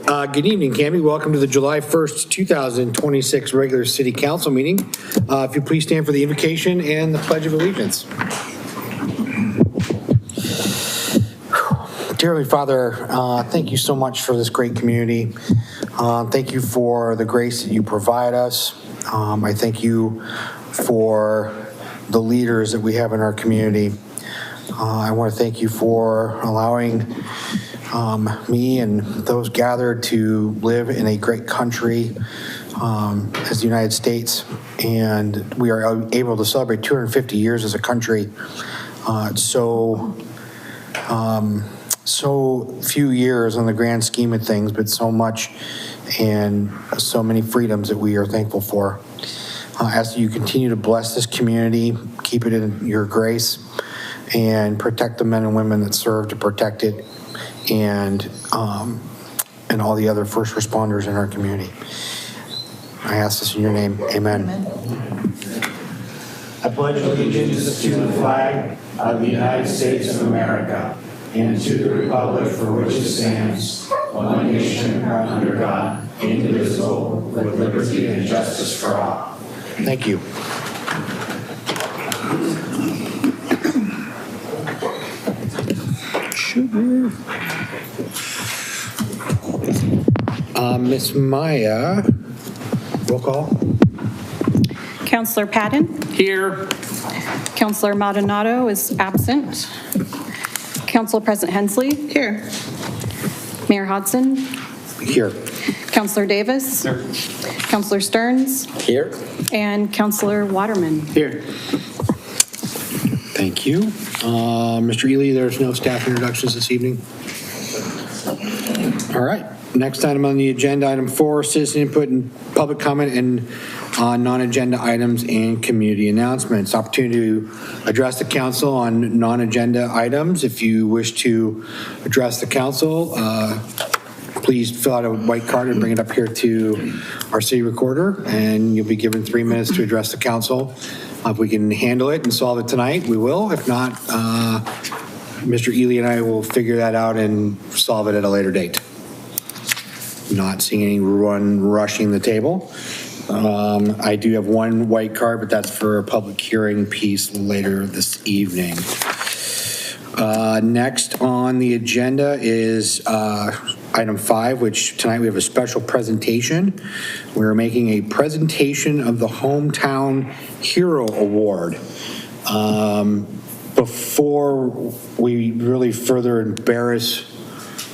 Good evening, Canby. Welcome to the July 1st, 2026 regular City Council meeting. If you please stand for the invocation and the Pledge of Allegiance. Dear Heavenly Father, thank you so much for this great community. Thank you for the grace that you provide us. I thank you for the leaders that we have in our community. I want to thank you for allowing me and those gathered to live in a great country as the United States, and we are able to celebrate 250 years as a country. So few years on the grand scheme of things, but so much and so many freedoms that we are thankful for. As you continue to bless this community, keep it in your grace, and protect the men and women that serve to protect it, and all the other first responders in our community. I ask this in your name. Amen. I pledge allegiance to the flag of the United States of America and to the republic for which it stands, one nation under God, indivisible, with liberty and justice for all. Thank you. Sugar. Miss Maya, roll call. Councillor Patton? Here. Councillor Maldonado is absent. Council President Hensley? Here. Mayor Hodson? Here. Councillor Davis? Here. Councillor Stearns? Here. And Councillor Waterman? Here. Thank you. Mr. Ely, there's no staff introductions this evening. All right. Next item on the agenda, item 4, citizen input and public comment and non-agenda items and community announcements. Opportunity to address the council on non-agenda items. If you wish to address the council, please fill out a white card and bring it up here to our city recorder, and you'll be given 3 minutes to address the council. If we can handle it and solve it tonight, we will. If not, Mr. Ely and I will figure that out and solve it at a later date. Not seeing anyone rushing the table. I do have one white card, but that's for a public hearing piece later this evening. Next on the agenda is item 5, which tonight we have a special presentation. We're making a presentation of the Hometown Hero Award. Before we really further embarrass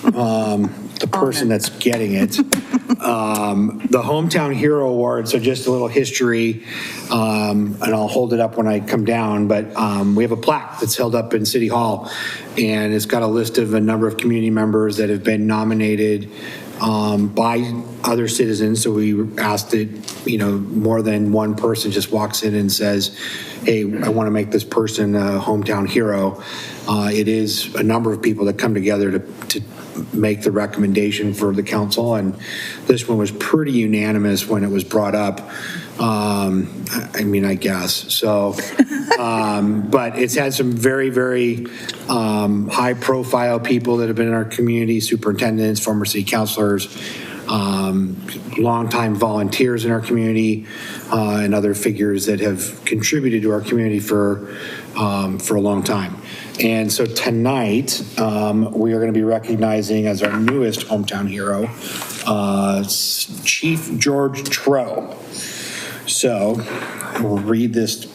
the person that's getting it. The Hometown Hero Award, so just a little history, and I'll hold it up when I come down, but we have a plaque that's held up in City Hall, and it's got a list of a number of community members that have been nominated by other citizens. So we asked that, more than one person just walks in and says, hey, I want to make this person a hometown hero. It is a number of people that come together to make the recommendation for the council, and this one was pretty unanimous when it was brought up. I guess so. But it's had some very, very high profile people that have been in our community, superintendents, former city councilors, longtime volunteers in our community, and other figures that have contributed to our community for a long time. And so tonight, we are going to be recognizing as our newest hometown hero, Chief George Trow. So we'll read this.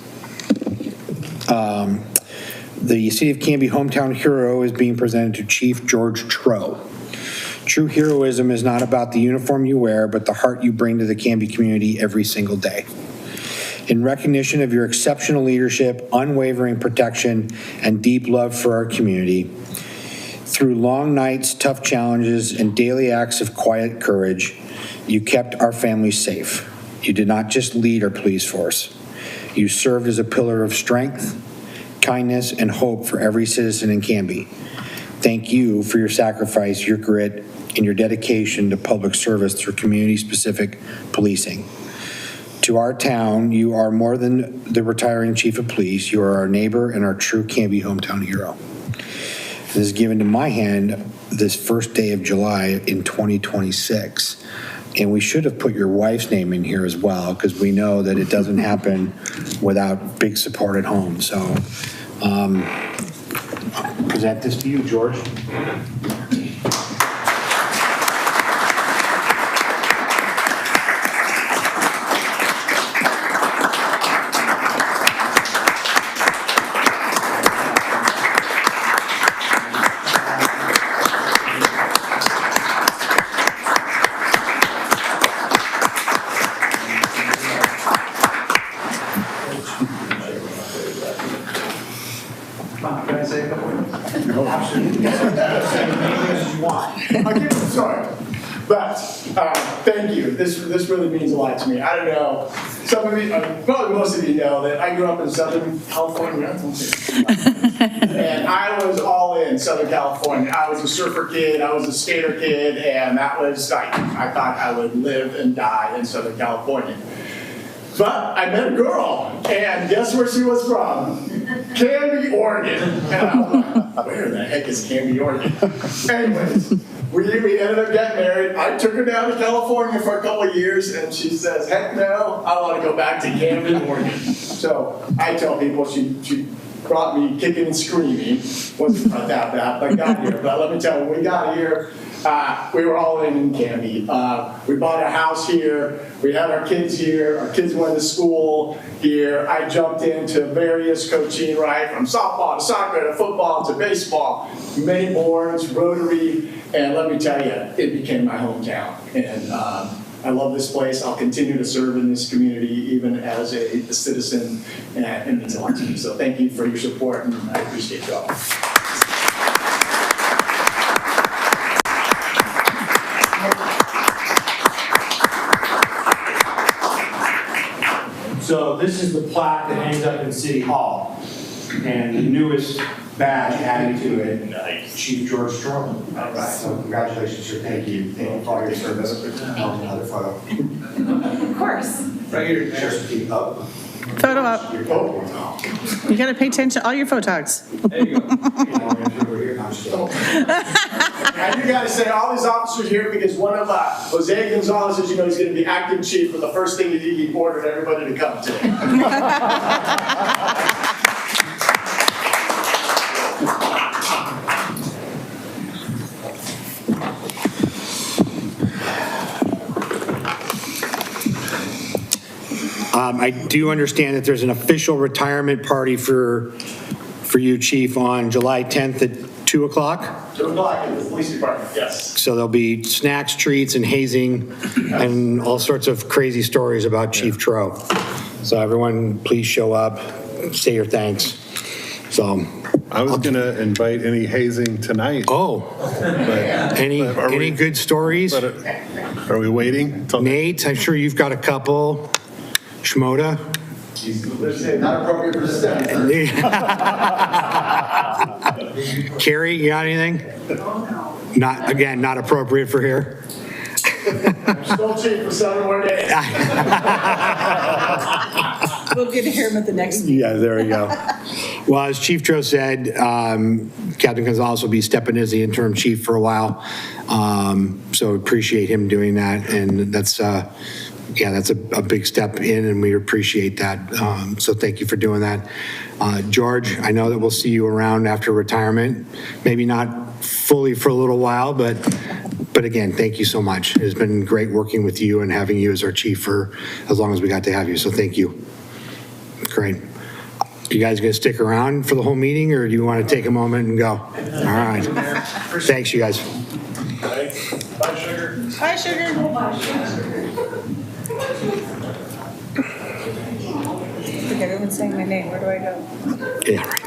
The City of Canby Hometown Hero is being presented to Chief George Trow. True heroism is not about the uniform you wear, but the heart you bring to the Canby community every single day. In recognition of your exceptional leadership, unwavering protection, and deep love for our community, through long nights, tough challenges, and daily acts of quiet courage, you kept our families safe. You did not just lead our police force. You served as a pillar of strength, kindness, and hope for every citizen in Canby. Thank you for your sacrifice, your grit, and your dedication to public service through community-specific policing. To our town, you are more than the retiring chief of police. You are our neighbor and our true Canby hometown hero. This is given to my hand this first day of July in 2026. And we should have put your wife's name in here as well, because we know that it doesn't happen without big support at home. So I'll present this to you, George. Can I say a couple words? No, absolutely. As you want. I'll keep it short. But thank you. This really means a lot to me. I don't know. Some of you, probably most of you know that I grew up in Southern California. And I was all in Southern California. I was a surfer kid. I was a skater kid. And that was, I thought I would live and die in Southern California. But I met a girl, and guess where she was from? Canby, Oregon. And I was like, where the heck is Canby, Oregon? Anyways, we ended up getting married. I took her down to California for a couple of years, and she says, heck no, I want to go back to Canby, Oregon. So I tell people she brought me kicking and screaming. Wasn't that bad, but got here. But let me tell you, when we got here, we were all in Canby. We bought a house here. We had our kids here. Our kids went to school here. I jumped into various coaching, right, from softball to soccer to football to baseball, many boards, Rotary, and let me tell you, it became my hometown. And I love this place. I'll continue to serve in this community even as a citizen, and it means a lot to me. So thank you for your support, and I appreciate you all. So this is the plaque that hangs up in City Hall, and the newest badge added to it, Chief George Stroh. All right. So congratulations, sir. Thank you. Thank you for all your service. Another photo. Of course. Right here. Just keep up. Photo up. You gotta pay attention to all your photogs. There you go. And you gotta say all these officers here because one of Jose Gonzalez, as you know, he's gonna be acting chief, but the first thing he ordered everybody to come today. I do understand that there's an official retirement party for you, Chief, on July 10th at 2 o'clock. 2 o'clock at the police department, yes. So there'll be snacks, treats, and hazing, and all sorts of crazy stories about Chief Tro. So everyone, please show up, say your thanks. So I was going to invite any hazing tonight. Any good stories? Are we waiting? Nate, I'm sure you've got a couple. Shmoda? Not appropriate for this time. Carrie, you got anything? Not appropriate for here. Still cheap for 7 more days. We'll get to hear him at the next. Yeah, there we go. Well, as Chief Tro said, Captain Gonzalez will be stepping as the interim chief for a while. So appreciate him doing that. And that's a big step in, and we appreciate that. So thank you for doing that. George, I know that we'll see you around after retirement. Maybe not fully for a little while, but again, thank you so much. It's been great working with you and having you as our chief for as long as we got to have you. So thank you. Great. You guys going to stick around for the whole meeting, or do you want to take a moment and go? All right. Thanks, you guys. Bye, sugar. Bye, sugar. I think everyone's saying my name. Where do I go? Yeah, right.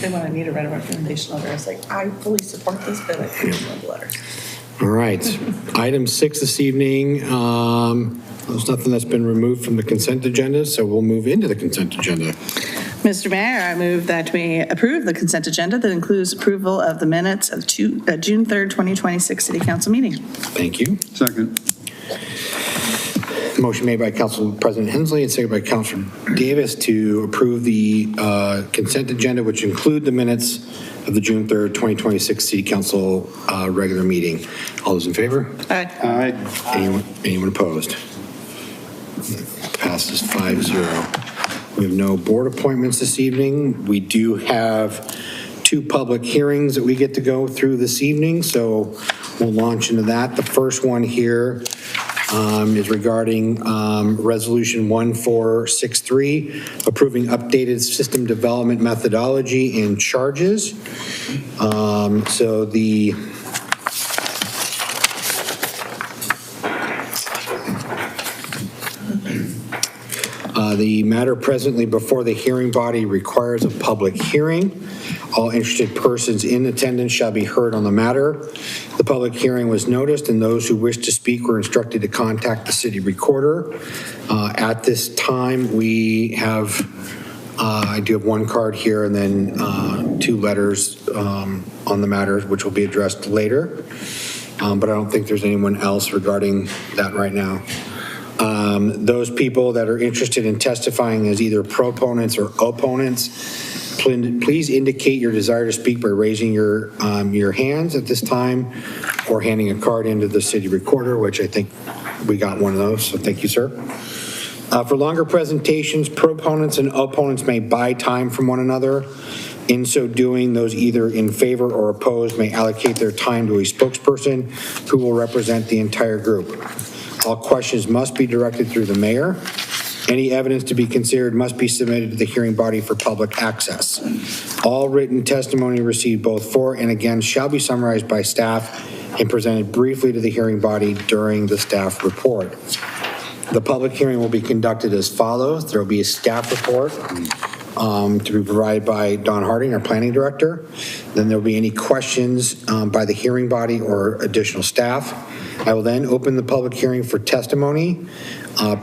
Then when I need to write a recommendation letter, I was like, I fully support this, but I can't write the letter. All right. Item 6 this evening. There's nothing that's been removed from the consent agenda, so we'll move into the consent agenda. Mr. Mayor, I move that we approve the consent agenda that includes approval of the minutes of June 3rd, 2026 City Council meeting. Thank you. Second. Motion made by Council President Hensley and seconded by Councilor Davis to approve the consent agenda, which include the minutes of the June 3rd, 2026 City Council regular meeting. All those in favor? Aye. Aye. Anyone opposed? Passes 5-0. We have no board appointments this evening. We do have 2 public hearings that we get to go through this evening, so we'll launch into that. The first one here is regarding Resolution 1463, approving updated system development methodology and charges. So the matter presently before the hearing body requires a public hearing. All interested persons in attendance shall be heard on the matter. The public hearing was noticed, and those who wish to speak were instructed to contact the city recorder. At this time, we have, I do have 1 card here and then 2 letters on the matter, which will be addressed later. But I don't think there's anyone else regarding that right now. Those people that are interested in testifying as either proponents or opponents, please indicate your desire to speak by raising your hands at this time or handing a card into the city recorder, which I think we got one of those, so thank you, sir. For longer presentations, proponents and opponents may buy time from one another. In so doing, those either in favor or opposed may allocate their time to a spokesperson who will represent the entire group. All questions must be directed through the mayor. Any evidence to be considered must be submitted to the hearing body for public access. All written testimony received both for and against shall be summarized by staff and presented briefly to the hearing body during the staff report. The public hearing will be conducted as follows. There will be a staff report to be provided by Don Harding, our planning director. Then there will be any questions by the hearing body or additional staff. I will then open the public hearing for testimony.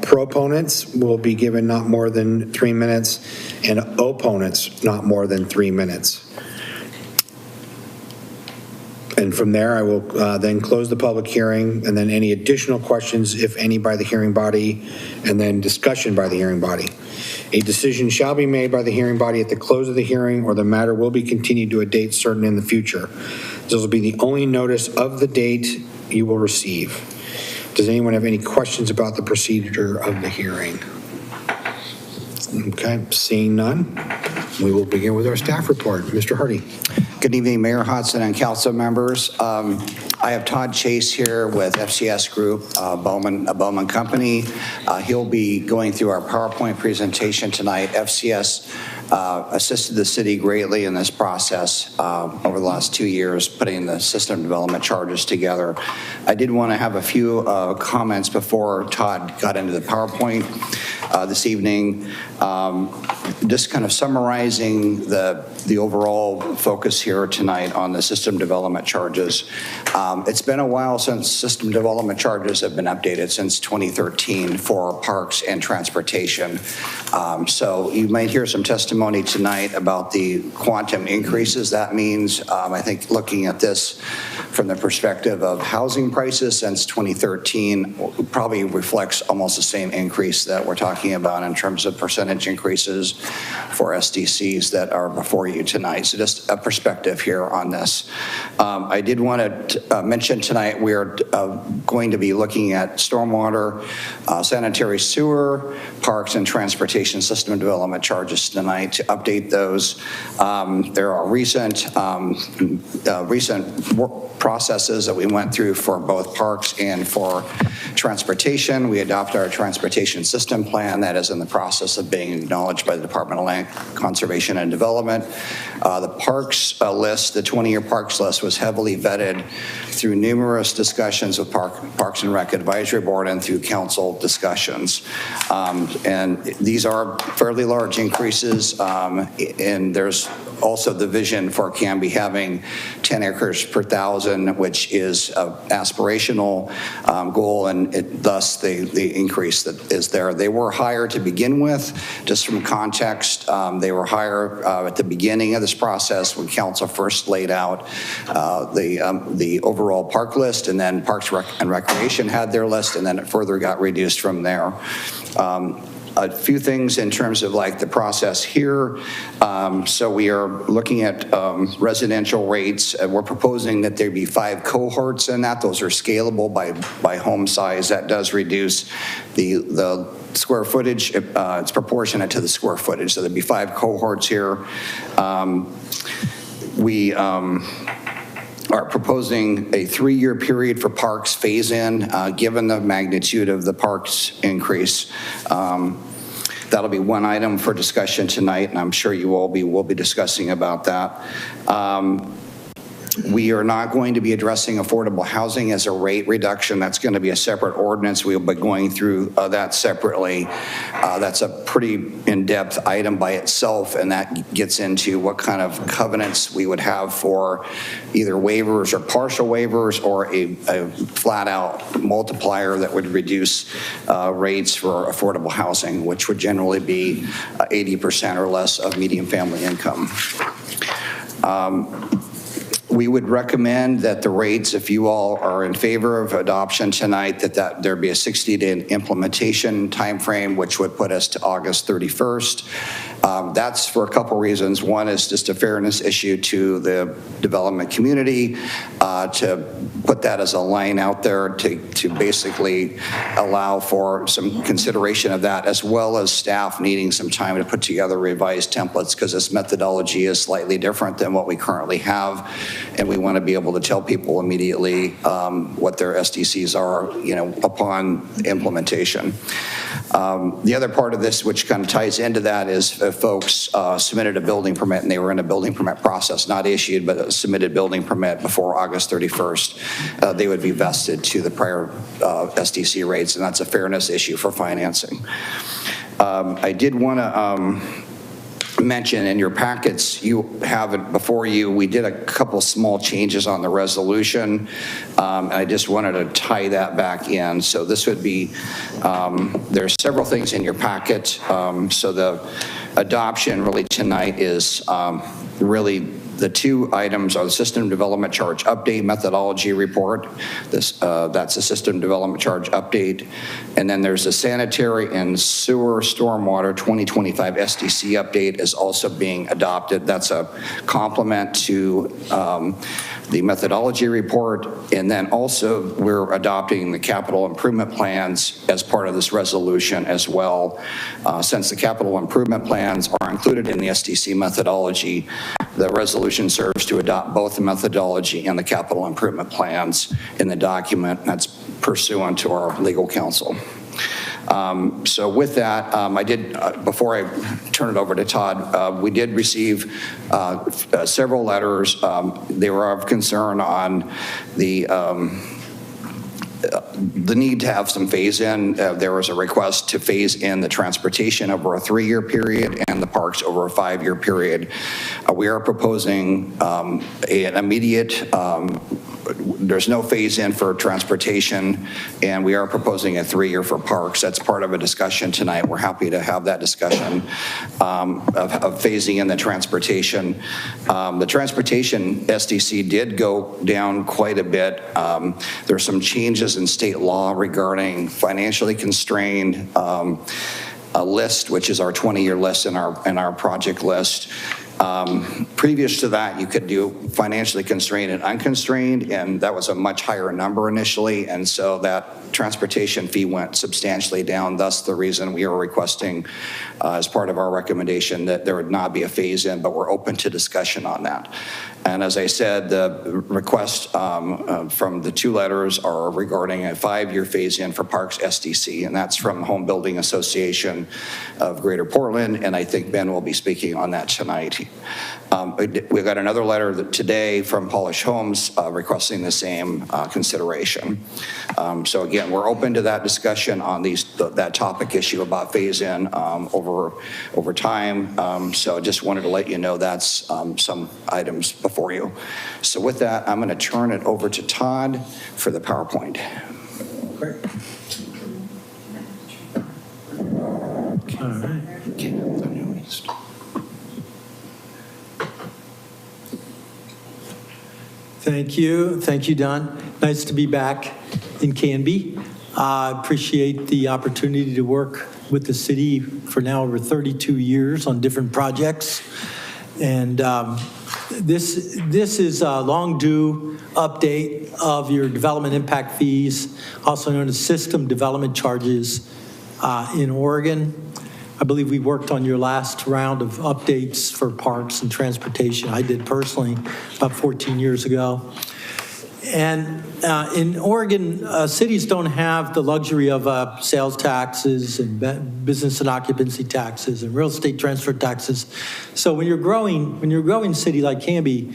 Proponents will be given not more than 3 minutes, and opponents not more than 3 minutes. And from there, I will then close the public hearing, and then any additional questions, if any, by the hearing body, and then discussion by the hearing body. A decision shall be made by the hearing body at the close of the hearing, or the matter will be continued to a date certain in the future. This will be the only notice of the date you will receive. Does anyone have any questions about the procedure of the hearing? Okay, seeing none, we will begin with our staff report. Mr. Hardy. Good evening, Mayor Hodson and council members. I have Todd Chase here with FCS Group, a Bowman company. He'll be going through our PowerPoint presentation tonight. FCS assisted the city greatly in this process over the last 2 years, putting the system development charges together. I did want to have a few comments before Todd got into the PowerPoint this evening. Just kind of summarizing the overall focus here tonight on the system development charges. It's been a while since system development charges have been updated, since 2013 for parks and transportation. So you might hear some testimony tonight about the quantum increases. That means, I think looking at this from the perspective of housing prices since 2013 probably reflects almost the same increase that we're talking about in terms of percentage increases for SDCs that are before you tonight. So just a perspective here on this. I did want to mention tonight we are going to be looking at stormwater, sanitary sewer, parks, and transportation system development charges tonight to update those. There are recent processes that we went through for both parks and for transportation. We adopted our transportation system plan that is in the process of being acknowledged by the Department of Land Conservation and Development. The parks list, the 20-year parks list, was heavily vetted through numerous discussions with Parks and Rec Advisory Board and through council discussions. And these are fairly large increases, and there's also the vision for Canby having 10 acres per thousand, which is an aspirational goal, and thus the increase that is there. They were higher to begin with, just from context. They were higher at the beginning of this process when council first laid out the overall park list, and then Parks and Recreation had their list, and then it further got reduced from there. A few things in terms of like the process here. So we are looking at residential rates. We're proposing that there be 5 cohorts in that. Those are scalable by home size. That does reduce the square footage. It's proportionate to the square footage. So there'd be 5 cohorts here. We are proposing a 3-year period for parks phase-in, given the magnitude of the parks increase. That'll be one item for discussion tonight, and I'm sure you all will be discussing about that. We are not going to be addressing affordable housing as a rate reduction. That's going to be a separate ordinance. We'll be going through that separately. That's a pretty in-depth item by itself, and that gets into what kind of covenants we would have for either waivers or partial waivers, or a flat-out multiplier that would reduce rates for affordable housing, which would generally be 80% or less of median family income. We would recommend that the rates, if you all are in favor of adoption tonight, that there be a 60-day implementation timeframe, which would put us to August 31st. That's for a couple reasons. One is just a fairness issue to the development community, to put that as a line out there to basically allow for some consideration of that, as well as staff needing some time to put together revised templates, because this methodology is slightly different than what we currently have. And we want to be able to tell people immediately what their SDCs are, upon implementation. The other part of this, which kind of ties into that, is if folks submitted a building permit and they were in a building permit process, not issued, but a submitted building permit before August 31st, they would be vested to the prior SDC rates, and that's a fairness issue for financing. I did want to mention in your packets, you have it before you, we did a couple small changes on the resolution. I just wanted to tie that back in. So this would be, there's several things in your packet. So the adoption really tonight is really the 2 items are the system development charge update methodology report. That's a system development charge update. And then there's a sanitary and sewer stormwater 2025 SDC update is also being adopted. That's a complement to the methodology report. And then also we're adopting the capital improvement plans as part of this resolution as well. Since the capital improvement plans are included in the SDC methodology, the resolution serves to adopt both the methodology and the capital improvement plans in the document. That's pursuant to our legal counsel. So with that, I did, before I turn it over to Todd, we did receive several letters. They were of concern on the need to have some phase-in. There was a request to phase in the transportation over a 3-year period and the parks over a 5-year period. We are proposing an immediate, there's no phase-in for transportation, and we are proposing a 3-year for parks. That's part of a discussion tonight. We're happy to have that discussion of phasing in the transportation. The transportation SDC did go down quite a bit. There's some changes in state law regarding financially constrained, a list, which is our 20-year list in our project list. Previous to that, you could do financially constrained and unconstrained, and that was a much higher number initially, and so that transportation fee went substantially down, thus the reason we are requesting as part of our recommendation that there would not be a phase-in, but we're open to discussion on that. And as I said, the request from the 2 letters are regarding a 5-year phase-in for Parks SDC, and that's from Home Building Association of Greater Portland, and I think Ben will be speaking on that tonight. occupancy. We got another letter today from Polish Homes requesting the same consideration. So again, we're open to that discussion on that topic issue about phase-in over time. So just wanted to let you know that's some items before you. So with that, I'm going to turn it over to Todd for the PowerPoint. Great. All right. Thank you, Don. Nice to be back in Canby. I appreciate the opportunity to work with the city for now over 32 years on different projects. And this is a long due update of your development impact fees, also known as system development charges in Oregon. I believe we worked on your last round of updates for parks and transportation. I did personally about 14 years ago. And in Oregon, cities don't have the luxury of sales taxes and business and occupancy taxes and real estate transfer taxes. So when you're growing city like Canby,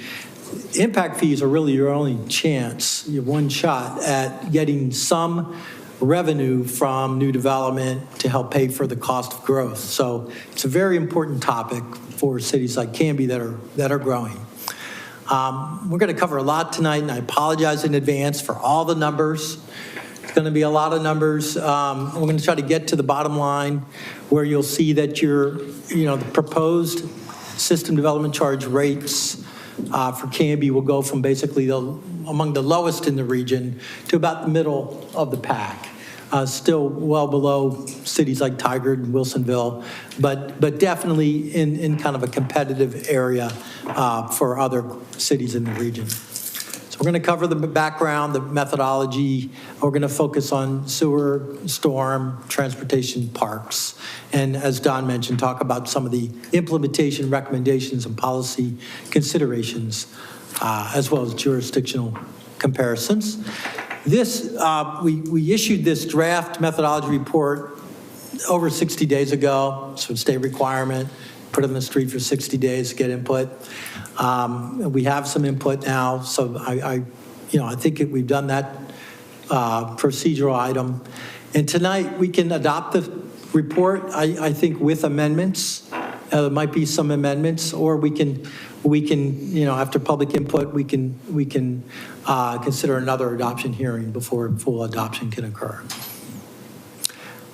impact fees are really your only chance. You have one shot at getting some revenue from new development to help pay for the cost of growth. So it's a very important topic for cities like Canby that are growing. We're going to cover a lot tonight, and I apologize in advance for all the numbers. It's going to be a lot of numbers. We're going to try to get to the bottom line where you'll see that the proposed system development charge rates for Canby will go from basically among the lowest in the region to about the middle of the pack. Still well below cities like Tigard and Wilsonville, but definitely in kind of a competitive area for other cities in the region. So we're going to cover the background, the methodology. We're going to focus on sewer, storm, transportation, parks, and as Don mentioned, talk about some of the implementation recommendations and policy considerations, as well as jurisdictional comparisons. This, we issued this draft methodology report over 60 days ago, so state requirement, put it on the street for 60 days to get input. We have some input now, so I think we've done that procedural item. And tonight we can adopt the report, I think, with amendments. There might be some amendments, or we can, after public input, we can consider another adoption hearing before full adoption can occur.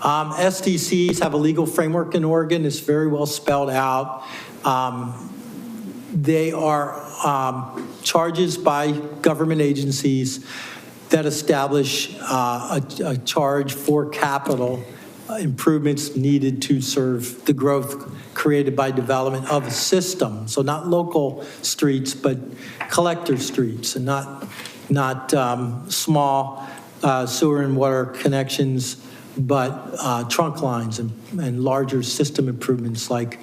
SDCs have a legal framework in Oregon. It's very well spelled out. They are charges by government agencies that establish a charge for capital improvements needed to serve the growth created by development of a system. So not local streets, but collector streets, and not small sewer and water connections, but trunk lines and larger system improvements like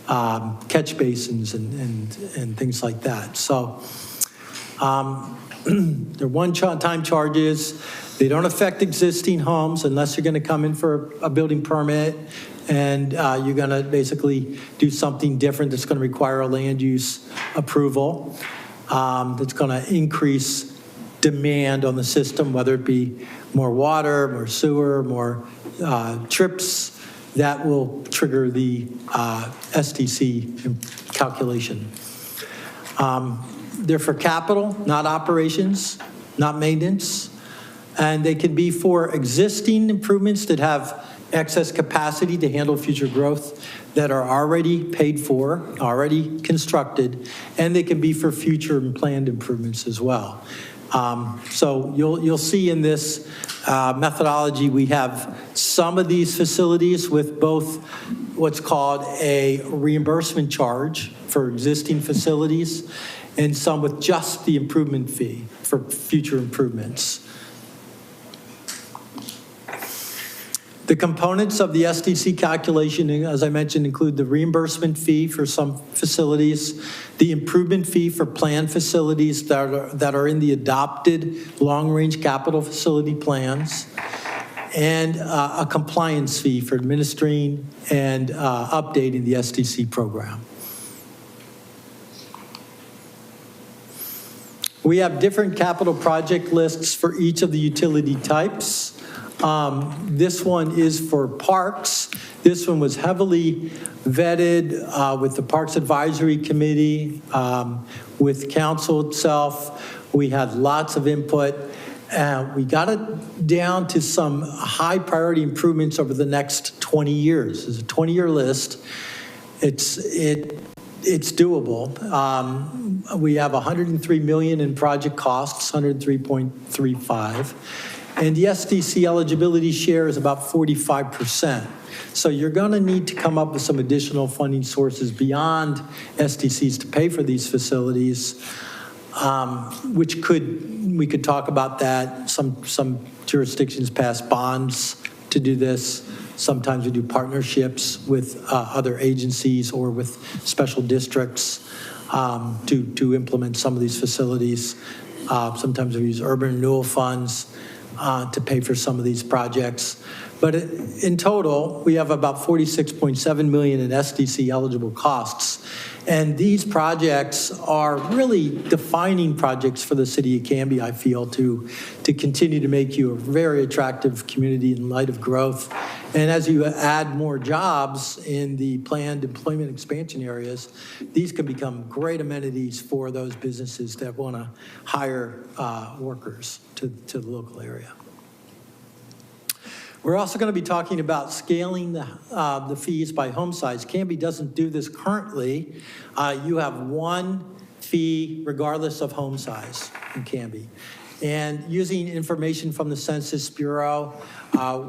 catch basins and things like that. So they're one-time charges. They don't affect existing homes unless you're going to come in for a building permit and you're going to basically do something different that's going to require a land use approval that's going to increase demand on the system, whether it be more water, more sewer, more trips. That will trigger the SDC calculation. They're for capital, not operations, not maintenance. And they can be for existing improvements that have excess capacity to handle future growth that are already paid for, already constructed, and they can be for future and planned improvements as well. So you'll see in this methodology, we have some of these facilities with both what's called a reimbursement charge for existing facilities and some with just the improvement fee for future improvements. The components of the SDC calculation, as I mentioned, include the reimbursement fee for some facilities, the improvement fee for planned facilities that are in the adopted long-range capital facility plans, and a compliance fee for administering and updating the SDC program. We have different capital project lists for each of the utility types. This one is for parks. This one was heavily vetted with the Parks Advisory Committee, with council itself. We had lots of input. We got it down to some high priority improvements over the next 20 years. It's a 20-year list. It's doable. We have 103 million in project costs, 103.35. And the SDC eligibility share is about 45%. So you're going to need to come up with some additional funding sources beyond SDCs to pay for these facilities, we could talk about that. Some jurisdictions pass bonds to do this. Sometimes we do partnerships with other agencies or with special districts to implement some of these facilities. Sometimes we use urban renewal funds to pay for some of these projects. But in total, we have about 46.7 million in SDC eligible costs. And these projects are really defining projects for the city of Canby, I feel, to continue to make you a very attractive community in light of growth. And as you add more jobs in the planned employment expansion areas, these can become great amenities for those businesses that want to hire workers to the local area. We're also going to be talking about scaling the fees by home size. Canby doesn't do this currently. You have one fee regardless of home size in Canby. And using information from the Census Bureau,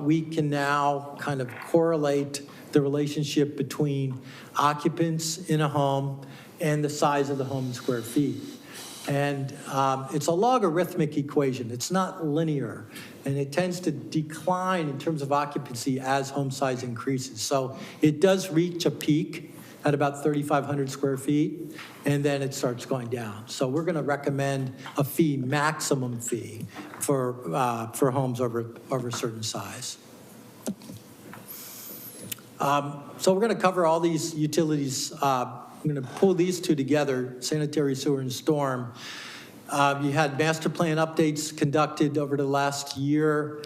we can now kind of correlate the relationship between occupants in a home and the size of the home in square feet. And it's a logarithmic equation. It's not linear. And it tends to decline in terms of occupancy as home size increases. So it does reach a peak at about 3,500 square feet, and then it starts going down. So we're going to recommend a fee, maximum fee, for homes over a certain size. So we're going to cover all these utilities. I'm going to pull these two together, sanitary, sewer, and storm. You had master plan updates conducted over the last year,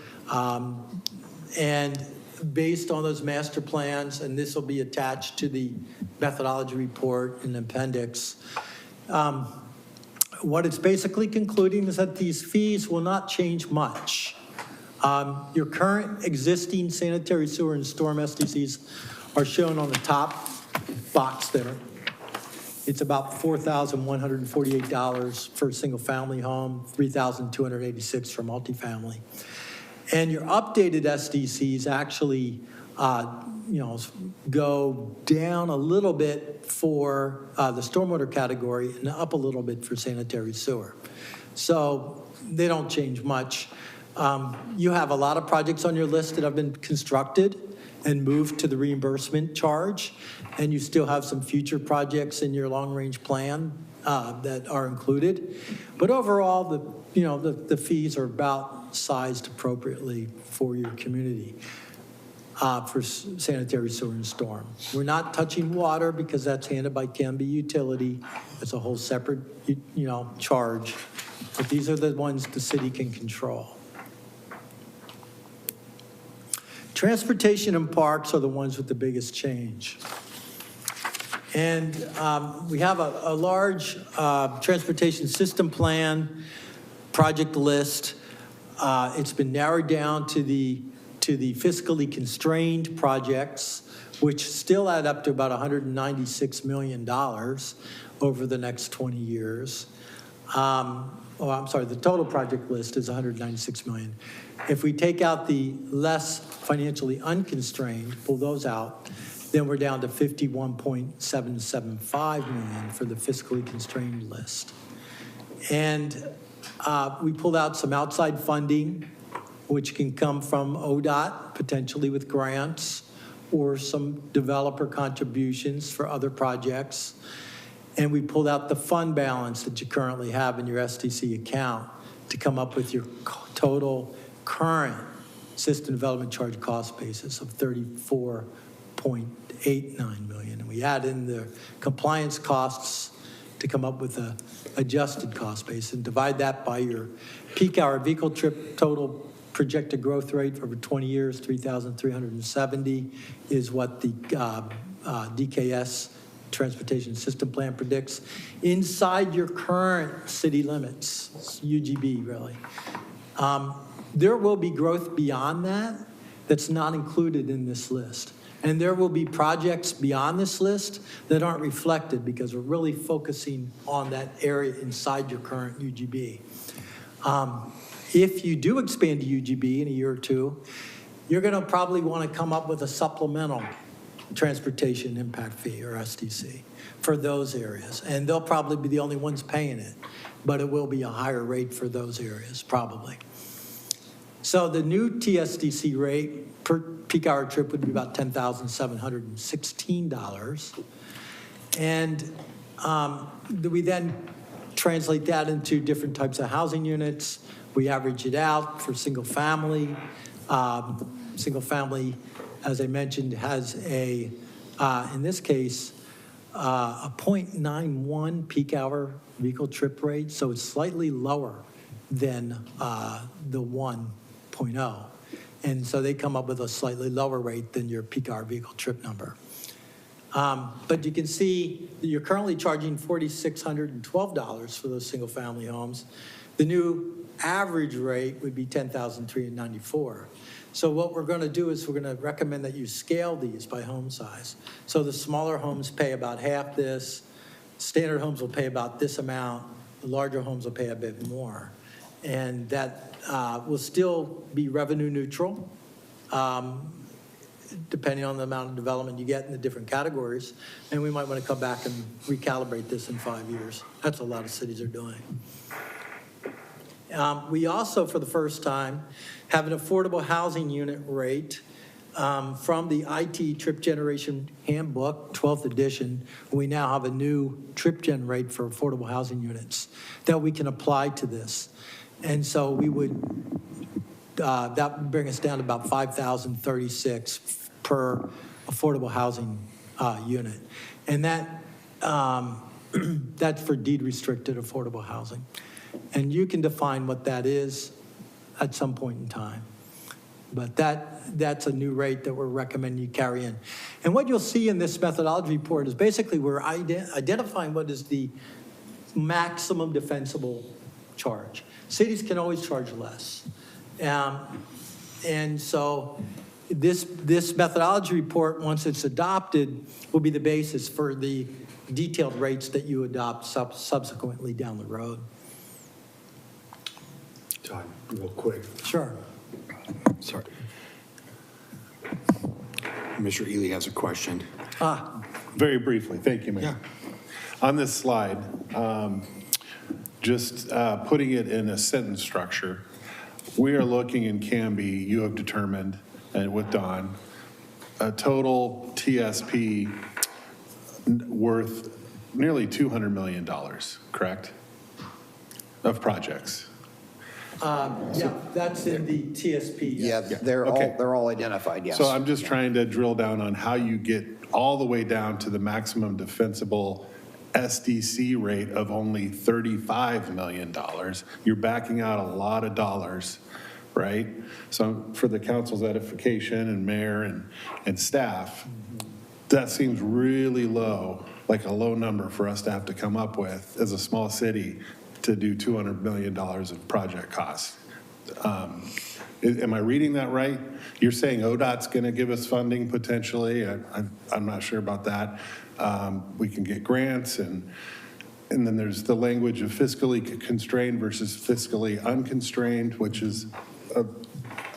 and based on those master plans, and this will be attached to the methodology report in the appendix, what it's basically concluding is that these fees will not change much. Your current existing sanitary, sewer, and storm SDCs are shown on the top box there. It's about $4,148 for a single-family home, $3,286 for multifamily. And your updated SDCs actually, go down a little bit for the stormwater category and up a little bit for sanitary sewer. So they don't change much. You have a lot of projects on your list that have been constructed and moved to the reimbursement charge, and you still have some future projects in your long-range plan that are included. But overall, the fees are about sized appropriately for your community for sanitary, sewer, and storm. We're not touching water because that's handled by Canby Utility. It's a whole separate, charge. But these are the ones the city can control. Transportation and parks are the ones with the biggest change. And we have a large transportation system plan project list. It's been narrowed down to the fiscally constrained projects, which still add up to about $196 million over the next 20 years. The total project list is $196 million. If we take out the less financially unconstrained, pull those out, then we're down to $51.775 million for the fiscally constrained list. And we pulled out some outside funding, which can come from ODOT, potentially with grants, or some developer contributions for other projects. And we pulled out the fund balance that you currently have in your SDC account to come up with your total current system development charge cost basis of $34.89 million. And we add in the compliance costs to come up with a adjusted cost base and divide that by your peak hour vehicle trip total projected growth rate over 20 years, 3,370 is what the DKS Transportation System Plan predicts inside your current city limits, UGB really. There will be growth beyond that that's not included in this list. And there will be projects beyond this list that aren't reflected because we're really focusing on that area inside your current UGB. If you do expand to UGB in a year or two, you're going to probably want to come up with a supplemental transportation impact fee, or STC, for those areas. And they'll probably be the only ones paying it, but it will be a higher rate for those areas, probably. So the new TSDC rate per peak hour trip would be about $10,716. And we then translate that into different types of housing units. We average it out for single family. Single family, as I mentioned, has a, in this case, a 0.91 peak hour vehicle trip rate. So it's slightly lower than the 1.0. And so they come up with a slightly lower rate than your peak hour vehicle trip number. But you can see that you're currently charging $4,612 for those single family homes. The new average rate would be $10,394. So what we're going to do is we're going to recommend that you scale these by home size. So the smaller homes pay about half this. Standard homes will pay about this amount. The larger homes will pay a bit more. And that will still be revenue neutral, depending on the amount of development you get in the different categories. And we might want to come back and recalibrate this in 5 years. That's what a lot of cities are doing. We also, for the first time, have an affordable housing unit rate from the IT Trip Generation Handbook, 12th edition. We now have a new trip gen rate for affordable housing units that we can apply to this. And so we would, that would bring us down to about $5,036 per affordable housing unit. And that that's for deed restricted affordable housing. And you can define what that is at some point in time. But that's a new rate that we're recommending you carry in. And what you'll see in this methodology report is basically we're identifying what is the maximum defensible charge. Cities can always charge less. And so this methodology report, once it's adopted, will be the basis for the detailed rates that you adopt subsequently down the road. Todd, real quick. Sure. Sorry. Mr. Ely has a question. Very briefly, thank you, Mayor. Yeah. On this slide, just putting it in a sentence structure, we are looking in Canby, you have determined, and with Don, a total TSP worth nearly $200 million, correct? Of projects. Yeah, that's in the TSP. Yeah, they're Okay. all identified, yes. So I'm just trying to drill down on how you get all the way down to the maximum defensible SDC rate of only $35 million. You're backing out a lot of dollars, right? So for the council's edification and mayor and staff, that seems really low, like a low number for us to have to come up with as a small city to do $200 million of project costs. Am I reading that right? You're saying ODOT's going to give us funding potentially. I'm not sure about that. We can get grants, and then there's the language of fiscally constrained versus fiscally unconstrained, which is,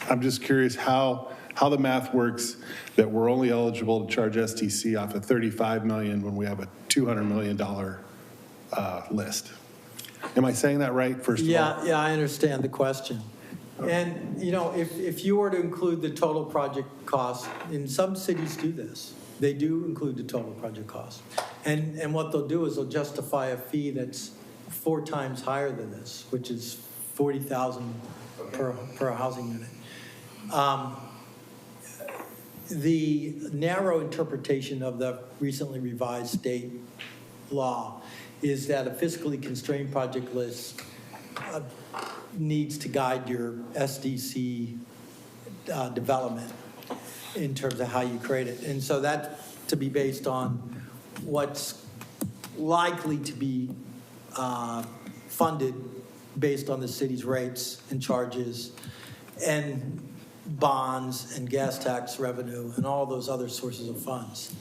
I'm just curious how the math works that we're only eligible to charge STC off of $35 million when we have a $200 million list. Am I saying that right, first of all? Yeah, I understand the question. And, you know, if you were to include the total project cost, and some cities do this, they do include the total project cost. And what they'll do is they'll justify a fee that's 4 times higher than this, which is $40,000 per housing unit. The narrow interpretation of the recently revised state law is that a fiscally constrained project list needs to guide your SDC development in terms of how you create it. And so that's to be based on what's likely to be funded based on the city's rates and charges and bonds and gas tax revenue and all those other sources of funds.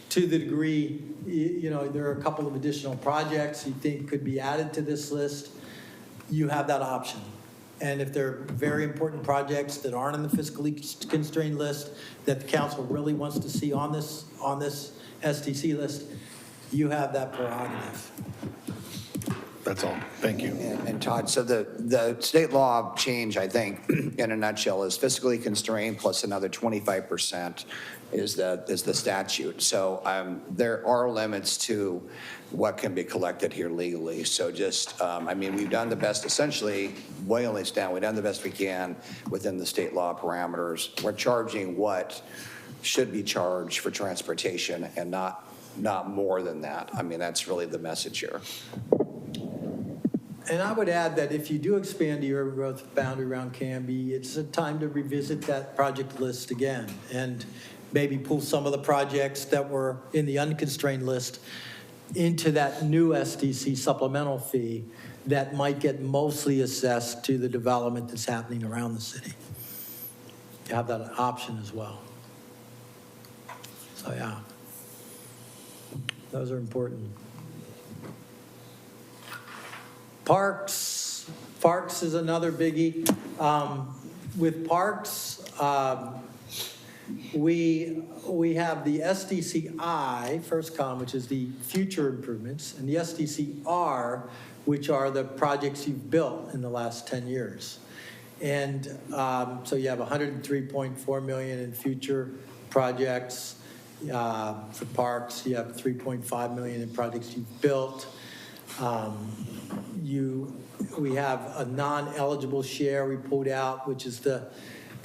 To the degree, there are a couple of additional projects you think could be added to this list, you have that option. And if they're very important projects that aren't on the fiscally constrained list that the council really wants to see on this SDC list, you have that prerogative. That's all. Thank you. And Todd, so the state law change, I think, in a nutshell, is fiscally constrained plus another 25% is the statute. So there are limits to what can be collected here legally. So just, we've done the best, essentially, boiling it down, we've done the best we can within the state law parameters. We're charging what should be charged for transportation and not more than that. That's really the message here. And I would add that if you do expand the urban growth boundary around Canby, it's a time to revisit that project list again and maybe pull some of the projects that were in the unconstrained list into that new SDC supplemental fee that might get mostly assessed to the development that's happening around the city. You have that option as well. So yeah, those are important. Parks is another biggie. With parks, we have the SDCI, first column, which is the future improvements, and the SDCR, which are the projects you've built in the last 10 years. And so you have $103.4 million in future projects for parks. You have $3.5 million in projects you've built. We have a non-eligible share we pulled out, which is the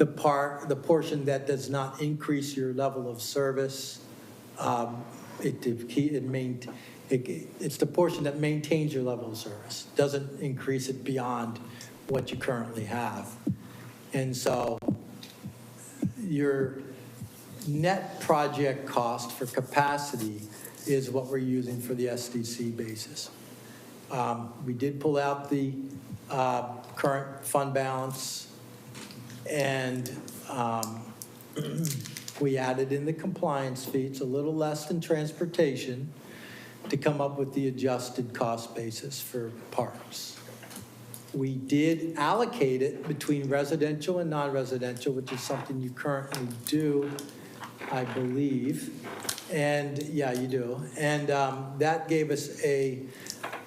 portion that does not increase your level of service. It's the portion that maintains your level of service, doesn't increase it beyond what you currently have. And so your net project cost for capacity is what we're using for the SDC basis. We did pull out the current fund balance, and we added in the compliance fee. It's a little less than transportation to come up with the adjusted cost basis for parks. We did allocate it between residential and non-residential, which is something you currently do, I believe. And yeah, you do. And that gave us a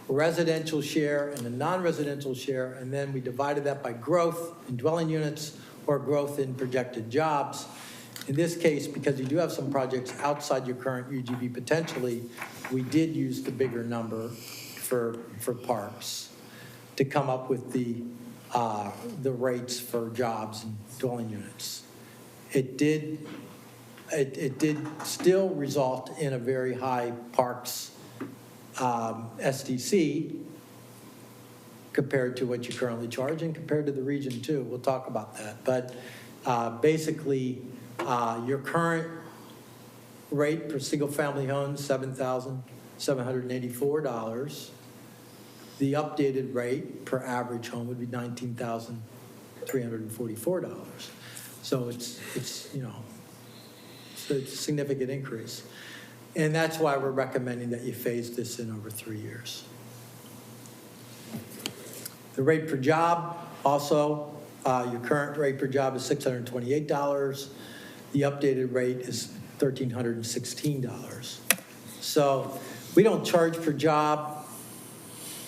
residential share and a non-residential share, and then we divided that by growth in dwelling units or growth in projected jobs. In this case, because you do have some projects outside your current UGB potentially, we did use the bigger number for parks to come up with the rates for jobs and dwelling units. It did still result in a very high parks SDC compared to what you currently charge and compared to the region too. We'll talk about that. But basically, your current rate per single family home, $7,784. The updated rate per average home would be $19,344. So it's a significant increase. And that's why we're recommending that you phase this in over 3 years. The rate per job, also, your current rate per job is $628. The updated rate is $1,316. So we don't charge per job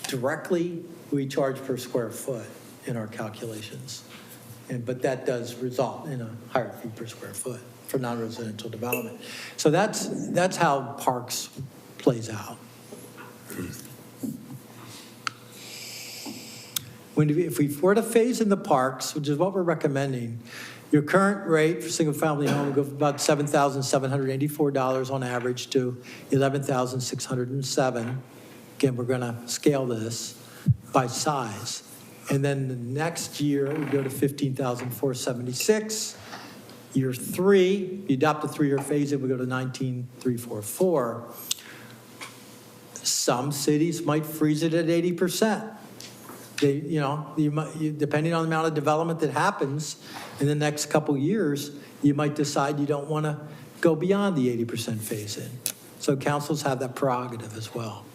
directly. We charge per square foot in our calculations. But that does result in a higher fee per square foot for non-residential development. So that's how parks plays out. If we were to phase in the parks, which is what we're recommending, Your current rate for single-family home will go from about $7,784 on average to $11,607. Again, we're going to scale this by size. And then the next year, we go to $15,476. Year 3, you adopt a 3-year phase-in, we go to $19,344. Some cities might freeze it at 80%. Depending on the amount of development that happens in the next couple years, you might decide you don't want to go beyond the 80% phase-in. So councils have that prerogative as well.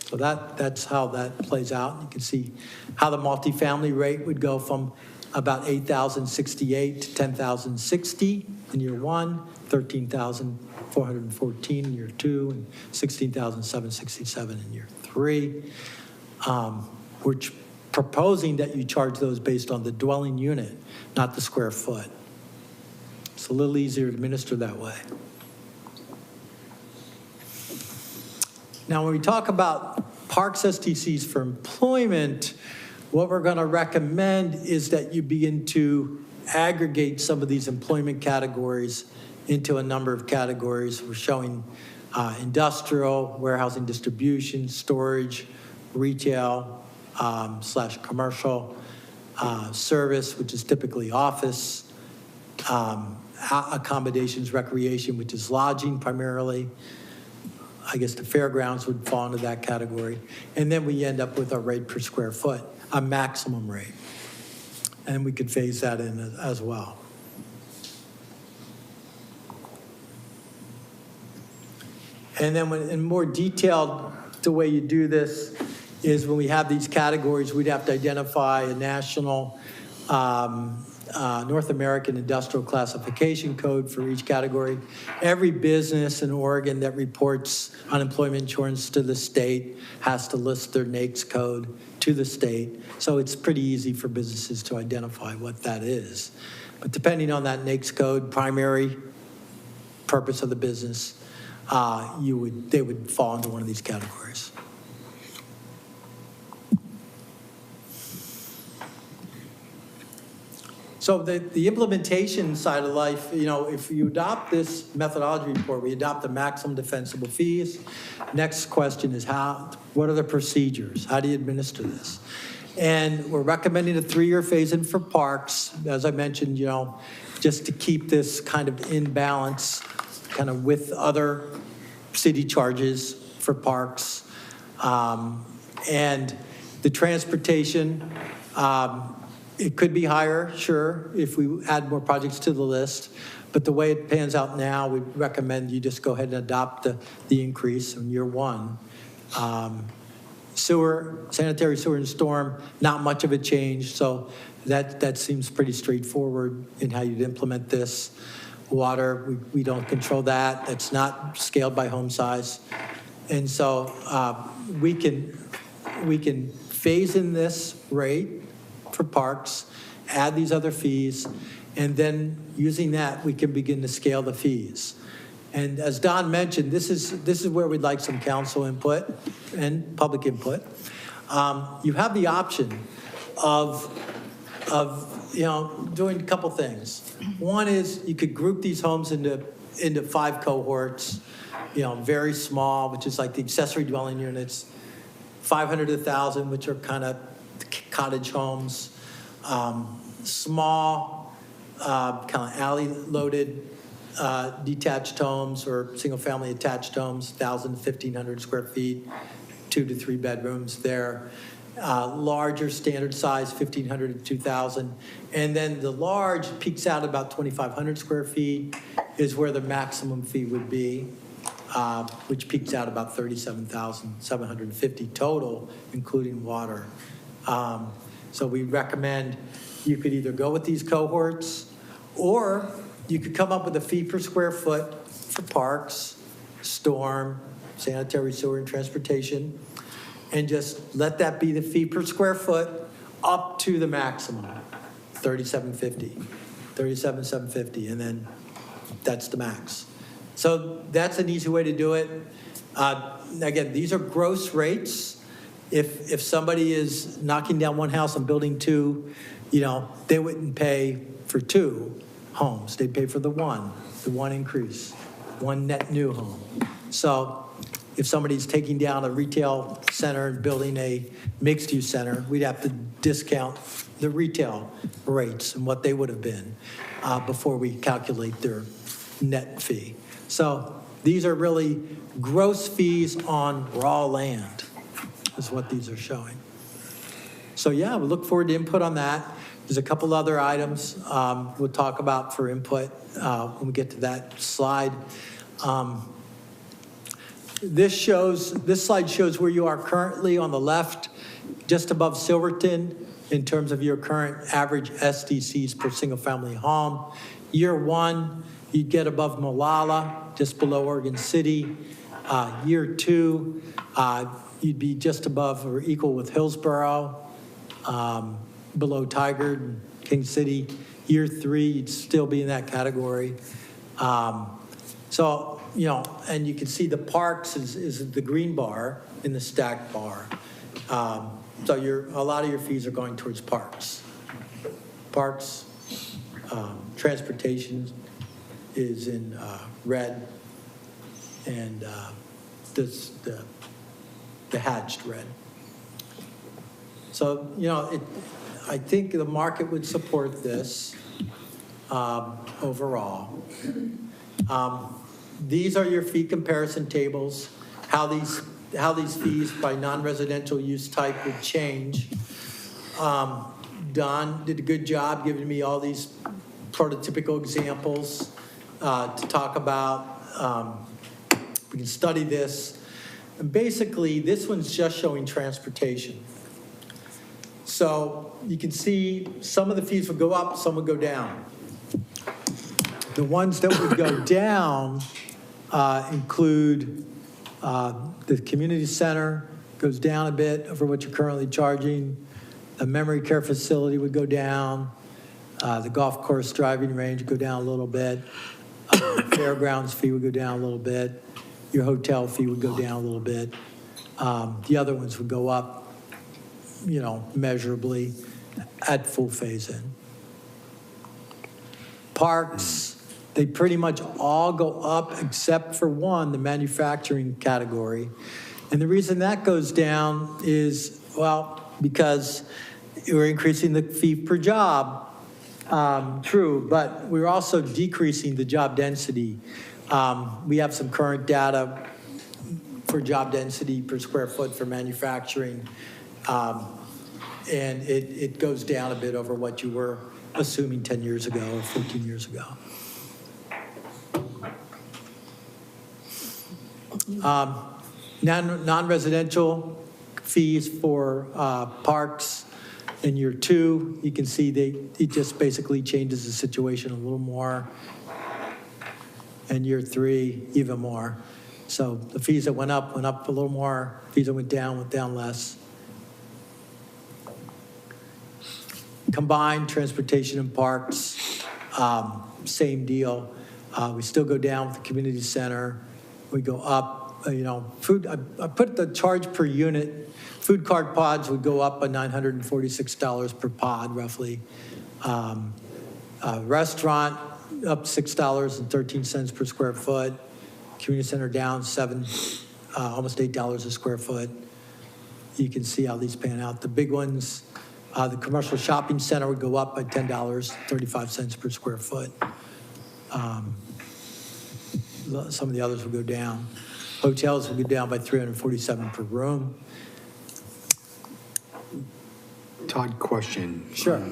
So that's how that plays out. You can see how the multifamily rate would go from about $8,068 to $10,060 in year 1, $13,414 in year 2, and $16,767 in year 3. We're proposing that you charge those based on the dwelling unit, not the square foot. It's a little easier to administer that way. Now, when we talk about parks STCs for employment, what we're going to recommend is that you begin to aggregate some of these employment categories into a number of categories. We're showing industrial, warehousing, distribution, storage, retail / commercial, service, which is typically office, accommodations, recreation, which is lodging primarily. I guess the fairgrounds would fall into that category. And then we end up with a rate per square foot, a maximum rate. And we could phase that in as well. And then in more detailed, the way you do this is when we have these categories, we'd have to identify a national North American Industrial Classification Code for each category. Every business in Oregon that reports unemployment insurance to the state has to list their NAICS code to the state. So it's pretty easy for businesses to identify what that is. But depending on that NAICS code, primary purpose of the business, they would fall into one of these categories. So the implementation side of life, if you adopt this methodology report, we adopt the maximum defensible fees. Next question is what are the procedures? How do you administer this? And we're recommending a 3-year phase-in for parks, as I mentioned, just to keep this kind of in balance, kind of with other city charges for parks. And the transportation, it could be higher, sure, if we add more projects to the list. But the way it pans out now, we recommend you just go ahead and adopt the increase in year 1. Sanitary sewer and storm, not much of a change. So that seems pretty straightforward in how you'd implement this. Water, we don't control that. It's not scaled by home size. And so we can phase in this rate for parks, add these other fees, and then using that, we can begin to scale the fees. And as Don mentioned, this is where we'd like some council input and public input. You have the option of doing a couple things. One is you could group these homes into 5 cohorts, very small, which is like the accessory dwelling units, 500 to 1,000, which are kind of cottage homes, small, kind of alley-loaded detached homes or single-family attached homes, 1,000 to 1,500 square feet, 2 to 3 bedrooms there. Larger standard size, 1,500 to 2,000. And then the large peaks out about 2,500 square feet is where the maximum fee would be, which peaks out about $37,750 total, including water. So we recommend you could either go with these cohorts or you could come up with a fee per square foot for parks, storm, sanitary sewer, and transportation, and just let that be the fee per square foot up to the maximum, $37,750, and then that's the max. So that's an easy way to do it. Again, these are gross rates. If somebody is knocking down one house and building two, they wouldn't pay for two homes. They'd pay for the one increase, one net new home. So if somebody's taking down a retail center and building a mixed-use center, we'd have to discount the retail rates and what they would have been before we calculate their net fee. So these are really gross fees on raw land is what these are showing. So yeah, we look forward to input on that. There's a couple other items we'll talk about for input when we get to that slide. This slide shows where you are currently on the left, just above Silverton, in terms of your current average SDCs per single-family home. Year one, you'd get above Molalla, just below Oregon City. Year two, you'd be just above or equal with Hillsborough, below Tigard and King City. Year three, you'd still be in that category. So, and you can see the parks is the green bar in the stacked bar. So a lot of your fees are going towards parks. Parks, transportation is in red, and the hatched red. So, I think the market would support this overall. These are your fee comparison tables, how these fees by non-residential use type would change. Don did a good job giving me all these prototypical examples to talk about. We can study this. And basically, this one's just showing transportation. So you can see some of the fees would go up, some would go down. The ones that would go down include the community center goes down a bit over what you're currently charging. The memory care facility would go down. The golf course driving range would go down a little bit. Fairgrounds fee would go down a little bit. Your hotel fee would go down a little bit. The other ones would go up, measurably at full phase-in. Parks, they pretty much all go up except for one, the manufacturing category. And the reason that goes down is, because we're increasing the fee per job, true, but we're also decreasing the job density. We have some current data for job density per square foot for manufacturing, and it goes down a bit over what you were assuming 10 years ago or 14 years ago. Non-residential fees for parks in year two, you can see it just basically changes the situation a little more. And year three, even more. So the fees that went up a little more. Fees that went down less. Combined transportation and parks, same deal. We still go down with the community center. We go up, food, I put the charge per unit. Food cart pods would go up by $946 per pod, roughly. Restaurant, up $6.13 per square foot. Community center down almost $8 a square foot. You can see how these pan out. The big ones, the commercial shopping center would go up by $10.35 per square foot. Some of the others would go down. Hotels would go down by $347 per room. Todd, question. Sure.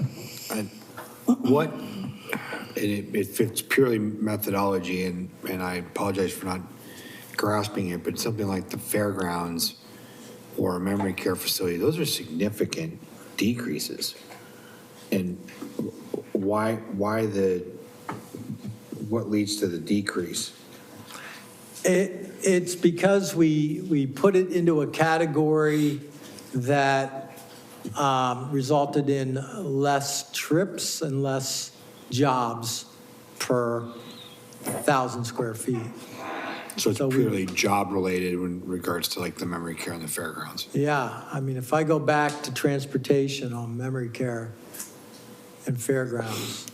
It's purely methodology, and I apologize for not grasping it, but something like the fairgrounds or a memory care facility, those are significant decreases. And what leads to the decrease? It's because we put it into a category that resulted in less trips and less jobs per 1,000 square feet. So it's So we- purely job-related in regards to like the memory care and the fairgrounds. Yeah, I mean, if I go back to transportation on memory care and fairgrounds,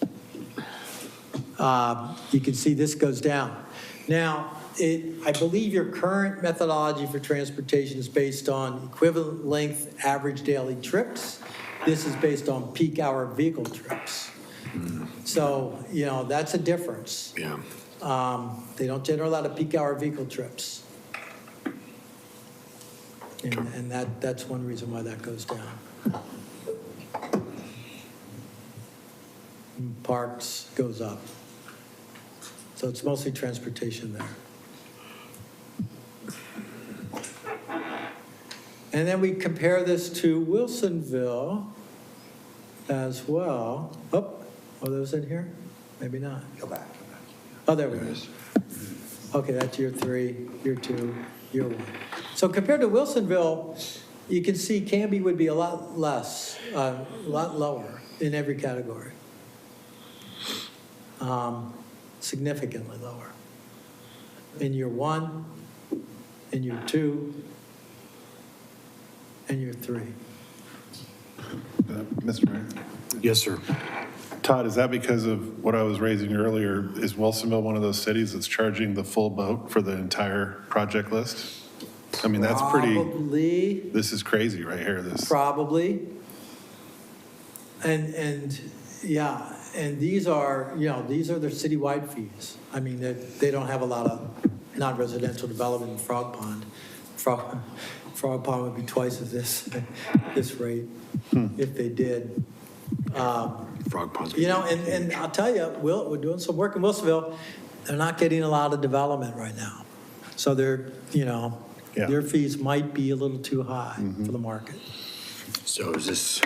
you can see this goes down. Now, I believe your current methodology for transportation is based on equivalent length average daily trips. This is based on peak hour vehicle trips. So, that's a difference. Yeah. They don't generate a lot of peak hour vehicle trips. And that's one reason why that goes down. Parks goes up. So it's mostly transportation there. And then we compare this to Wilsonville as well. Oh, are those in here? Maybe not. Go back. Oh, there we go. Okay, that's year 3, year 2, year 1. So compared to Wilsonville, you can see Canby would be a lot less, a lot lower in every category. Significantly lower. In year 1, in year 2, and year 3. Mr. Mayor? Yes, sir. Todd, is that because of what I was raising earlier? Is Wilsonville one of those cities that's charging the full boat for the entire project list? I mean, that's pretty, Probably. this is crazy right here, this. Probably. And yeah, and these are their citywide fees. I mean, they don't have a lot of non-residential development in Frog Pond. Frog Pond would be twice of this rate if they did. Frog Pond's. And I'll tell you, we're doing some work in Wilsonville. They're not getting a lot of development right now. So their fees might be a little too high for the market. So is this,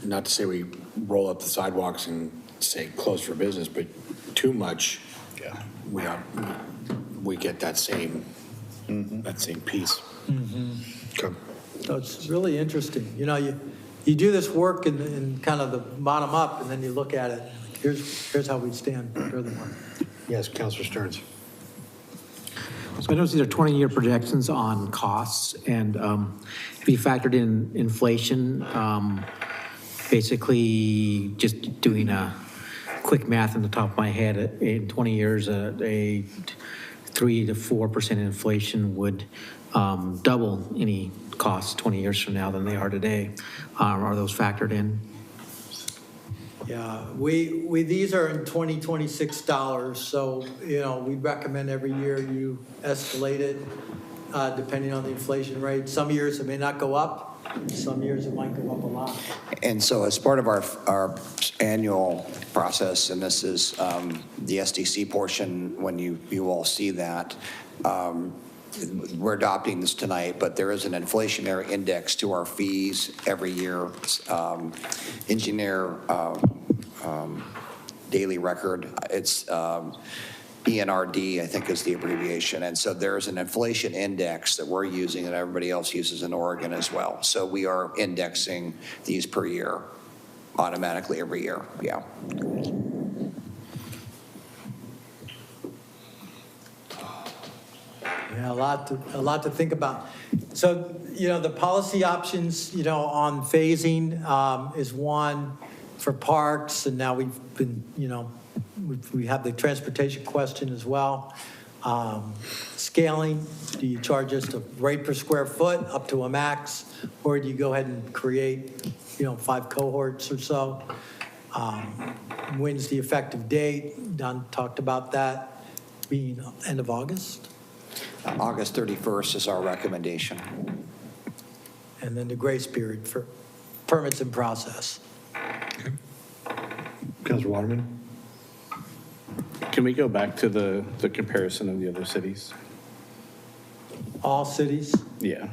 not to say we roll up the sidewalks and say close for business, but too much, we get that same piece. Okay. So it's really interesting. You do this work in kind of the bottom up, and then you look at it, and here's how we stand furthermore. Yes, Councilor Stearns. So I noticed these are 20-year projections on costs, and if you factored in inflation, basically just doing a quick math on the top of my head, in 20 years, a 3 to 4% inflation would double any costs 20 years from now than they are today. Are those factored in? Yeah, these are in 2026 dollars, so, we recommend every year you escalate it depending on the inflation rate. Some years it may not go up, some years it might go up a lot. And so as part of our annual process, and this is the SDC portion, when you all see that, we're adopting this tonight, but there is an inflationary index to our fees every year. Engineer daily record, it's ENRD, I think is the abbreviation. And so there's an inflation index that we're using that everybody else uses in Oregon as well. So we are indexing these per year, automatically every year, yeah. Yeah, a lot to think about. So, the policy options, on phasing is one for parks, and now we've been, we have the transportation question as well. Scaling, do you charge us a rate per square foot up to a max, or do you go ahead and create, 5 cohorts or so? When's the effective date? Don talked about that being end of August. August 31st is our recommendation. And then the grace period for permits in process. Councilor Waterman. Can we go back to the comparison of the other cities? All cities? Yeah.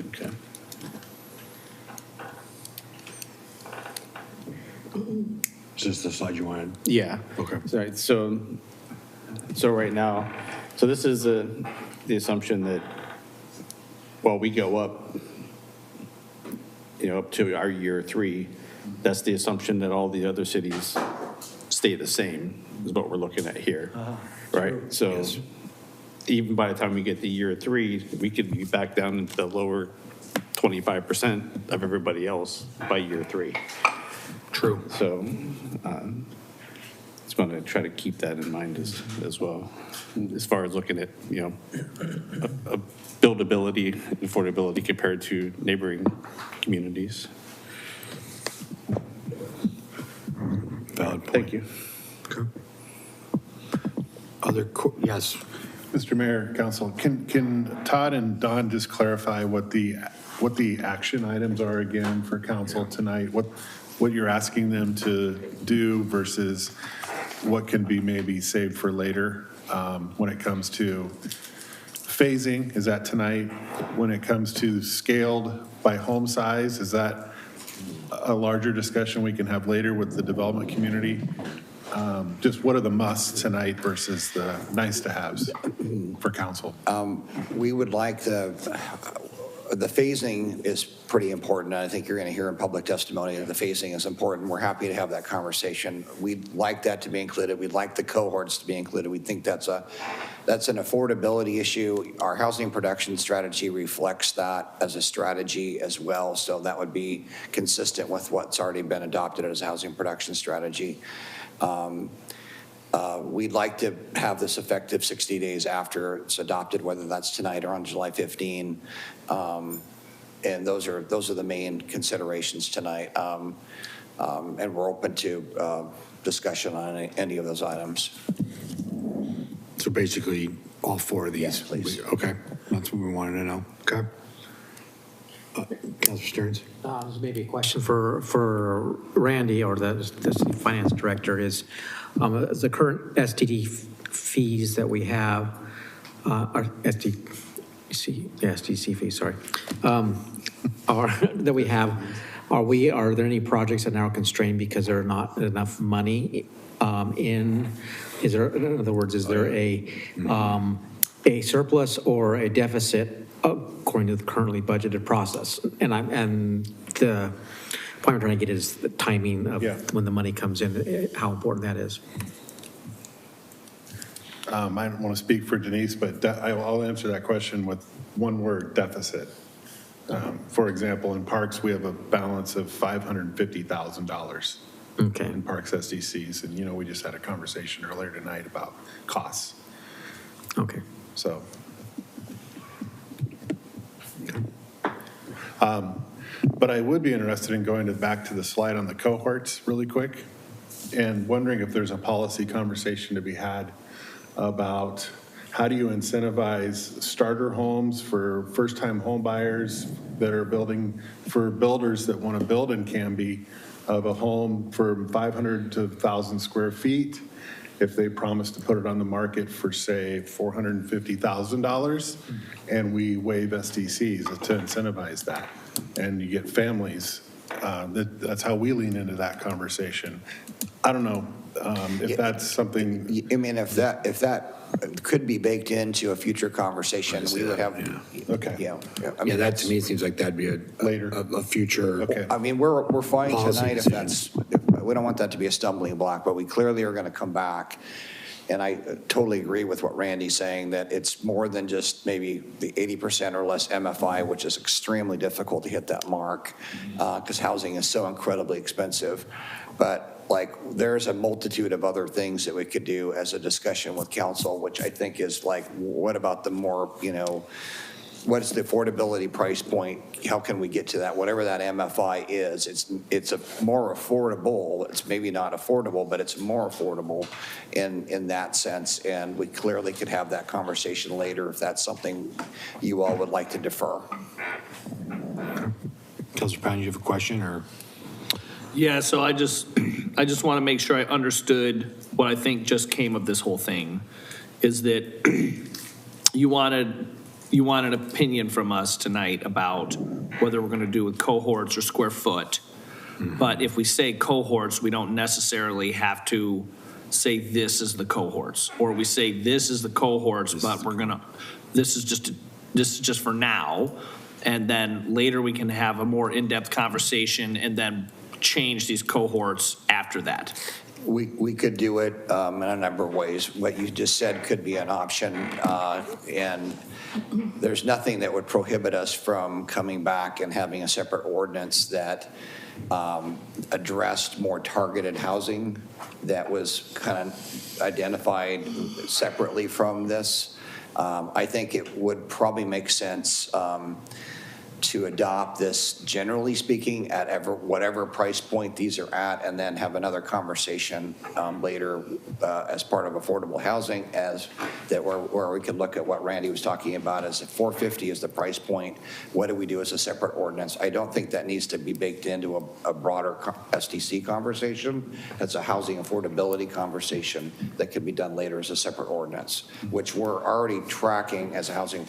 Okay. Is this the slide you wanted? Yeah. Okay. Sorry. So right now, so this is the assumption that, well, we go up up to our year 3, that's the assumption that all the other cities stay the same, is what we're looking at here, right? So even by the time we get to year 3, we could be back down into the lower 25% of everybody else by year 3. True. So just want to try to keep that in mind as well, as far as looking at, a buildability, affordability compared to neighboring communities. Valid point. Thank you. Okay. Yes. Mr. Mayor, Council, can Todd and Don just clarify what the action items are again for council tonight? What you're asking them to do versus what can be maybe saved for later when it comes to phasing? Is that tonight? When it comes to scaled by home size, is that a larger discussion we can have later with the development community? Just what are the musts tonight versus the nice to haves for council? We would like the phasing is pretty important. I think you're going to hear in public testimony that the phasing is important. We're happy to have that conversation. We'd like that to be included. We'd like the cohorts to be included. We think that's an affordability issue. Our housing production strategy reflects that as a strategy as well. So that would be consistent with what's already been adopted as a housing production strategy. We'd like to have this effective 60 days after it's adopted, whether that's tonight or on July 15. And those are the main considerations tonight. And we're open to discussion on any of those items. So basically, all 4 of these? Yes, please. Okay, that's what we wanted to know. Okay. Councilor Stearns? This may be a question for Randy or the city finance director is the current STD fees that we have, are SDC fees, sorry, that we have, are there any projects that are now constrained because there are not enough money in other words, is there a surplus or a deficit according to the currently budgeted process? And the point I'm trying to get is the timing of when the money comes in, how important that is. I don't want to speak for Denise, but I'll answer that question with one word: deficit. For example, in parks, we have a balance of $550,000 in parks SDCs. And, we just had a conversation earlier tonight about costs. Okay. So. But I would be interested in going back to the slide on the cohorts really quick and wondering if there's a policy conversation to be had about how do you incentivize starter homes for first-time home buyers that are building, for builders that want to build in Canby of a home for 500 to 1,000 square feet, if they promise to put it on the market for, say, $450,000, and we waive SDCs to incentivize that, and you get families. That's how we lean into that conversation. I don't know if that's something. I mean, if that could be baked into a future conversation, we would have. Okay. I mean, that to me seems like that'd be a future. Okay. I mean, we're fine tonight if decision. we don't want that to be a stumbling block, but we clearly are going to come back. And I totally agree with what Randy's saying, that it's more than just maybe the 80% or less MFI, which is extremely difficult to hit that mark because housing is so incredibly expensive. But like, there's a multitude of other things that we could do as a discussion with council, which I think is like, what about the more, what's the affordability price point? How can we get to that? Whatever that MFI is, it's a more affordable. It's maybe not affordable, but it's more affordable in that sense. And we clearly could have that conversation later if that's something you all would like to defer. Councilor Pound, you have a question or? Yeah, so I just want to make sure I understood what I think just came of this whole thing, is that you want an opinion from us tonight about whether we're going to do with cohorts or square foot. Mm-hmm. But if we say cohorts, we don't necessarily have to say this is the cohorts, or we say this is the cohorts, but this is just for now. And then later we can have a more in-depth conversation and then change these cohorts after that. We could do it in a number of ways. What you just said could be an option, and there's nothing that would prohibit us from coming back and having a separate ordinance that addressed more targeted housing that was kind of identified separately from this. I think it would probably make sense to adopt this, generally speaking, at whatever price point these are at, and then have another conversation later as part of affordable housing, where we could look at what Randy was talking about as if $450 is the price point. What do we do as a separate ordinance? I don't think that needs to be baked into a broader SDC conversation. That's a housing affordability conversation that could be done later as a separate ordinance, which we're already tracking as a housing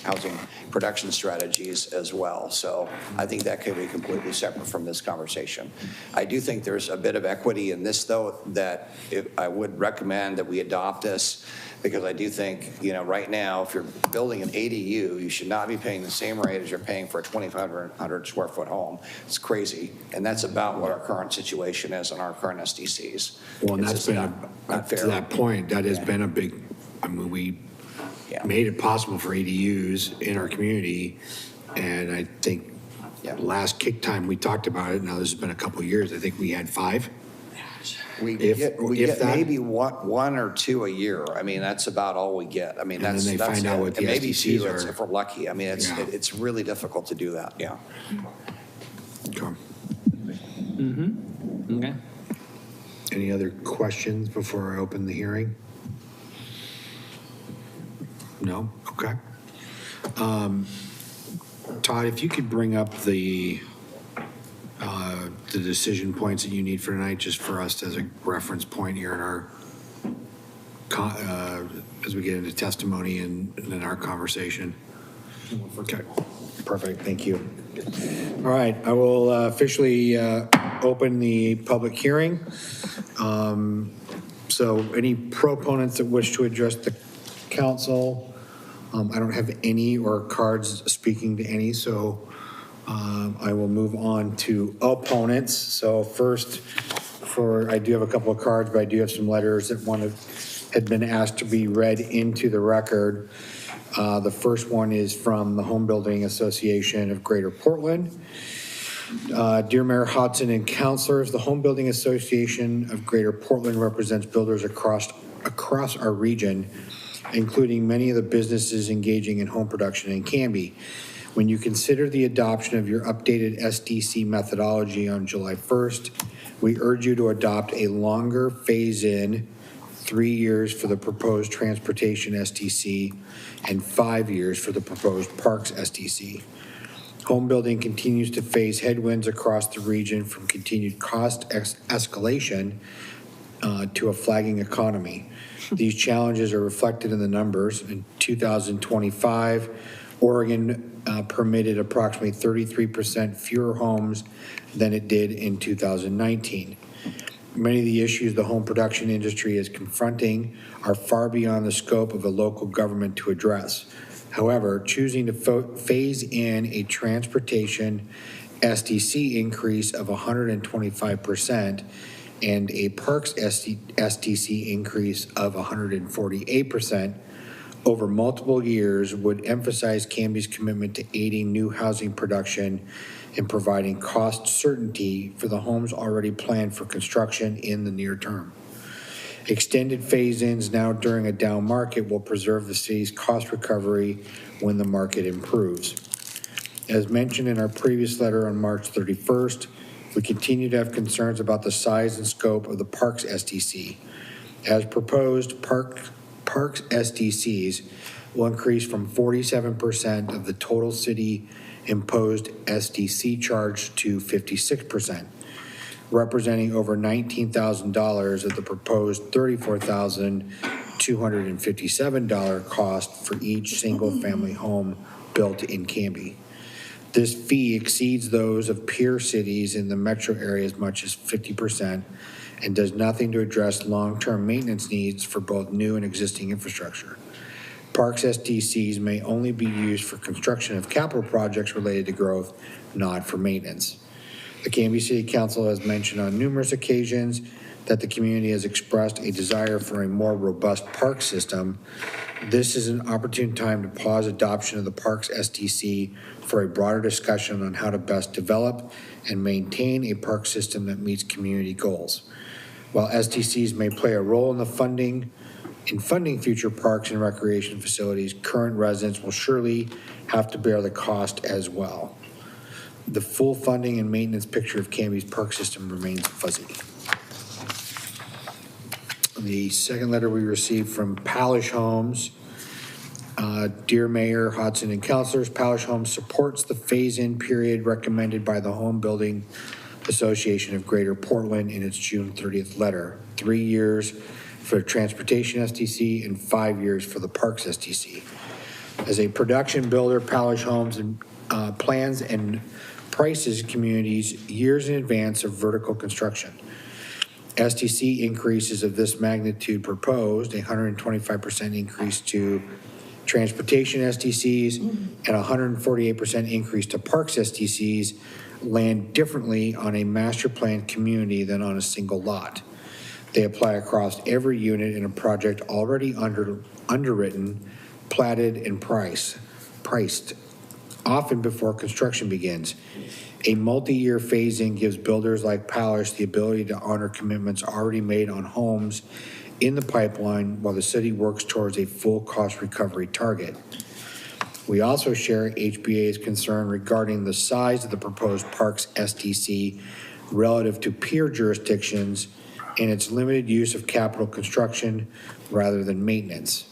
production strategies as well. So I think that could be completely separate from this conversation. I do think there's a bit of equity in this, though, that I would recommend that we adopt this, because I do think, right now, if you're building an ADU, you should not be paying the same rate as you're paying for a 2,500 square foot home. It's crazy. And that's about what our current situation is in our current SDCs. Well, and it's that's been, not fair. to that point, that has been a big, we made it possible for ADUs in our community. And I think last kick time we talked about it, now this has been a couple of years, I think we had 5. We get maybe one or 2 a year. I mean, that's about all we get. I mean, that's then they find out what the maybe SDCs 2 are. if we're lucky. I mean, it's really difficult to do that. Yeah. Okay. Okay. Any other questions before I open the hearing? No? Okay. Todd, if you could bring up the decision points that you need for tonight, just for us as a reference point here in our, as we get into testimony and in our conversation. Okay, perfect, thank you. All right, I will officially open the public hearing. So any proponents that wish to address the council, I don't have any or cards speaking to any, so I will move on to opponents. So first, I do have a couple of cards, but I do have some letters that had been asked to be read into the record. The first one is from the Home Building Association of Greater Portland. Dear Mayor Hodson and councilors, the Home Building Association of Greater Portland represents builders across our region, including many of the businesses engaging in home production in Canby. When you consider the adoption of your updated SDC methodology on July 1st, we urge you to adopt a longer phase-in, 3 years for the proposed transportation SDC and 5 years for the proposed parks SDC. Home building continues to face headwinds across the region, from continued cost escalation to a flagging economy. These challenges are reflected in the numbers. In 2025, Oregon permitted approximately 33% fewer homes than it did in 2019. Many of the issues the home production industry is confronting are far beyond the scope of a local government to address. However, choosing to phase in a transportation SDC increase of 125% and a parks SDC increase of 148% over multiple years would emphasize Canby's commitment to aiding new housing production and providing cost certainty for the homes already planned for construction in the near term. Extended phase-ins now during a down market will preserve the city's cost recovery when the market improves. As mentioned in our previous letter on March 31st, we continue to have concerns about the size and scope of the parks SDC. As proposed, parks SDCs will increase from 47% of the total city imposed SDC charge to 56%, representing over $19,000 of the proposed $34,257 cost for each single-family home built in Canby. This fee exceeds those of peer cities in the metro area as much as 50% and does nothing to address long-term maintenance needs for both new and existing infrastructure. Parks SDCs may only be used for construction of capital projects related to growth, not for maintenance. The Canby City Council has mentioned on numerous occasions that the community has expressed a desire for a more robust park system. This is an opportune time to pause adoption of the Parks SDC for a broader discussion on how to best develop and maintain a park system that meets community goals. While SDCs may play a role in funding future parks and recreation facilities, current residents will surely have to bear the cost as well. The full funding and maintenance picture of Canby's park system remains fuzzy. The second letter we received from Palish Homes. Dear Mayor, Hodson, and councilors, Palish Homes supports the phase-in period recommended by the Home Building Association of Greater Portland in its June 30th letter. 3 years for Transportation SDC and 5 years for the Parks SDC. As a production builder, Palish Homes plans and prices communities years in advance of vertical construction. SDC increases of this magnitude proposed, a 125% increase to transportation SDCs and 148% increase to parks SDCs, land differently on a master planned community than on a single lot. They apply across every unit in a project already underwritten, platted, and priced, often before construction begins. A multi-year phase-in gives builders like Palish the ability to honor commitments already made on homes in the pipeline while the city works towards a full cost recovery target. We also share HBA's concern regarding the size of the proposed Parks SDC relative to peer jurisdictions and its limited use of capital construction rather than maintenance.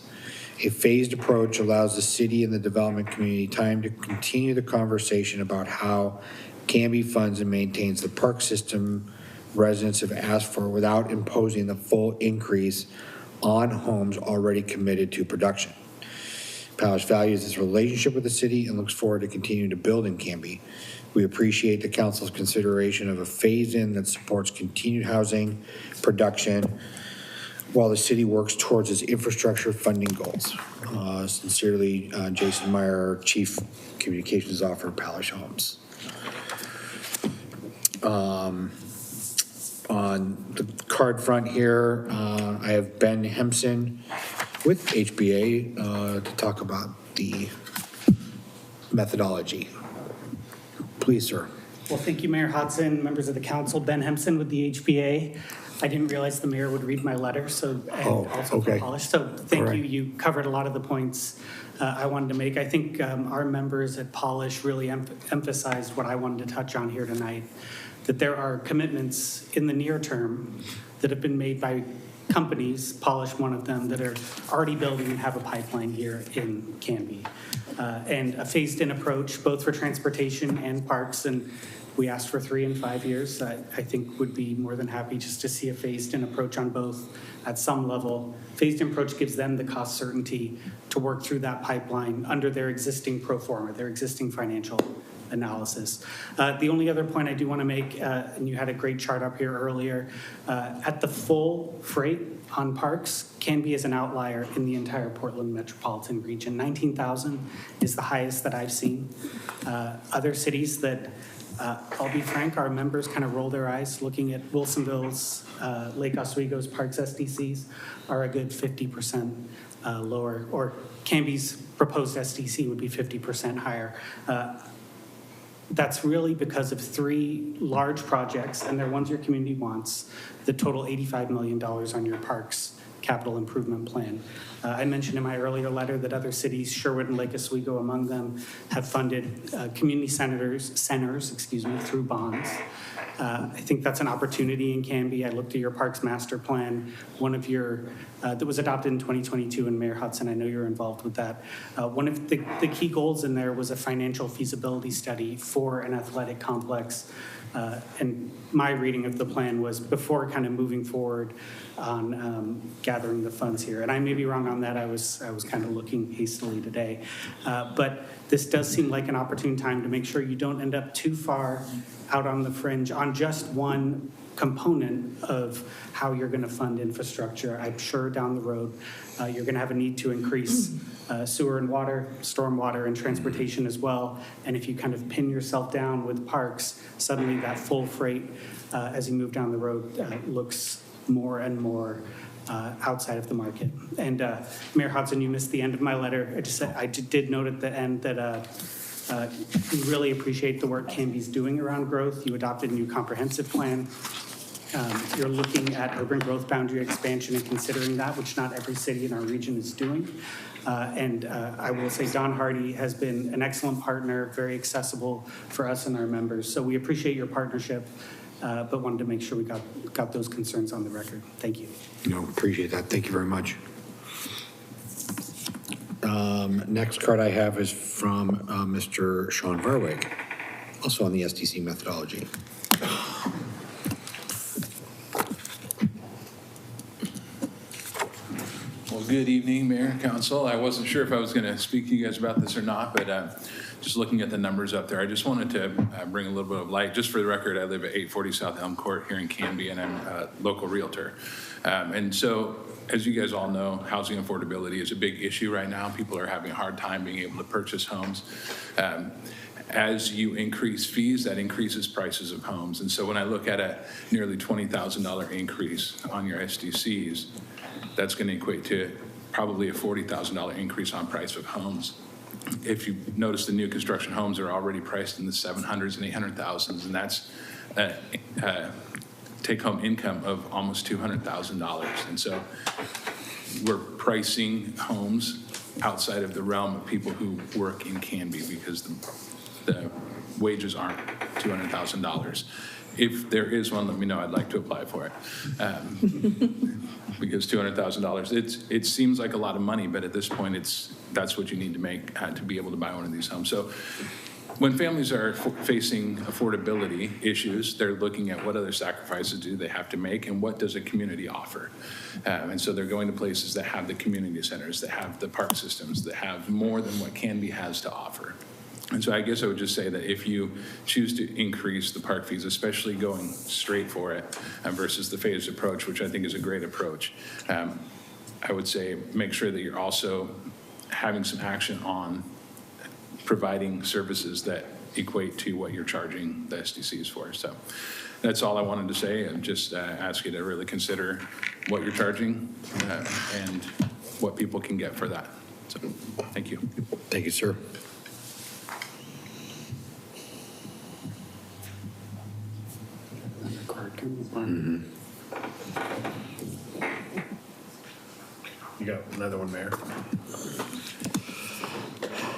A phased approach allows the city and the development community time to continue the conversation about how Canby funds and maintains the park system residents have asked for without imposing the full increase on homes already committed to production. Palish values this relationship with the city and looks forward to continuing to build in Canby. We appreciate the council's consideration of a phase-in that supports continued housing production while the city works towards its infrastructure funding goals. Sincerely, Jason Meyer, Chief Communications Officer, Palish Homes. On the card front here, I have Ben Hempson with HBA to talk about the methodology. Please, sir. Well, thank you, Mayor Hodson, members of the council. Ben Hempson with the HBA. I didn't realize the mayor would read my letter, so also for Polish. So thank you. You covered a lot of the points I wanted to make. I think our members at Polish really emphasized what I wanted to touch on here tonight, that there are commitments in the near term that have been made by companies, Polish one of them, that are already building and have a pipeline here in Canby. And a phased-in approach, both for transportation and parks, and we asked for 3 and 5 years. I think would be more than happy just to see a phased-in approach on both at some level. Phased-in approach gives them the cost certainty to work through that pipeline under their existing pro forma, their existing financial analysis. The only other point I do want to make, and you had a great chart up here earlier, at the full freight on parks, Canby is an outlier in the entire Portland metropolitan region. 19,000 is the highest that I've seen. Other cities that, I'll be frank, our members kind of roll their eyes looking at Wilsonville's, Lake Oswego's parks SDCs are a good 50% lower, or Canby's proposed SDC would be 50% higher. That's really because of 3 large projects, and they're ones your community wants, that total $85 million on your parks capital improvement plan. I mentioned in my earlier letter that other cities, Sherwood and Lake Oswego among them, have funded community centers, through bonds. I think that's an opportunity in Canby. I looked at your Parks Master Plan, one of your, that was adopted in 2022, and Mayor Hudson, I know you're involved with that. One of the key goals in there was a financial feasibility study for an athletic complex. And my reading of the plan was before kind of moving forward on gathering the funds here. And I may be wrong on that. I was kind of looking hastily today. But this does seem like an opportune time to make sure you don't end up too far out on the fringe on just one component of how you're going to fund infrastructure. I'm sure down the road, you're going to have a need to increase sewer and water, stormwater, and transportation as well. And if you kind of pin yourself down with parks, suddenly that full freight, as you move down the road, looks more and more outside of the market. And Mayor Hodson, you missed the end of my letter. I did note at the end that we really appreciate the work Canby's doing around growth. You adopted a new comprehensive plan. You're looking at urban growth boundary expansion and considering that, which not every city in our region is doing. And I will say Don Hardy has been an excellent partner, very accessible for us and our members. So we appreciate your partnership, but wanted to make sure we got those concerns on the record. Thank you. No, appreciate that. Thank you very much. Next card I have is from Mr. Sean Verwig, also on the SDC methodology. Well, good evening, Mayor, Council. I wasn't sure if I was going to speak to you guys about this or not, but just looking at the numbers up there, I just wanted to bring a little bit of light. Just for the record, I live at 840 South Elm Court here in Canby, and I'm a local realtor. And so, as you guys all know, housing affordability is a big issue right now. People are having a hard time being able to purchase homes. As you increase fees, that increases prices of homes. And so when I look at a nearly $20,000 increase on your SDCs, that's going to equate to probably a $40,000 increase on price of homes. If you notice, the new construction homes are already priced in the 700s and 800,000s, and that's take-home income of almost $200,000. And so we're pricing homes outside of the realm of people who work in Canby because the wages aren't $200,000. If there is one, let me know. I'd like to apply for it. Because $200,000, it seems like a lot of money, but at this point, that's what you need to make to be able to buy one of these homes. So when families are facing affordability issues, they're looking at what other sacrifices do they have to make and what does a community offer. And so they're going to places that have the community centers, that have the park systems, that have more than what Canby has to offer. And so I guess I would just say that if you choose to increase the park fees, especially going straight for it versus the phased approach, which I think is a great approach, I would say make sure that you're also having some action on providing services that equate to what you're charging the SDCs for. So that's all I wanted to say, and just ask you to really consider what you're charging and what people can get for that. So thank you. Thank you, sir. You got another one, Mayor?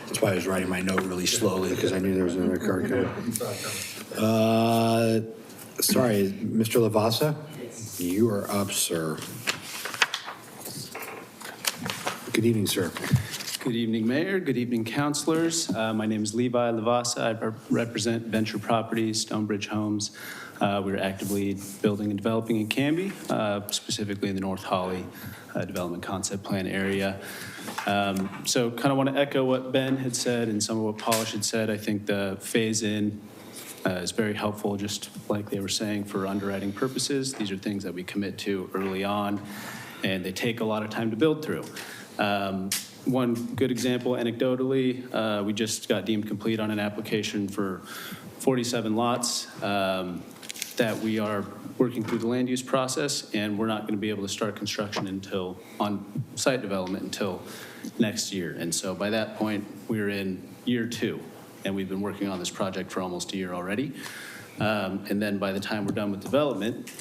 That's why I was writing my note really slowly, because I knew there was another card coming. Sorry, Mr. Lavasa? You are up, sir. Good evening, sir. Good evening, Mayor. Good evening, councilors. My name is Levi Lavasa. I represent Venture Properties, Stonebridge Homes. We're actively building and developing in Canby, specifically in the North Holly Development Concept Plan area. So kind of want to echo what Ben had said and some of what Polish had said. I think the phase-in is very helpful, just like they were saying, for underwriting purposes. These are things that we commit to early on, and they take a lot of time to build through. One good example, anecdotally, we just got deemed complete on an application for 47 lots that we are working through the land use process, and we're not going to be able to start construction until on site development until next year. And so by that point, we're in year 2, and we've been working on this project for almost a year already. And then by the time we're done with development,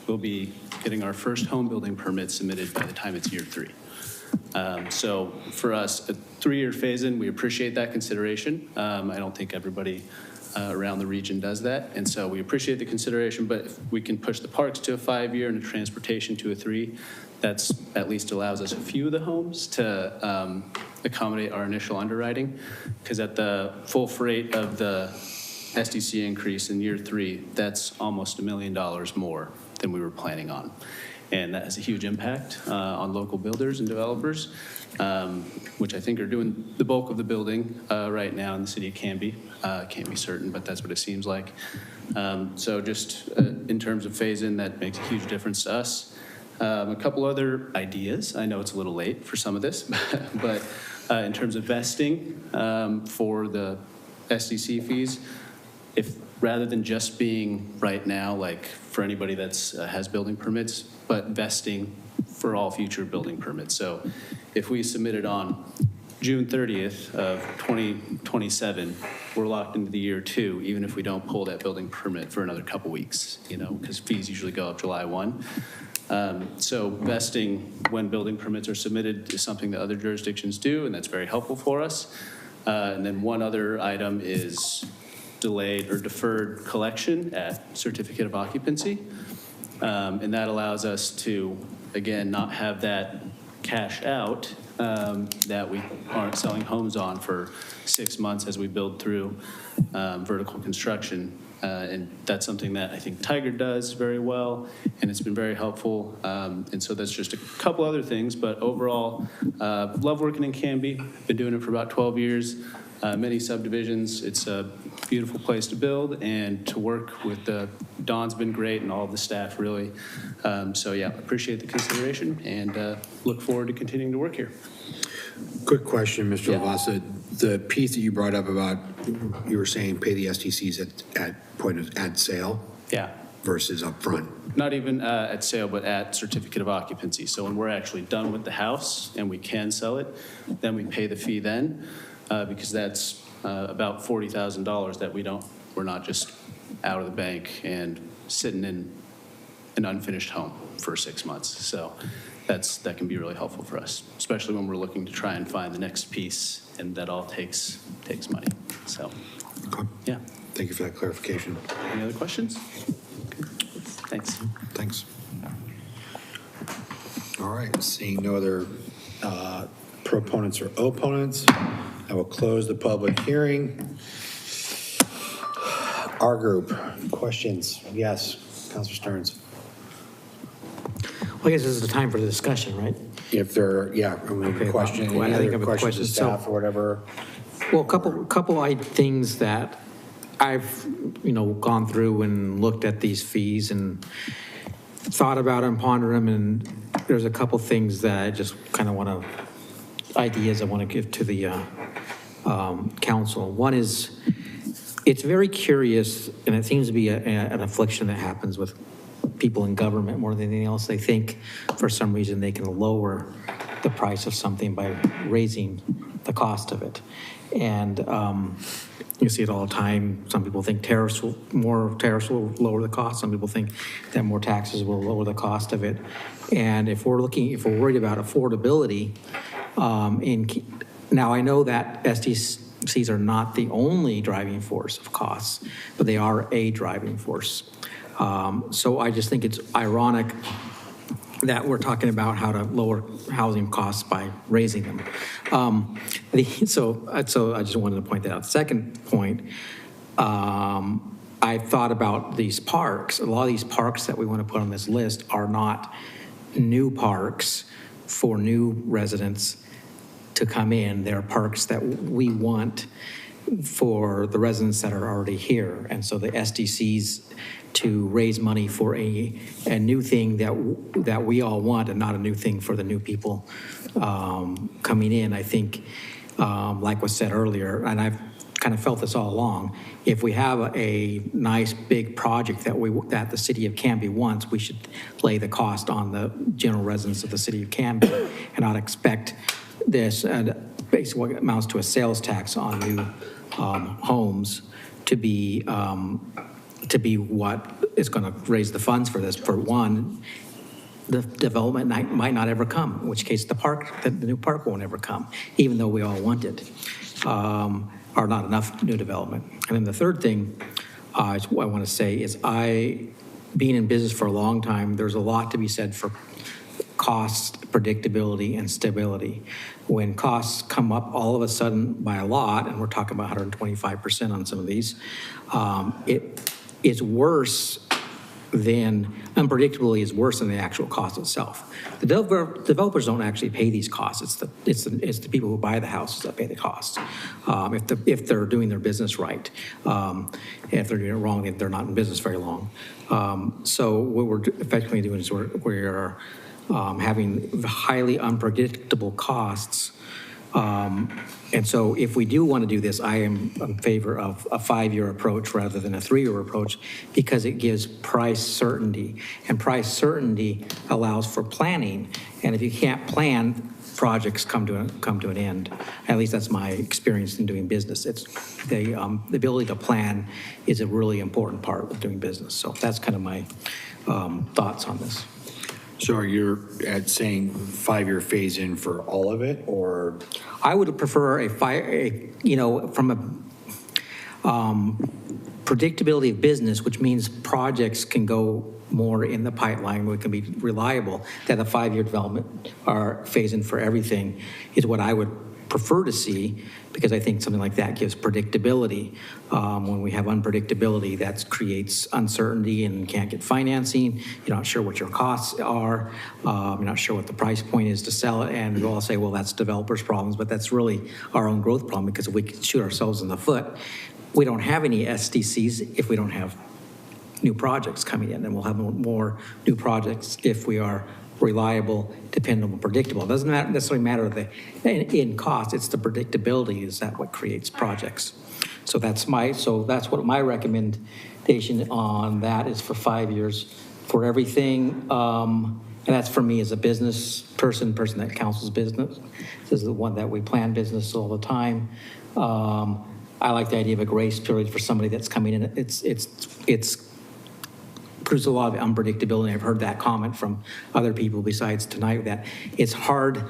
we'll be getting our first home building permit submitted by the time it's year 3. So for us, a 3-year phase-in, we appreciate that consideration. I don't think everybody around the region does that, and so we appreciate the consideration, but if we can push the parks to a 5-year and the transportation to a 3, that's at least allows us a few of the homes to accommodate our initial underwriting, because at the full freight of the SDC increase in year 3, that's almost $1 million more than we were planning on. And that has a huge impact on local builders and developers, which I think are doing the bulk of the building right now in the city of Canby. Can't be certain, but that's what it seems like. So just in terms of phase-in, that makes a huge difference to us. A couple other ideas. I know it's a little late for some of this, but in terms of vesting for the SDC fees, if rather than just being right now, like for anybody that's has building permits, but vesting for all future building permits. So if we submitted on June 30th of 2027, we're locked into the year 2, even if we don't pull that building permit for another couple weeks, you know, because fees usually go up July 1. So vesting when building permits are submitted is something that other jurisdictions do, and that's very helpful for us. And then one other item is delayed or deferred collection at certificate of occupancy. And that allows us to, again, not have that cash out that we aren't selling homes on for 6 months as we build through vertical construction. And that's something that I think Tiger does very well, and it's been very helpful. And so that's just a couple other things, but overall, love working in Canby. Been doing it for about 12 years. Many subdivisions. It's a beautiful place to build and to work with. Don's been great and all of the staff, really. So yeah, appreciate the consideration and look forward to continuing to work here. Quick question, Mr. Lavasa. The piece that you brought up about, you were saying pay the SDCs at point of sale? Yeah. Versus upfront? Not even at sale, but at certificate of occupancy. So when we're actually done with the house and we can sell it, then we pay the fee then, because that's about $40,000 that we're not just out of the bank and sitting in an unfinished home for 6 months. So that can be really helpful for us, especially when we're looking to try and find the next piece, and that all takes money. So, okay. Yeah. Thank you for that clarification. Any other questions? Okay. Thanks. Thanks. All right, seeing no other proponents or opponents, I will close the public hearing. Our group, questions? Yes, Councilor Stearns. Well, I guess this is the time for the discussion, right? If there, yeah, I mean, Okay, question, well, any I think other I have a questions to question. staff or whatever? Well, a couple things that I've, gone through and looked at these fees and thought about and pondered them, and there's a couple things that I just kind of ideas I want to give to the council. One is, it's very curious, and it seems to be an affliction that happens with people in government more than anything else. They think for some reason they can lower the price of something by raising the cost of it. And you see it all the time. Some people think more tariffs will lower the cost. Some people think that more taxes will lower the cost of it. And if we're worried about affordability, now I know that SDCs are not the only driving force of costs, but they are a driving force. So I just think it's ironic that we're talking about how to lower housing costs by raising them. So I just wanted to point that out. Second point, I thought about these parks. A lot of these parks that we want to put on this list are not new parks for new residents to come in. They're parks that we want for the residents that are already here. And so the SDCs to raise money for a new thing that we all want, and not a new thing for the new people coming in. I think, like was said earlier, and I've kind of felt this all along, if we have a nice big project that the City of Canby wants, we should lay the cost on the general residents of the City of Canby and not expect this, basically what amounts to a sales tax on new homes to be what is going to raise the funds for this. For one, the development might not ever come, in which case the new park won't ever come, even though we all want it, or not enough new development. And then the third thing I want to say is being in business for a long time, there's a lot to be said for cost, predictability, and stability. When costs come up all of a sudden by a lot, and we're talking about 125% on some of these, it is worse then unpredictability is worse than the actual cost itself. The developers don't actually pay these costs. It's the people who buy the houses that pay the costs. If they're doing their business right. If they're doing it wrong, then they're not in business very long. So what we're effectively doing is we're having highly unpredictable costs. And so if we do want to do this, I am in favor of a 5-year approach rather than a 3-year approach because it gives price certainty. And price certainty allows for planning. And if you can't plan, projects come to an end. At least that's my experience in doing business. It's the ability to plan is a really important part of doing business. So that's kind of my thoughts on this. So are you saying 5-year phase in for all of it, or? I would prefer from a predictability of business, which means projects can go more in the pipeline, we can be reliable, that a 5-year development or phase in for everything is what I would prefer to see, because I think something like that gives predictability. When we have unpredictability, that creates uncertainty and can't get financing. You're not sure what your costs are. You're not sure what the price point is to sell it. And we'll all say, well, that's developers' problems, but that's really our own growth problem, because if we could shoot ourselves in the foot, we don't have any SDCs if we don't have new projects coming in, and we'll have more new projects if we are reliable, dependable, predictable. It doesn't necessarily matter in cost, it's the predictability is that what creates projects. So that's what my recommendation on that is for 5 years for everything. And that's for me as a business person that counsels business. This is the one that we plan business all the time. I like the idea of a grace period for somebody that's coming in. It's produces a lot of unpredictability. I've heard that comment from other people besides tonight, that it's hard.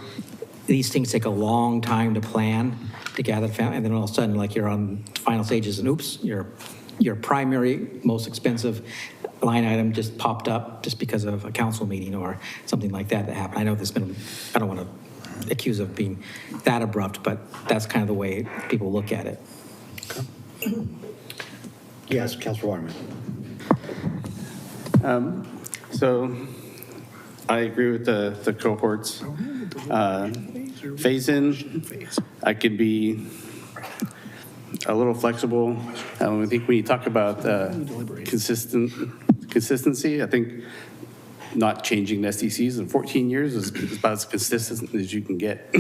These things take a long time to plan, to gather family, and then all of a sudden, like you're on final stages, and oops, your primary, most expensive line item just popped up just because of a council meeting or something like that happened. I know I don't want to accuse of being that abrupt, but that's kind of the way people look at it. Okay. Yes, Councilor Waterman. So I agree with the cohorts. Phase in, I could be a little flexible. I think when you talk about consistency, I think not changing the SDCs in 14 years is about as consistent as you can get.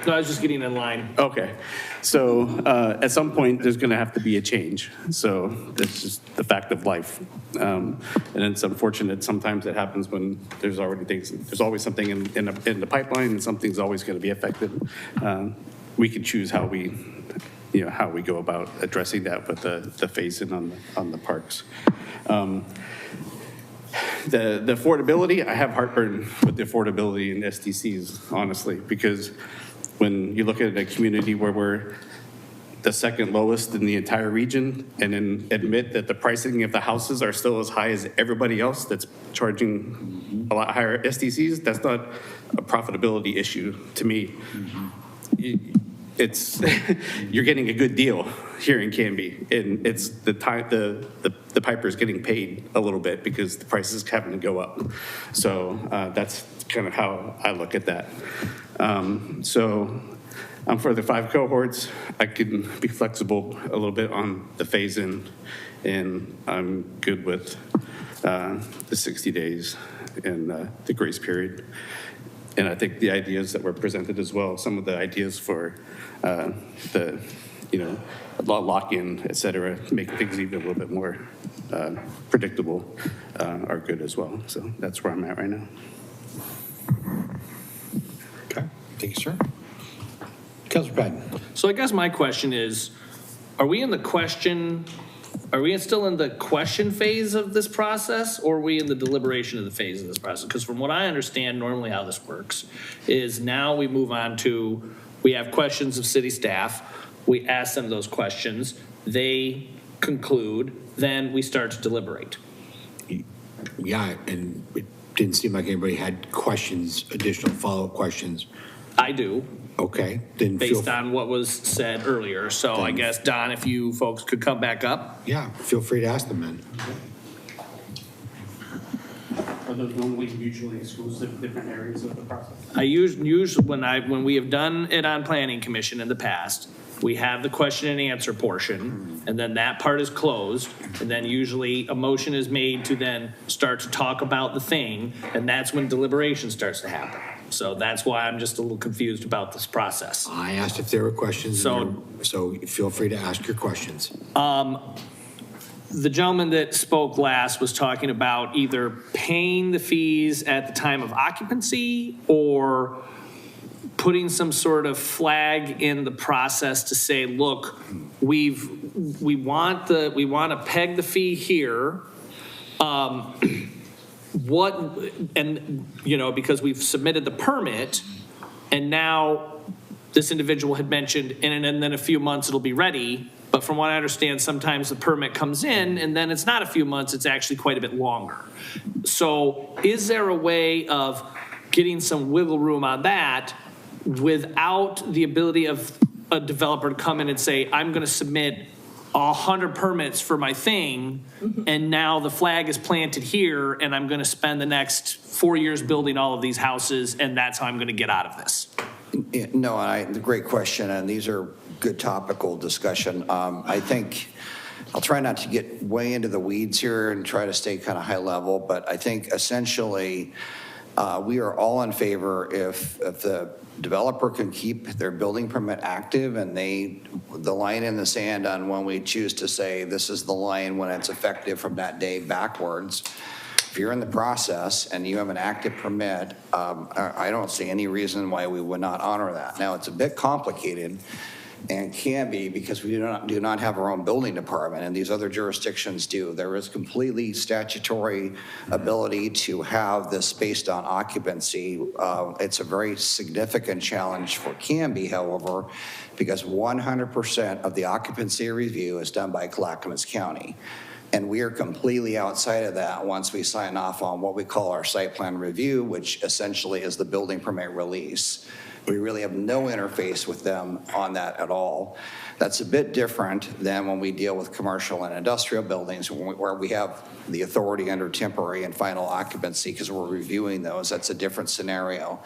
No, I was just getting in line. Okay. So at some point, there's going to have to be a change. So that's just the fact of life. And it's unfortunate sometimes it happens when there's always something in the pipeline, and something's always going to be affected. We can choose how we go about addressing that with the phase-in on the parks. The affordability, I have heartburn with the affordability in SDCs, honestly, because when you look at a community where we're the second lowest in the entire region, and then admit that the pricing of the houses are still as high as everybody else that's charging a lot higher SDCs, that's not a profitability issue to me. It's you're getting a good deal here in Canby, and it's the piper's getting paid a little bit because the prices having to go up. So that's kind of how I look at that. So I'm for the 5 cohorts. I can be flexible a little bit on the phase-in, and I'm good with the 60 days and the grace period. And I think the ideas that were presented as well, some of the ideas for the lock-in, et cetera, make things even a little bit more predictable are good as well. So that's where I'm at right now. Okay, thank you, sir. Councilor Patton. So I guess my question is, are we still in the question phase of this process, or are we in the deliberation of the phase of this process? Because from what I understand, normally how this works is now we move on to, we have questions of city staff, we ask them those questions, they conclude, then we start to deliberate. Yeah, and it didn't seem like anybody had questions, additional follow-up questions. I do, Okay, then based on what was said earlier. So I guess, Don, if you folks could come back up. Yeah, feel free to ask them then. Are those normally mutually exclusive, different areas of the process? I usually, when we have done it on planning commission in the past, we have the question and answer portion, and then that part is closed, and then usually a motion is made to then start to talk about the thing, and that's when deliberation starts to happen. So that's why I'm just a little confused about this process. I asked if there were questions, so feel free to ask your questions. The gentleman that spoke last was talking about either paying the fees at the time of occupancy or putting some sort of flag in the process to say, look, we want to peg the fee here. Because we've submitted the permit, and now this individual had mentioned, and then in a few months it'll be ready. But from what I understand, sometimes the permit comes in and then it's not a few months, it's actually quite a bit longer. So is there a way of getting some wiggle room on that without the ability of a developer to come in and say, I'm going to submit 100 permits for my thing, and now the flag is planted here, and I'm going to spend the next 4 years building all of these houses, and that's how I'm going to get out of this? No, great question, and these are good topical discussion. I think I'll try not to get way into the weeds here and try to stay kind of high level, but I think essentially we are all in favor if the developer can keep their building permit active and the line in the sand on when we choose to say this is the line when it's effective from that day backwards. If you're in the process and you have an active permit, I don't see any reason why we would not honor that. Now, it's a bit complicated and can be because we do not have our own building department, and these other jurisdictions do. There is completely statutory ability to have this based on occupancy. It's a very significant challenge for Canby, however, because 100% of the occupancy review is done by Clackamas County. And we are completely outside of that once we sign off on what we call our site plan review, which essentially is the building permit release. We really have no interface with them on that at all. That's a bit different than when we deal with commercial and industrial buildings where we have the authority under temporary and final occupancy because we're reviewing those. That's a different scenario.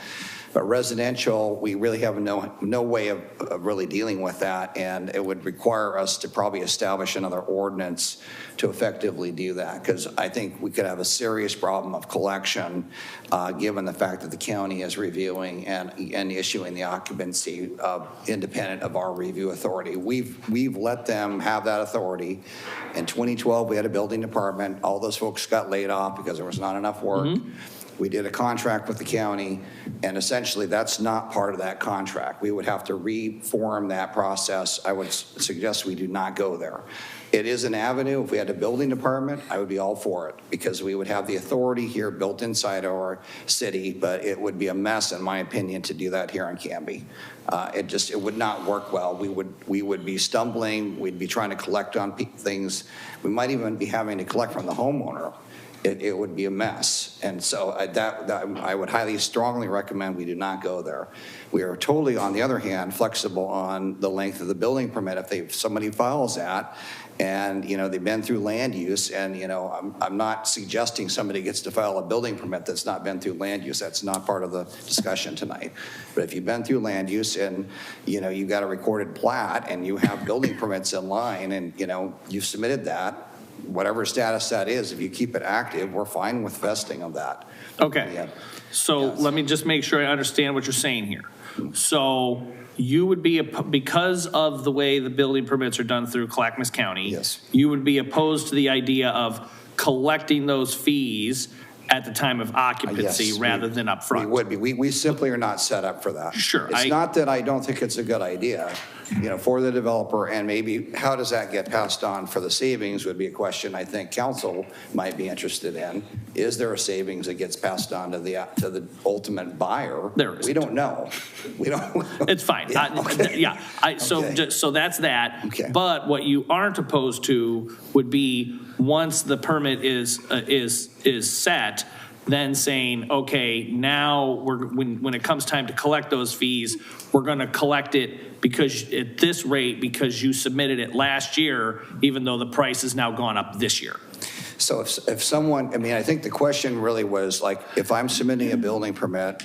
But residential, we really have no way of really dealing with that, and it would require us to probably establish another ordinance to effectively do that, because I think we could have a serious problem of collection given the fact that the county is reviewing and issuing the occupancy independent of our review authority. We've let them have that authority. In 2012, we had a building department. All those folks got laid off because there was not enough work. Mm-hmm. We did a contract with the county, and essentially that's not part of that contract. We would have to reform that process. I would suggest we do not go there. It is an avenue. If we had a building department, I would be all for it because we would have the authority here built inside our city, but it would be a mess, in my opinion, to do that here in Canby. It would not work well. We would be stumbling. We'd be trying to collect on things. We might even be having to collect from the homeowner. It would be a mess. And so I would highly strongly recommend we do not go there. We are totally, on the other hand, flexible on the length of the building permit. If somebody files that and, they've been through land use and, I'm not suggesting somebody gets to file a building permit that's not been through land use. That's not part of the discussion tonight. But if you've been through land use and, you've got a recorded plat and you have building permits in line and, you've submitted that, whatever status that is, if you keep it active, we're fine with vesting of that. Okay. Yeah. So let me just make sure I understand what you're saying here. So you would be, because of the way the building permits are done through Clackamas County, yes, you would be opposed to the idea of collecting those fees at the time of occupancy rather than up front. We would be. We simply are not set up for that. Sure. It's not that I don't think it's a good idea, for the developer, and maybe how does that get passed on for the savings would be a question I think council might be interested in. Is there a savings that gets passed on to the ultimate buyer? There is. We don't know. We don't. It's fine. So that's that. Okay. But what you aren't opposed to would be once the permit is set, then saying, okay, now when it comes time to collect those fees, we're going to collect it because at this rate, because you submitted it last year, even though the price has now gone up this year. So if someone, I mean, I think the question really was like, if I'm submitting a building permit,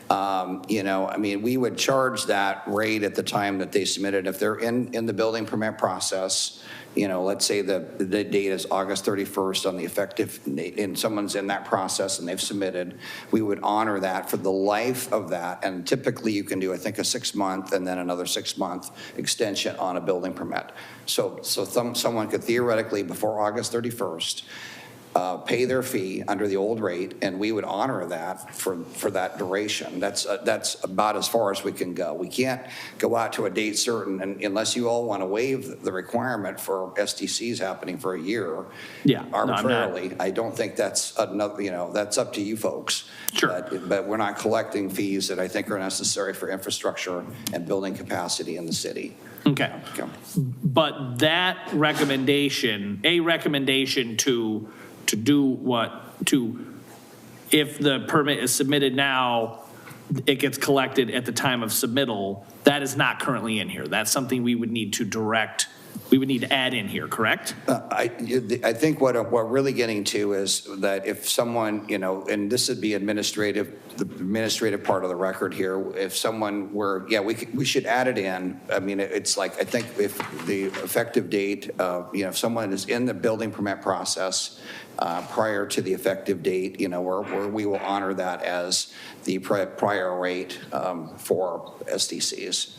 you know, I mean, we would charge that rate at the time that they submitted. If they're in the building permit process, you know, let's say the date is August 31st on the effective date, and someone's in that process and they've submitted, we would honor that for the life of that. And typically you can do, I think, a 6-month and then another 6-month extension on a building permit. So someone could theoretically, before August 31st, pay their fee under the old rate, and we would honor that for that duration. That's about as far as we can go. We can't go out to a date certain, and unless you all want to waive the requirement for SDCs happening for a year, arbitrarily. No, I don't think that's another. You know, that's up to you folks. Sure. But we're not collecting fees that I think are necessary for infrastructure and building capacity in the city. Okay. But that recommendation, to do what, if the permit is submitted now, it gets collected at the time of submittal, that is not currently in here. That's something we would need to direct, we would need to add in here, correct? I think what we're really getting to is that if someone, you know, and this would be the administrative part of the record here, if someone were, we should add it in. I mean, it's like, I think if the effective date, you know, if someone is in the building permit process prior to the effective date, you know, where we will honor that as the prior rate for SDCs.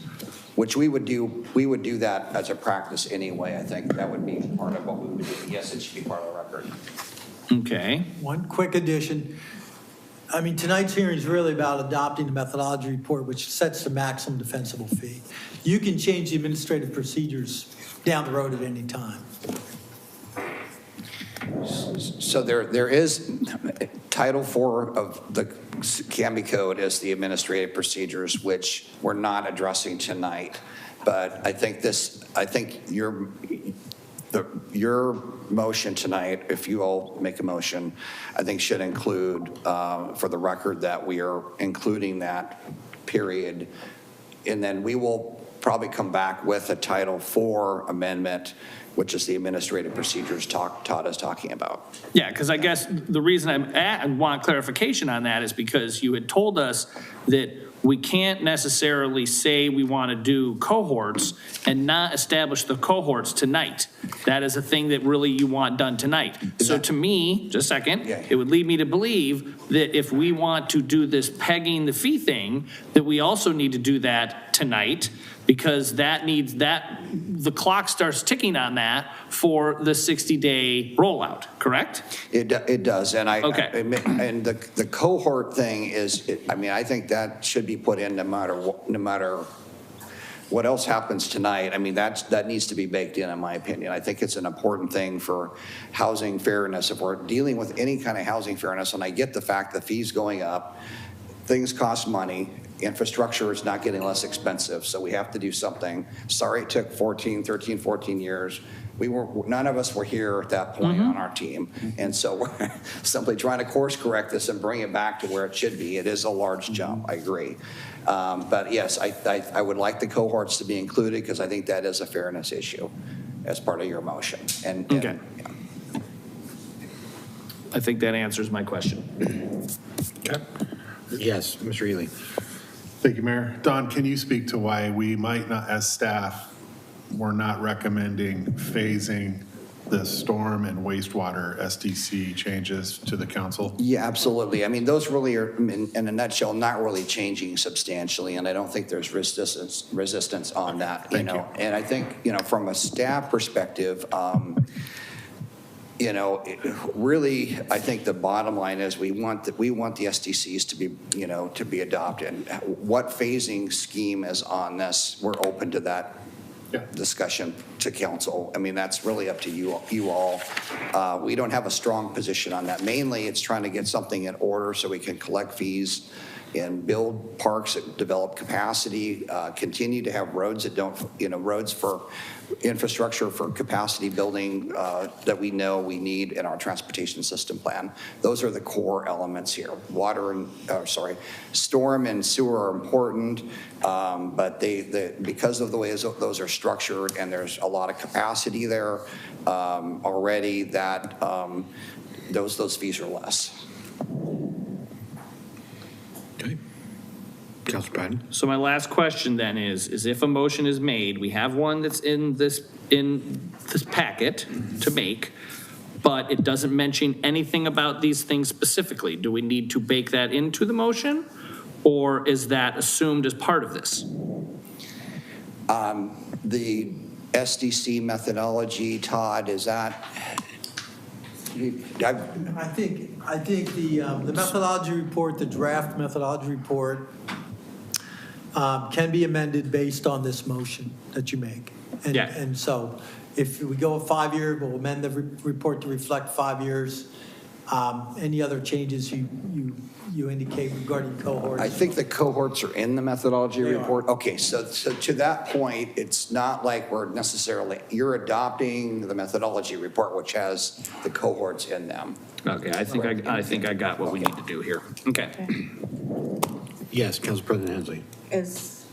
Which we would do that as a practice anyway. I think that would be part of what we would do. Yes, it should be part of the record. Okay. One quick addition. I mean, tonight's hearing is really about adopting the methodology report, which sets the maximum defensible fee. You can change the administrative procedures down the road at any time. So there is Title IV of the Canby Code is the administrative procedures, which we're not addressing tonight. But I think your motion tonight, if you all make a motion, I think should include for the record that we are including that period. And then we will probably come back with a Title IV amendment, which is the administrative procedures Todd is talking about. Yeah, because I guess the reason I want clarification on that is because you had told us that we can't necessarily say we want to do cohorts and not establish the cohorts tonight. That is a thing that really you want done tonight. So to me, just a second, it would lead me to believe that if we want to do this pegging the fee thing, that we also need to do that tonight, because the clock starts ticking on that for the 60-day rollout, correct? It does, and okay. The cohort thing is, I mean, I think that should be put in no matter what else happens tonight. I mean, that needs to be baked in my opinion. I think it's an important thing for housing fairness. If we're dealing with any kind of housing fairness, and I get the fact that fees going up, things cost money. Infrastructure is not getting less expensive, so we have to do something. Sorry it took 13, 14 years. None of us were here at that point on our team, and so we're simply trying to course correct this and bring it back to where it should be. It is a large jump, I agree. But yes, I would like the cohorts to be included because I think that is a fairness issue as part of your motion. Okay. I think that answers my question. Okay. Yes, Mr. Ely. Thank you, Mayor. Don, can you speak to why we might not, as staff, we're not recommending phasing the storm and wastewater SDC changes to the council? Yeah, absolutely. I mean, those really are, in a nutshell, not really changing substantially, and I don't think there's resistance on that. Thank you. And I think, you know, from a staff perspective, you know, really, I think the bottom line is we want the SDCs to be, you know, to be adopted. What phasing scheme is on this? We're open to that discussion to council. I mean, that's really up to you all. We don't have a strong position on that. Mainly, it's trying to get something in order so we can collect fees and build parks that develop capacity, continue to have roads that don't, roads for infrastructure for capacity building that we know we need in our transportation system plan. Those are the core elements here. Storm and sewer are important, but because of the way those are structured and there's a lot of capacity there already, that those fees are less. Okay. Councilor Patton? So my last question then is if a motion is made, we have one that's in this packet to make, but it doesn't mention anything about these things specifically. Do we need to bake that into the motion, or is that assumed as part of this? The SDC methodology, Todd, is that? I think the methodology report, the draft methodology report, can be amended based on this motion that you make. Yeah. And so if we go a 5-year, we'll amend the report to reflect 5 years. Any other changes you indicate regarding cohorts? I think the cohorts are in the methodology report. Okay, so to that point, it's not like you're adopting the methodology report, which has the cohorts in them. Okay, I think I got what we need to do here. Okay. Yes, Council President Hensley. Is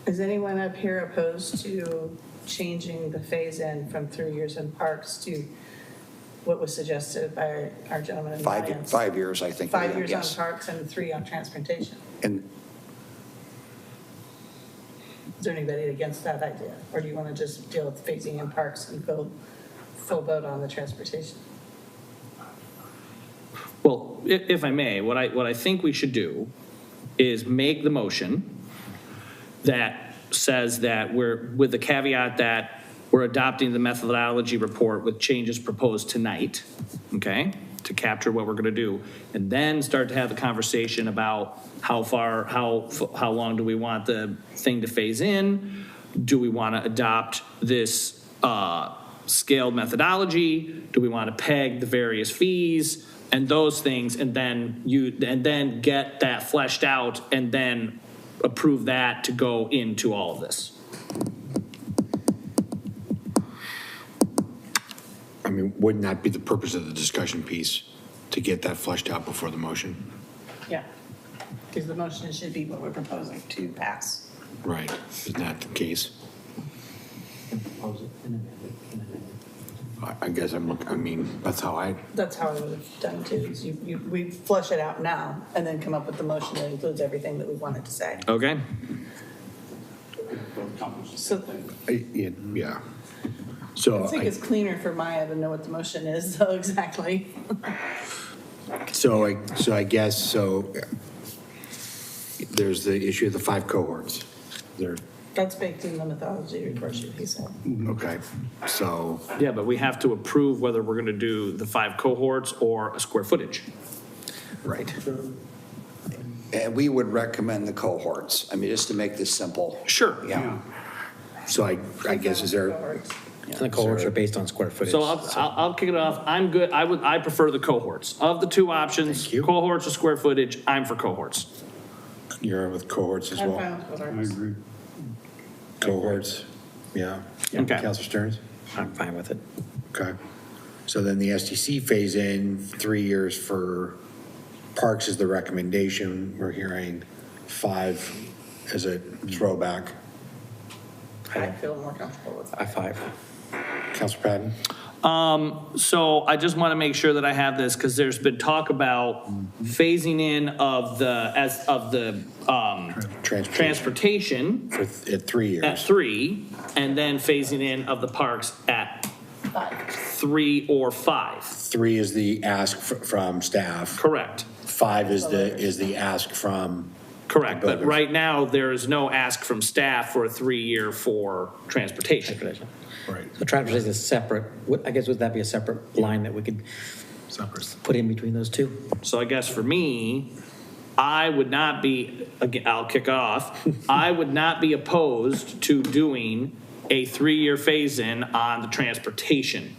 anyone up here opposed to changing the phase-in from 3 years in parks to what was suggested by our gentleman in the audience? 5 years, I think. 5 years yes. on parks and 3 on transportation. And is there anybody against that idea? Or do you want to just deal with phasing in parks and full vote on the transportation? Well, if I may, what I think we should do is make the motion that says that we're, with the caveat that we're adopting the methodology report with changes proposed tonight, okay, to capture what we're going to do, and then start to have the conversation about how long do we want the thing to phase in? Do we want to adopt this scaled methodology? Do we want to peg the various fees and those things, and then get that fleshed out and then approve that to go into all of this? I mean, wouldn't that be the purpose of the discussion piece, to get that fleshed out before the motion? Yeah, because the motion should be what we're proposing to pass. Right, isn't that the case? I guess that's how I. That's how I would have done too, is we flush it out now and then come up with the motion that includes everything that we wanted to say. Okay. So Yeah. So I think it's cleaner for Maya to know what the motion is, so exactly. So I guess, there's the issue of the 5 cohorts. That's baked in the methodology report, he said. Okay, so. Yeah, but we have to approve whether we're going to do the 5 cohorts or a square footage. Right. And we would recommend the cohorts. I mean, just to make this simple. Sure. Yeah. So I guess, is there? And the cohorts are based on square footage. So I'll kick it off. I'm good. I prefer the cohorts. Of the 2 options, cohorts or square footage, I'm for cohorts. You're with cohorts as well? I'm fine with cohorts. I agree. Cohorts, yeah. Okay. Councilor Stearns? I'm fine with it. Okay. So then the SDC phase in 3 years for parks is the recommendation. We're hearing 5 as a throwback. I feel more comfortable with that. 5. Councilor Patton? So I just want to make sure that I have this, because there's been talk about phasing in of the transportation At 3 years. at 3, and then phasing in of the parks at 3 or 5. 3 is the ask from staff. Correct. 5 is the ask from. Correct, but builders. right now, there is no ask from staff for a 3-year for transportation. Right. So transportation is separate. I guess would that be a separate line that we could put in between those two? So I guess for me, I would not be, again, I'll kick off, I would not be opposed to doing a 3-year phase-in on the transportation.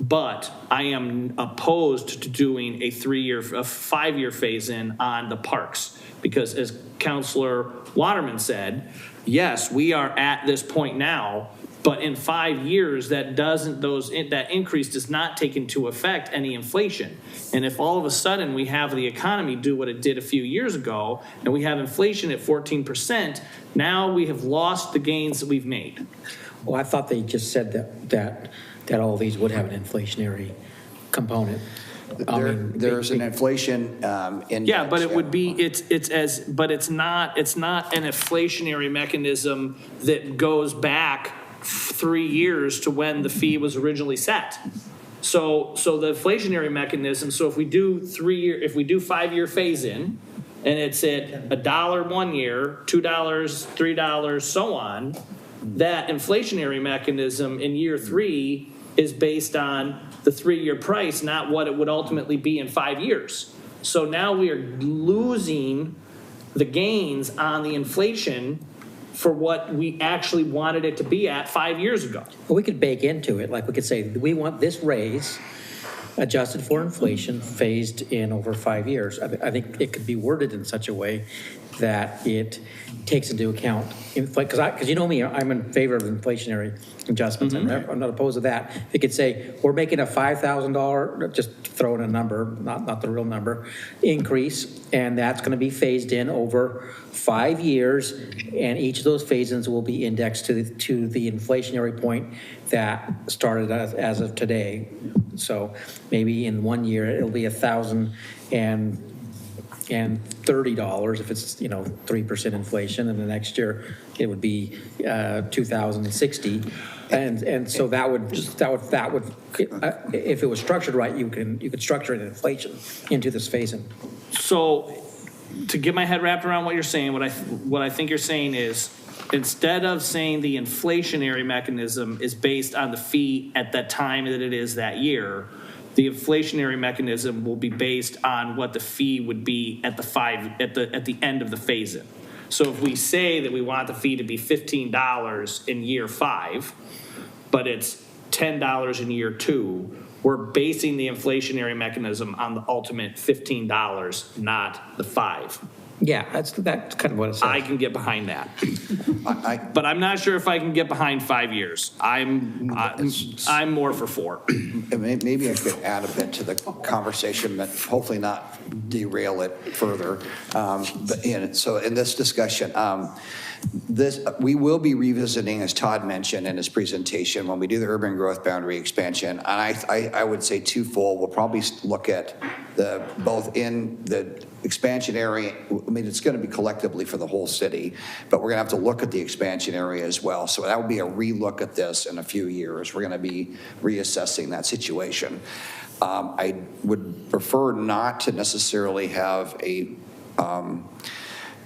but I am opposed to doing a 5-year phase-in on the parks. Because as Councilor Waterman said, yes, we are at this point now, but in 5 years, that increase does not take into effect any inflation. And if all of a sudden we have the economy do what it did a few years ago, and we have inflation at 14%, now we have lost the gains that we've made. Well, I thought they just said that all these would have an inflationary component. There's an inflation index. Yeah, but it would be, but it's not an inflationary mechanism that goes back 3 years to when the fee was originally set. So the inflationary mechanism, so if we do 5-year phase in, and it's at $1 1 year, $2, $3, so on, that inflationary mechanism in year 3 is based on the 3-year price, not what it would ultimately be in 5 years. So now we are losing the gains on the inflation for what we actually wanted it to be at 5 years ago. Well, we could bake into it, like we could say, we want this raise adjusted for inflation phased in over 5 years. I think it could be worded in such a way that it takes into account, because you know me, I'm in favor of inflationary adjustments. I'm not opposed to that. It could say, we're making a $5,000, just throw in a number, not the real number, increase, and that's going to be phased in over 5 years, and each of those phase-ins will be indexed to the inflationary point that started as of today. So maybe in 1 year, it'll be $1,030 if it's 3% inflation, and the next year it would be 2,060, and so that would if it was structured right, you could structure an inflation into this phase-in. So to get my head wrapped around what you're saying, what I think you're saying is, instead of saying the inflationary mechanism is based on the fee at the time that it is that year, the inflationary mechanism will be based on what the fee would be at the end of the phase-in. So if we say that we want the fee to be $15 in year 5, but it's $10 in year 2, we're basing the inflationary mechanism on the ultimate $15, not the 5. Yeah, that's kind of what it says. I can get behind that. But I'm not sure if I can get behind 5 years. I'm more for 4. Maybe I could add a bit to the conversation, but hopefully not derail it further. So in this discussion, we will be revisiting, as Todd mentioned in his presentation, when we do the urban growth boundary expansion. And I would say twofold. We'll probably look at both in the expansion area. I mean, it's going to be collectively for the whole city, but we're going to have to look at the expansion area as well. So that will be a relook at this in a few years. We're going to be reassessing that situation. I would prefer not to necessarily have a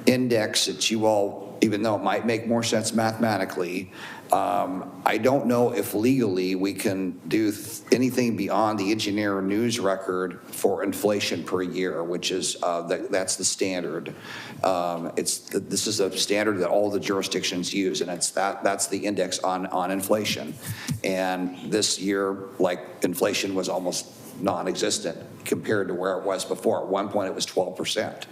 index that you all, even though it might make more sense mathematically, I don't know if legally we can do anything beyond the engineer news record for inflation per year, which is, that's the standard. This is a standard that all the jurisdictions use, and that's the index on inflation. And this year, like, inflation was almost non-existent compared to where it was before. At one point, it was 12%,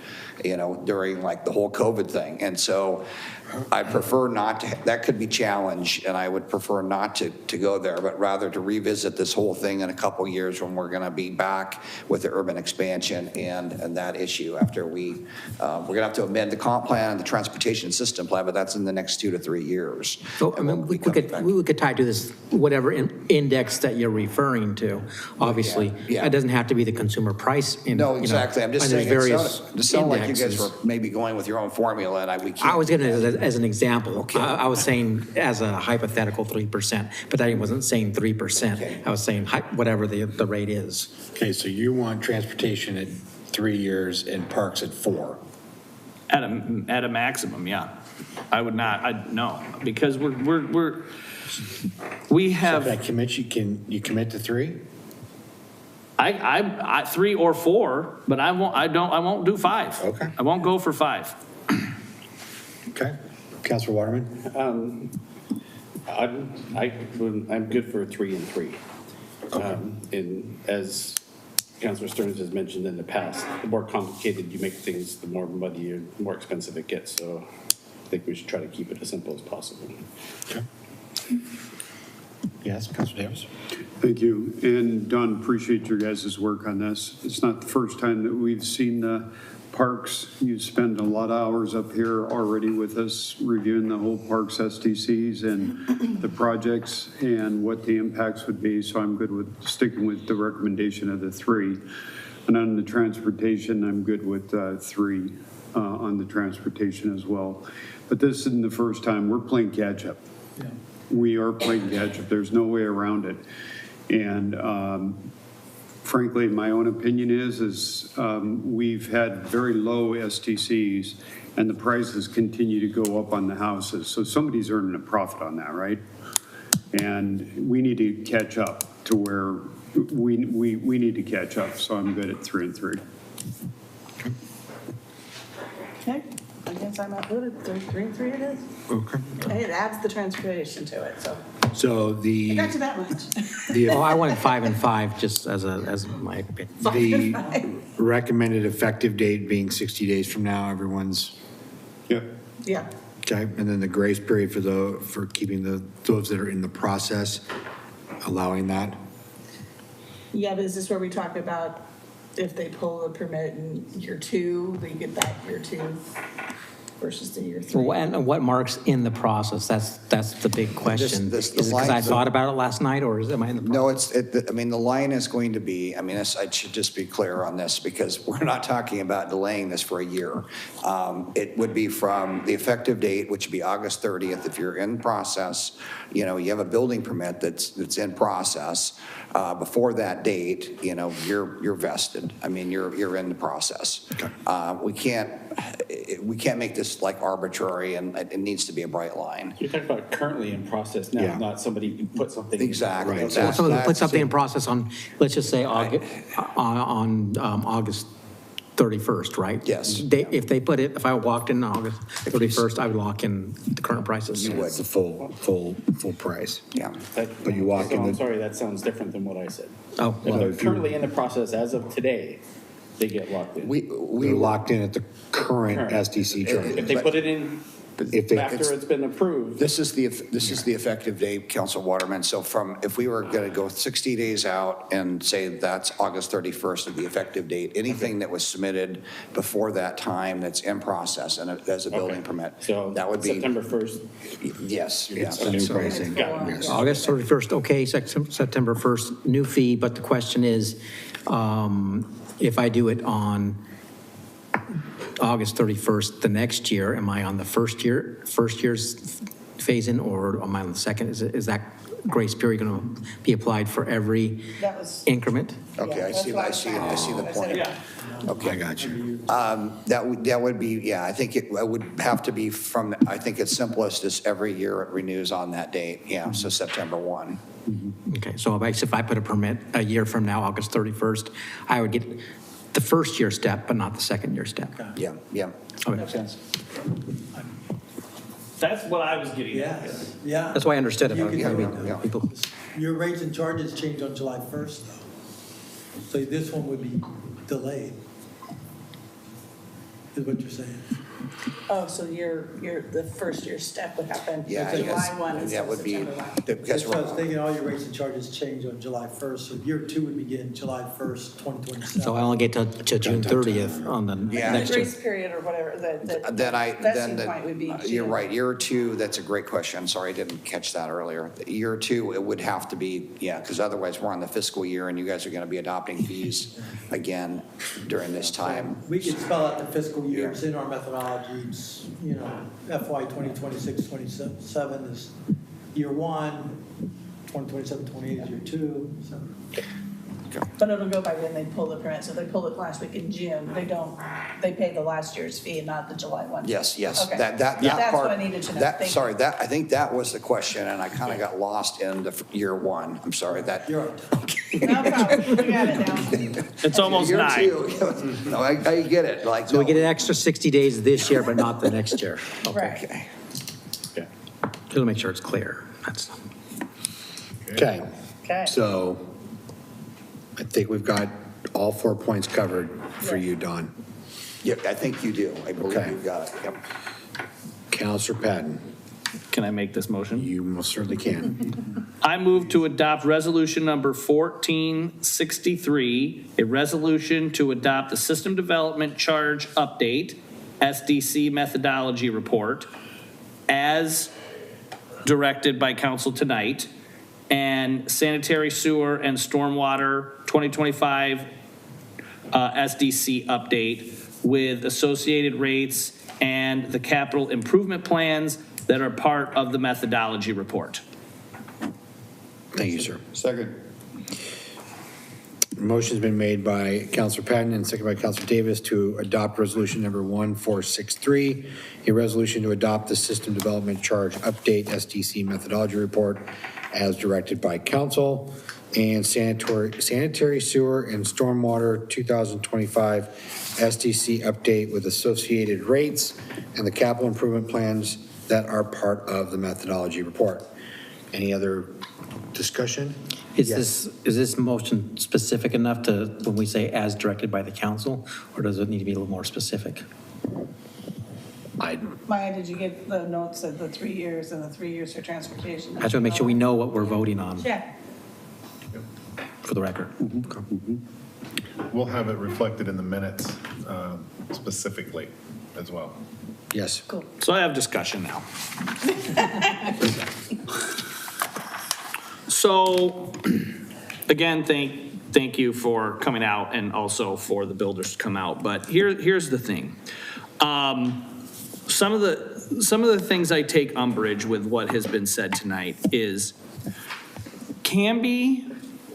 during like the whole COVID thing. And so I prefer not to, that could be challenged, and I would prefer not to go there, but rather to revisit this whole thing in a couple years when we're going to be back with the urban expansion and that issue after we're going to have to amend the comp plan and the transportation system plan, but that's in the next 2 to 3 years. So I mean, we could tie to this, whatever index that you're referring to, obviously. Yeah. It doesn't have to be the consumer price. No, exactly. I'm just saying it sounded like you guys were maybe going with your own formula, and we can't. I was giving it as an example. Okay. I was saying as a hypothetical 3%, but I wasn't saying 3%. Okay. I was saying whatever the rate is. Okay, so you want transportation at 3 years and parks at 4? At a maximum, yeah. I would not. No, because we have. So if I commit, you commit to 3? I 3 or 4, but I won't do 5. Okay. I won't go for 5. Okay. Councilor Waterman? I'm good for 3 and 3. And as Councilor Stearns has mentioned in the past, the more complicated you make things, the more muddy, the more expensive it gets. So I think we should try to keep it as simple as possible. Yes, Councilor Davis? Thank you. And Don, appreciate your guys' work on this. It's not the first time that we've seen the parks. You spend a lot of hours up here already with us reviewing the whole parks STCs and the projects and what the impacts would be. So I'm good with sticking with the recommendation of the 3. And on the transportation, I'm good with 3 on the transportation as well. But this isn't the first time. We're playing catch up. Yeah. We are playing catch up. There's no way around it. And frankly, my own opinion is we've had very low STCs and the prices continue to go up on the houses. So somebody's earning a profit on that, right? And we need to catch up to where we need to catch up. So I'm good at 3 and 3. Okay, I guess I'm outvoted, 3 and 3 it is. Okay. It adds the transportation to it, so So it got to that much. Oh, I wanted 5 and 5, just as my opinion. The recommended effective date being 60 days from now, everyone's, Yeah. Yeah, okay? And then the grace period for keeping those that are in the process, allowing that? yeah, but is this where we talk about if they pull the permit in year 2, they get that year 2 versus the year 3? Well, and what marks in the process? That's the big question. This- Is it because I thought about it last night, or am I in the process? No, I mean, the line is going to be, I mean, I should just be clear on this because we're not talking about delaying this for a year. It would be from the effective date, which would be August 30th. If you're in process, you have a building permit that's in process. Before that date, you're vested. I mean, you're in the process. We can't make this like arbitrary, and it needs to be a bright line. You're talking about currently in process now, Yeah. not somebody who put something. Exactly. Right. So someone put something in process on, let's just say on August 31st, right? Yes. If they put it, if I walked in August 31st, I would lock in the current prices. You would. It's the full price. Yeah. But you walk in I'm the, sorry, that sounds different than what I said. Oh, If well, they're currently in the process as of today, they get locked in. they're locked in at the current SDC If charge. they put it in after it's been approved. This is the effective date, Council Waterman. So if we were going to go 60 days out and say that's August 31st of the effective date, anything that was submitted before that time that's in process and as a building permit, So that would be September 1st. Yes. It's yeah, a new that's- pricing. Yes. August 31st, okay, September 1st, new fee, but the question is, if I do it on August 31st the next year, am I on the first year's phase-in, or am I on the second? Is that grace period going to be applied for every That was- increment? Okay, I see the point. Okay. I got you. That would be, yeah, I think it would have to be I think it's simplest is every year it renews on that date. Yeah, so September 1. Okay, so if I put a permit a year from now, August 31st, I would get the first year step, but not the second year step. Yeah, yeah. Okay. Makes sense. That's what I was getting at. Yes, yeah. That's why I understood it. You can Yeah, do yeah, yeah. People, Your rates and charges change on July 1st, though. So this one would be delayed, is what you're saying. Oh, so the first year step would happen Yeah, I July guess 1 instead that of would be, September 1. because That's what I was we're, thinking, all your rates and charges change on July 1st, so year 2 would begin July 1st, 2027. so I only get to June 30th on the Yeah. next The year. grace period or whatever, then vesting point would be you're June. right, year 2, that's a great question. Sorry, I didn't catch that earlier. Year 2, it would have to be, yeah, because otherwise we're on the fiscal year and you guys are going to be adopting fees again during this time. We could spell out the fiscal years in our methodologies, FY 2026, 27 is year 1, 2027, 28 is year 2, so. But it'll go by when they pull the permit, so if they pulled it last week in June, they pay the last year's fee and not the July 1. Yes, Okay. that That's part. what I needed to know. Thank you. I think that was the question, and I kind of got lost in the year 1. I'm sorry, that. You're right. No problem, we got it now. It's almost Year 9. 2. No, I get it, like. So we get an extra 60 days this year, but not the next year. Right. Okay. It'll make sure it's clear. That's Okay. Okay. So I think we've got all 4 points covered for you, Don. Yeah, I think you do. I believe Okay. you've got it. Yep. Counselor Patton, Can I make this motion? you most certainly can. I move to adopt resolution number 1463, a resolution to adopt the System Development Charge Update, SDC methodology report, as directed by council tonight, and sanitary sewer and stormwater 2025 SDC update with associated rates and the capital improvement plans that are part of the methodology report. Thank you, sir. Second. Motion's been made by Counselor Patton and seconded by Counselor Davis to adopt resolution number 1463, a resolution to adopt the System Development Charge Update SDC methodology report as directed by council, and sanitary sewer and stormwater 2025 SDC update with associated rates and the capital improvement plans that are part of the methodology report. Any other discussion? Is this motion specific enough to, when we say as directed by the council, or does it need to be a little more specific? Maya, did you get the notes of the 3 years and the 3 years for transportation? I just want to make sure we know what we're voting on Yeah. for the record. We'll have it reflected in the minutes specifically as well. Yes. Cool. So I have discussion now. So, again, thank you for coming out and also for the builders to come out. But here's the thing. Some of the things I take umbrage with what has been said tonight is Canby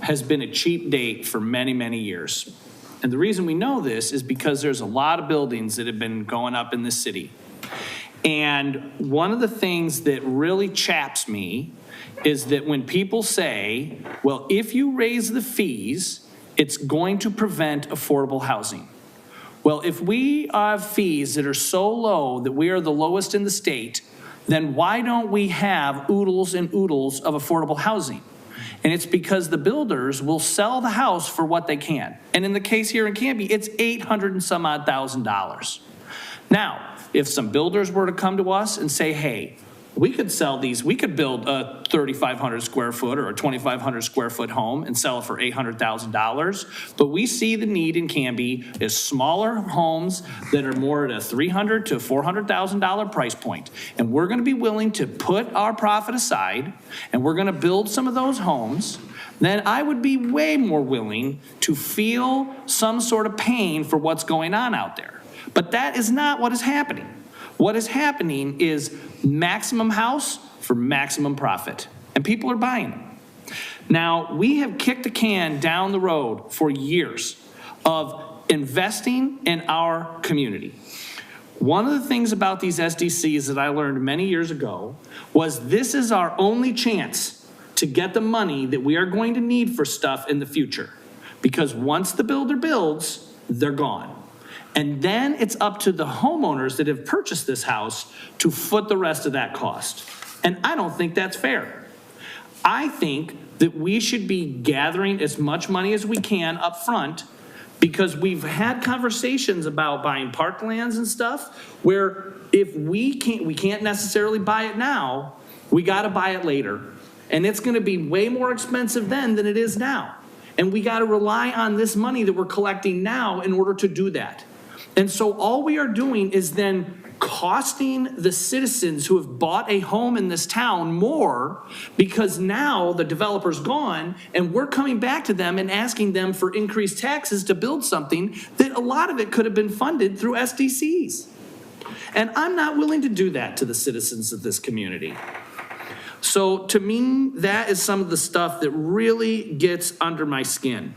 has been a cheap date for many, many years. And the reason we know this is because there's a lot of buildings that have been going up in this city. And one of the things that really chaps me is that when people say, well, if you raise the fees, it's going to prevent affordable housing. Well, if we have fees that are so low that we are the lowest in the state, then why don't we have oodles and oodles of affordable housing? And it's because the builders will sell the house for what they can. And in the case here in Canby, it's $800 and some odd thousand. Now, if some builders were to come to us and say, hey, we could sell these, we could build a 3,500 square foot or a 2,500 square foot home and sell it for $800,000. But we see the need in Canby is smaller homes that are more at a $300,000 to $400,000 price point. And we're gonna be willing to put our profit aside and we're gonna build some of those homes. Then I would be way more willing to feel some sort of pain for what's going on out there. But that is not what is happening. What is happening is maximum house for maximum profit, and people are buying them. Now, we have kicked the can down the road for years of investing in our community. One of the things about these SDCs that I learned many years ago was this is our only chance to get the money that we are going to need for stuff in the future. Because once the builder builds, they're gone. And then it's up to the homeowners that have purchased this house to foot the rest of that cost. And I don't think that's fair. I think that we should be gathering as much money as we can up front because we've had conversations about buying parklands and stuff where if we can't necessarily buy it now, we got to buy it later. And it's going to be way more expensive then than it is now. And we got to rely on this money that we're collecting now in order to do that. And so all we are doing is then costing the citizens who have bought a home in this town more because now the developer's gone and we're coming back to them and asking them for increased taxes to build something that a lot of it could have been funded through SDCs. And I'm not willing to do that to the citizens of this community. So to me, that is some of the stuff that really gets under my skin.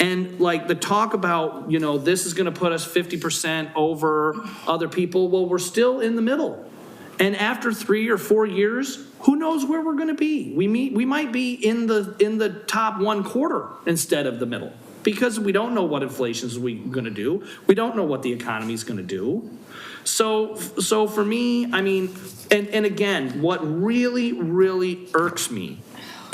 And like the talk about, you know, this is going to put us 50% over other people. Well, we're still in the middle. And after 3 or 4 years, who knows where we're going to be? We might be in the top 1/4 instead of the middle because we don't know what inflation is going to do. We don't know what the economy is going to do. So for me, I mean, and again, what really, really irks me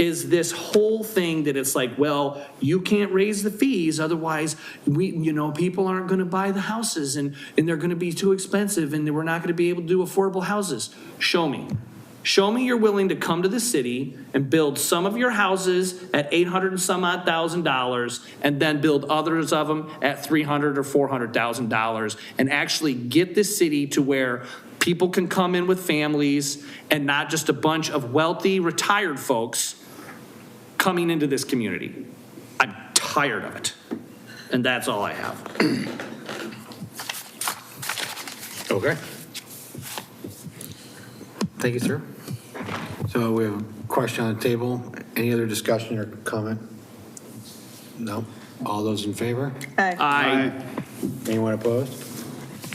is this whole thing that it's like, well, you can't raise the fees, otherwise people aren't gonna buy the houses and they're gonna be too expensive and we're not gonna be able to do affordable houses. Show me. Show me you're willing to come to the city and build some of your houses at 800 and some odd $1,000 and then build others of them at $300,000 or $400,000 and actually get this city to where people can come in with families and not just a bunch of wealthy retired folks coming into this community. I'm tired of it. And that's all I have. Okay. Thank you, sir. So we have a question on the table. Any other discussion or comment? No? All those in favor? Aye. Anyone opposed?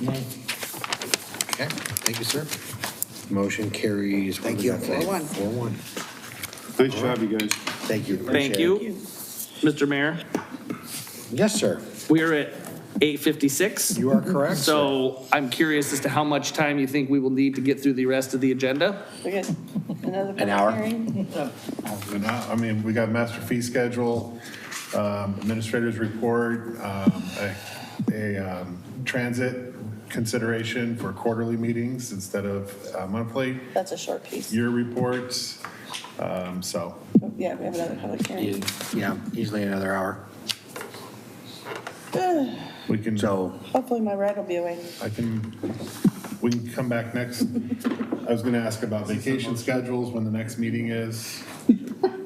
No. Okay, thank you, sir. Motion carries. Thank you. 4-1. 4-1. Nice job, you guys. Thank you. Thank you. Mr. Mayor, Yes, sir. we are at 8:56. You are correct, sir. So I'm curious as to how much time you think we will need to get through the rest of the agenda? We got another An hour. public hearing? I mean, we got master fee schedule, administrator's report, a transit consideration for quarterly meetings instead of monthly, That's a short piece. year reports, so. Yeah, we have another public hearing. Yeah, easily another hour. We can, Hopefully my ride will be away. we can come back next. I was gonna ask about vacation schedules, when the next meeting is.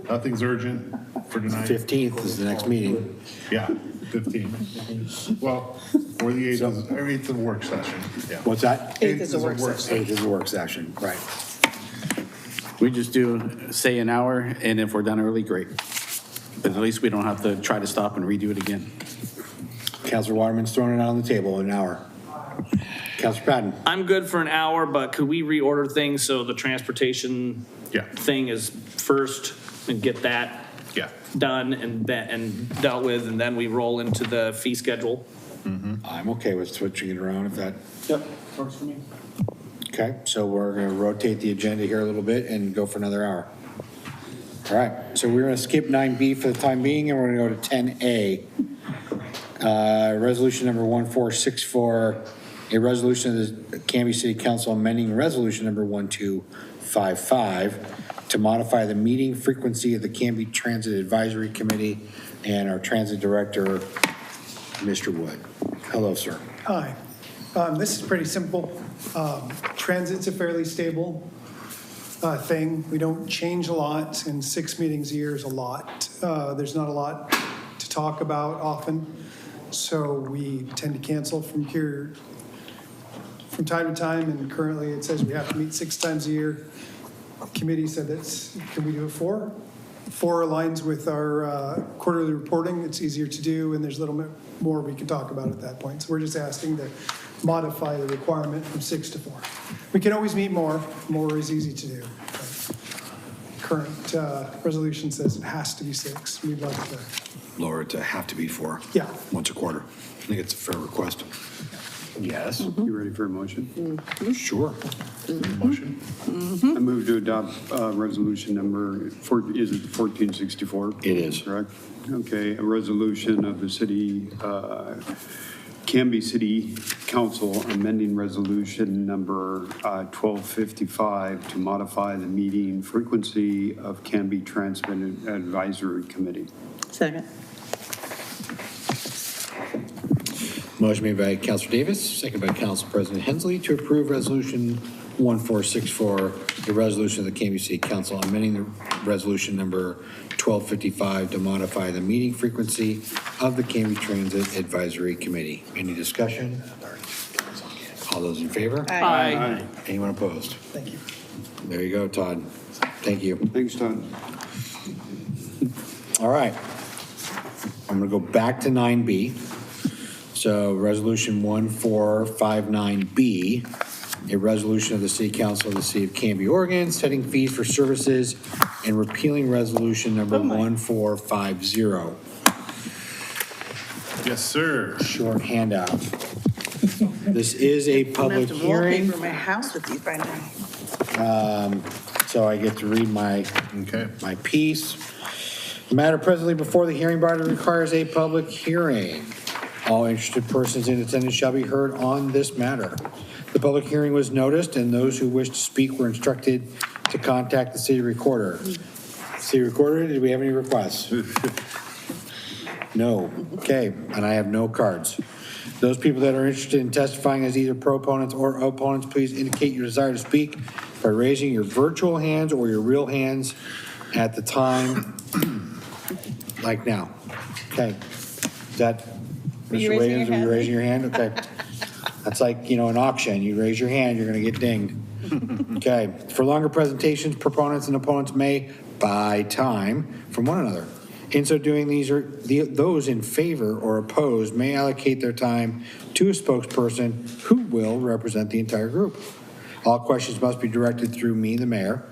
Nothing's urgent for tonight. 15th is the next meeting. Yeah, 15. Well, or the 8th is, or 8th is a work session, yeah. What's that? 8th is a work session. 8th is a work session, right. We just do, say, an hour, and if we're done early, great. But at least we don't have to try to stop and redo it again. Counselor Waterman's throwing it out on the table, an hour. Counselor Patton? I'm good for an hour, but could we reorder things so the transportation thing is first and get that done and dealt with, and then we roll into the fee schedule? I'm okay with switching it around if that. Yep, works for me. Okay, so we're going to rotate the agenda here a little bit and go for another hour. All right, so we're going to skip 9B for the time being, and we're going to go to 10A. Resolution number 1464, a resolution of the Canby City Council amending resolution number 1255 to modify the meeting frequency of the Canby Transit Advisory Committee, and our transit director, Mr. Wood. Hello, sir. Hi. This is pretty simple. Transit's a fairly stable thing. We don't change a lot, and 6 meetings a year is a lot. There's not a lot to talk about often, so we tend to cancel from time to time, and currently it says we have to meet 6 times a year. Committee said can we do it 4? 4 aligns with our quarterly reporting. It's easier to do, and there's a little bit more we can talk about at that point. So we're just asking to modify the requirement from 6 to 4. We can always meet more. More is easy to do. But current resolution says it has to be 6. We'd like to Lower it to have to be 4. Yeah. Once a quarter. I think it's a fair request. Yes. You ready for a motion? Sure. Motion? I move to adopt resolution number, is it 1464? It is. Correct? Okay, a resolution of the city, Canby City Council amending resolution number 1255 to modify the meeting frequency of Canby Transit Advisory Committee. Second. Motion made by Councilor Davis, second by Council President Hensley to approve resolution 1464, the resolution of the Canby City Council amending the resolution number 1255 to modify the meeting frequency of the Canby Transit Advisory Committee. Any discussion? All those in favor? Aye. Anyone opposed? Thank you. There you go, Todd. Thank you. Thanks, Todd. All right. I'm going to go back to 9B. So resolution 1459B, a resolution of the City Council of the City of Canby, Oregon, setting fees for services and repealing resolution number 1450. Yes, sir. Short handout. This is a public I'm gonna have to hearing. wallpaper my house with these by now. So I get to read my piece. The matter presently before the hearing body requires a public hearing. All interested persons in attendance shall be heard on this matter. The public hearing was noticed, and those who wish to speak were instructed to contact the city recorder. City recorder, did we have any requests? No. Okay, and I have no cards. Those people that are interested in testifying as either proponents or opponents, please indicate your desire to speak by raising your virtual hands or your real hands at the time, like now. Okay. Is that, Mr. Williams, are you raising your hand? Okay. That's like, an auction. You raise your hand, you're going to get dinged. Okay. For longer presentations, proponents and opponents may buy time from one another. In so doing, those in favor or opposed may allocate their time to a spokesperson who will represent the entire group. All questions must be directed through me, the mayor.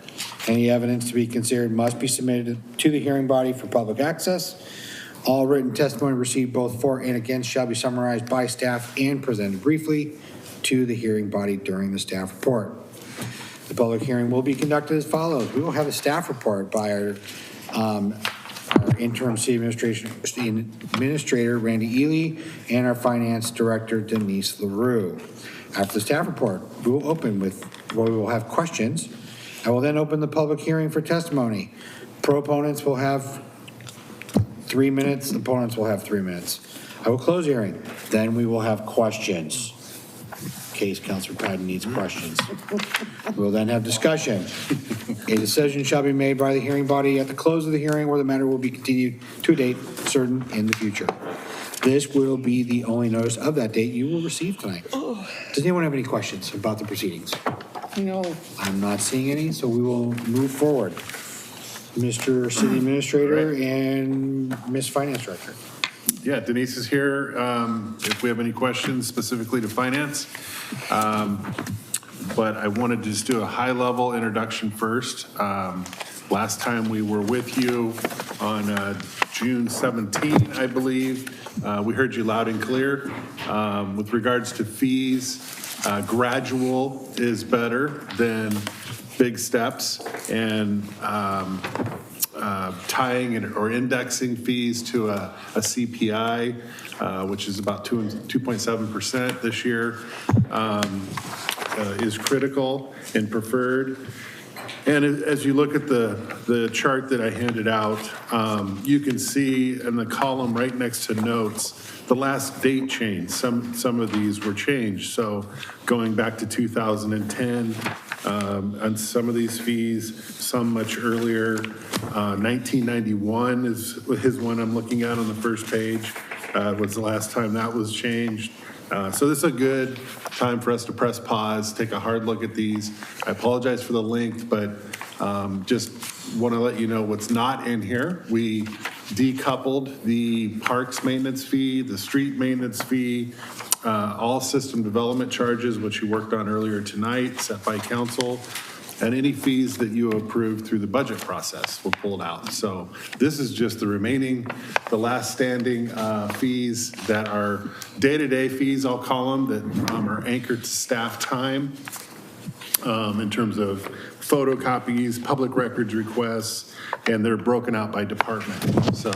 Any evidence to be considered must be submitted to the hearing body for public access. All written testimony received both for and against shall be summarized by staff and presented briefly to the hearing body during the staff report. The public hearing will be conducted as follows. We will have a staff report by our interim city administrator, Randy Ely, and our finance director, Denise LaRue. After the staff report, we will have questions. I will then open the public hearing for testimony. Proponents will have 3 minutes, opponents will have 3 minutes. I will close the hearing. Then we will have questions. In case Councilor Patton needs questions. We will then have discussion. A decision shall be made by the hearing body at the close of the hearing, where the matter will be continued to a date certain in the future. This will be the only notice of that date you will receive tonight. Does anyone have any questions about the proceedings? No. I'm not seeing any, so we will move forward. Mr. City Administrator and Ms. Finance Director. Yeah, Denise is here if we have any questions specifically to finance. But I wanted to just do a high-level introduction first. Last time we were with you on June 17, I believe, we heard you loud and clear. With regards to fees, gradual is better than big steps, and tying or indexing fees to a CPI, which is about 2.7% this year, is critical and preferred. And as you look at the chart that I handed out, you can see in the column right next to notes, the last date change. Some of these were changed. So going back to 2010, on some of these fees, some much earlier. 1991 is one I'm looking at on the first page, was the last time that was changed. So this is a good time for us to press pause, take a hard look at these. I apologize for the length, but just want to let you know what's not in here. We decoupled the parks maintenance fee, the street maintenance fee, all system development charges, which you worked on earlier tonight, set by council, and any fees that you approved through the budget process were pulled out. So this is just the last standing fees that are day-to-day fees, I'll call them, that are anchored to staff time in terms of photocopies, public records requests, and they're broken out by department. So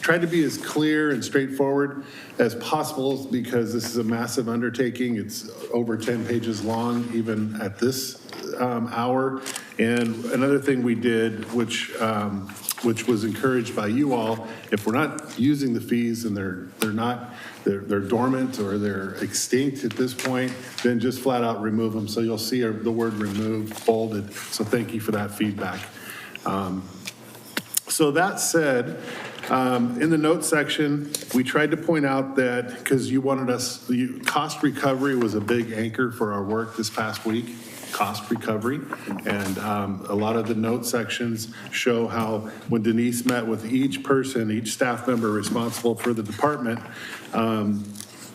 tried to be as clear and straightforward as possible because this is a massive undertaking. It's over 10 pages long, even at this hour. And another thing we did, which was encouraged by you all, if we're not using the fees and they're dormant or they're extinct at this point, then just flat out remove them. So you'll see the word remove bolded. So thank you for that feedback. So that said, in the notes section, we tried to point out that, because you wanted us, cost recovery was a big anchor for our work this past week, cost recovery. And a lot of the note sections show how when Denise met with each person, each staff member responsible for the department,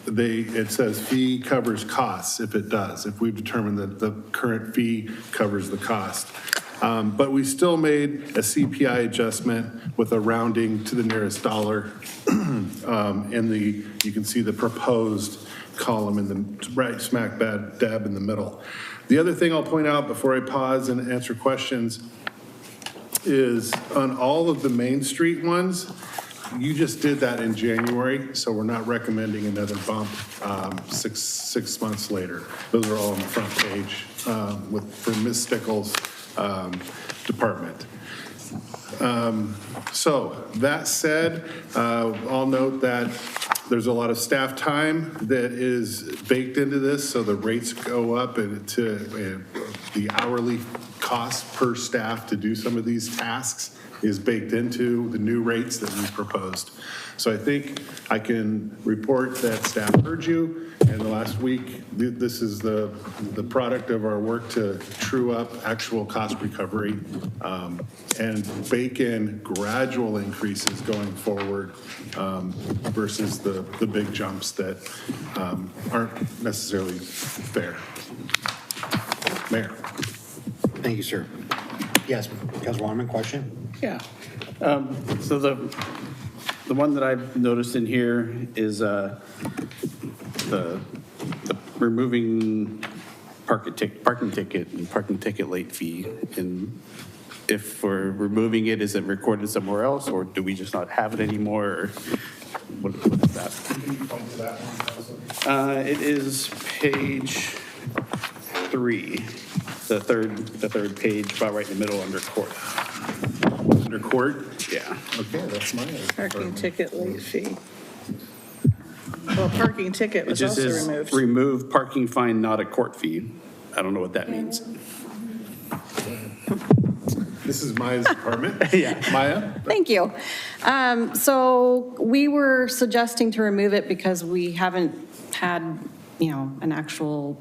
it says fee covers costs if it does, if we've determined that the current fee covers the cost. But we still made a CPI adjustment with a rounding to the nearest dollar. You can see the proposed column in the right smack dab in the middle. The other thing I'll point out before I pause and answer questions is on all of the Main Street ones, you just did that in January, so we're not recommending another bump six months later. Those are all on the front page for Ms. Stickles' department. So that said, I'll note that there's a lot of staff time that is baked into this, so the rates go up and the hourly cost per staff to do some of these tasks is baked into the new rates that we proposed. So I think I can report that staff heard you, and the last week, this is the product of our work to true up actual cost recovery and bake in gradual increases going forward versus the big jumps that aren't necessarily fair. Mayor. Thank you, sir. Yes, Councilor Wyman, question? Yeah. So the one that I've noticed in here is the removing parking ticket and parking ticket late fee. And if we're removing it, is it recorded somewhere else, or do we just not have it anymore? Or what is that? It is page 3, the third page, about right in the middle under court. Under court? Yeah. Okay, that's mine. Parking ticket late fee. Well, parking ticket It was just also says removed. remove parking fine, not a court fee. I don't know what that means. This is Maya's department. Yeah. Maya? Thank you. So we were suggesting to remove it because we haven't had, an actual,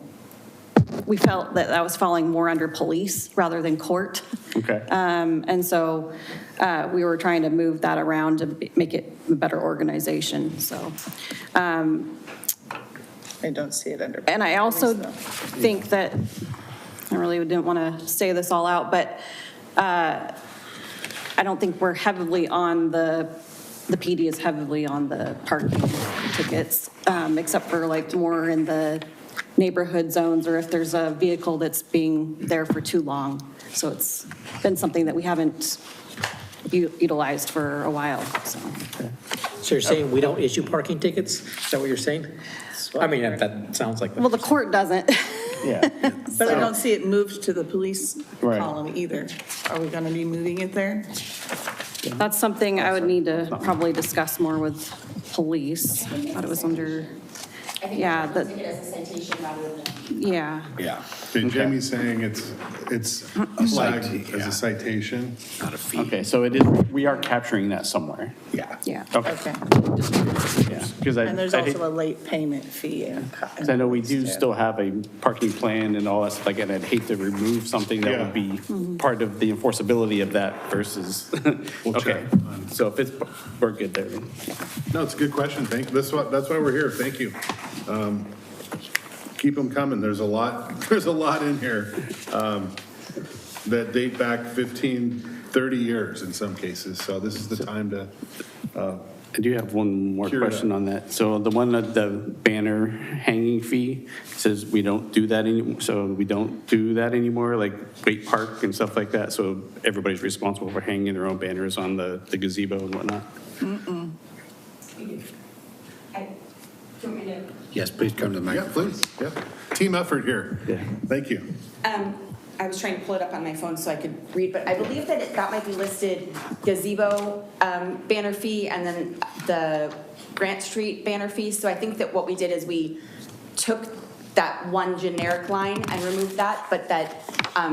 we felt that was falling more under police rather than court. Okay. And so we were trying to move that around to make it a better organization, so. I don't see it under. And I also think that, I really didn't want to say this all out, but I don't think we're heavily on the PD is heavily on the parking tickets, except for like more in the neighborhood zones or if there's a vehicle that's being there for too long. So it's been something that we haven't utilized for a while, so. So you're saying we don't issue parking tickets? Is that what you're saying? I mean, that sounds like. Well, the court doesn't. Yeah. But I don't see it moved to the police Right. column either. Are we going to be moving it there? That's something I would need to probably discuss more with police. I thought it was under, yeah, I think it as a citation rather than. yeah. Yeah. Okay, Jamie's saying it's flagged as a citation. Not a fee. Okay, so it is, we are capturing that somewhere. Yeah. Yeah. Okay. Yeah, because And there's also a late payment fee. Because I know we do still have a parking plan and all that stuff like that. I'd hate to remove something that would be part of the enforceability of that versus, okay. So if it's, we're good there then. No, it's a good question. That's why we're here. Thank you. Keep them coming. There's a lot in here that date back 15, 30 years in some cases. So this is the time to. I do have one more question on that. So the one that the banner hanging fee says we don't do that anymore. So we don't do that anymore, like Wait Park and stuff like that. So everybody's responsible for hanging their own banners on the gazebo and whatnot. Yes, please come to the microphone. Yeah. Team effort here. Yeah. Thank you. I was trying to pull it up on my phone so I could read, but I believe that that might be listed gazebo banner fee and then the Grant Street banner fee. So I think that what we did is we took that one generic line and removed that, but that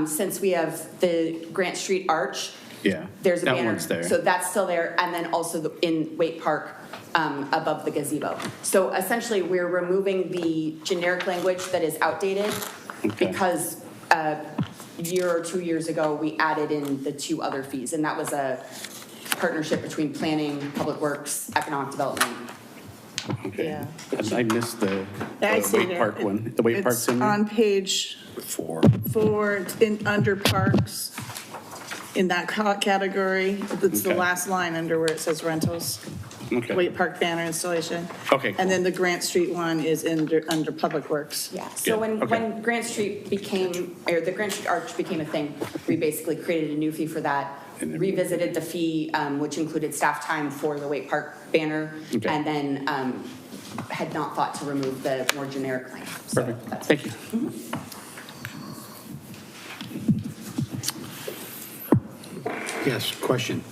since we have the Grant Street arch, Yeah. there's a that banner. one's there. So that's still there. And then also in Wait Park above the gazebo. So essentially we're removing the generic language that is outdated because a year or 2 years ago, we added in the 2 other fees, and that was a partnership between planning, public works, economic development. Okay. Yeah. I missed the I see Wait it. Park one. The Wait Park's in It's there? on page 4, under parks, in that category. It's the Okay. last line under where it says rentals. Okay. Wait Park banner installation. Okay, And then the Grant Street one is under Public Works. Yeah, so when Grant Street became, or the Grant Street Arch became a thing, we basically created a new fee for that, revisited the fee, which included staff time for the Wake Park banner, Okay. and then had not thought to remove the more generic line. So Perfect. that's- Thank you. Yes, question.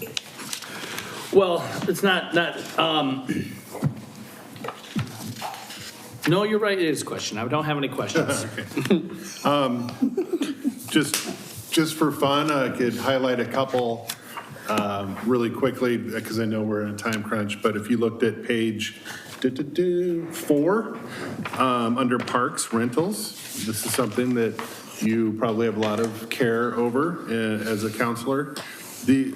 Well, it's not, no, you're right, it is a question. I don't have any questions. Just for fun, I could highlight a couple really quickly, because I know we're in a time crunch, but if you looked at page 4, under parks rentals, this is something that you probably have a lot of care over as a counselor.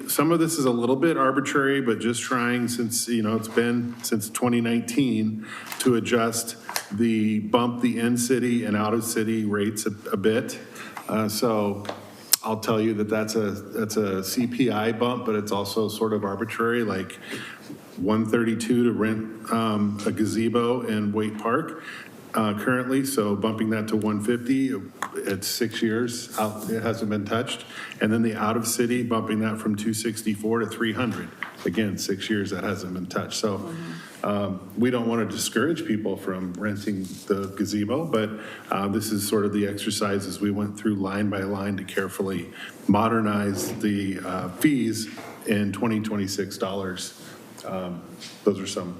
Some of this is a little bit arbitrary, but just trying, since, it's been since 2019, to adjust bump the in-city and out-of-city rates a bit. So I'll tell you that's a CPI bump, but it's also sort of arbitrary, like $132 to rent a gazebo in Waite Park currently, so bumping that to $150, it's 6 years out, it hasn't been touched. And then the out of city, bumping that from $264 to $300. Again, 6 years, that hasn't been touched. So we don't want to discourage people from renting the gazebo, but this is sort of the exercise as we went through line by line to carefully modernize the fees in 2026 dollars. Those are some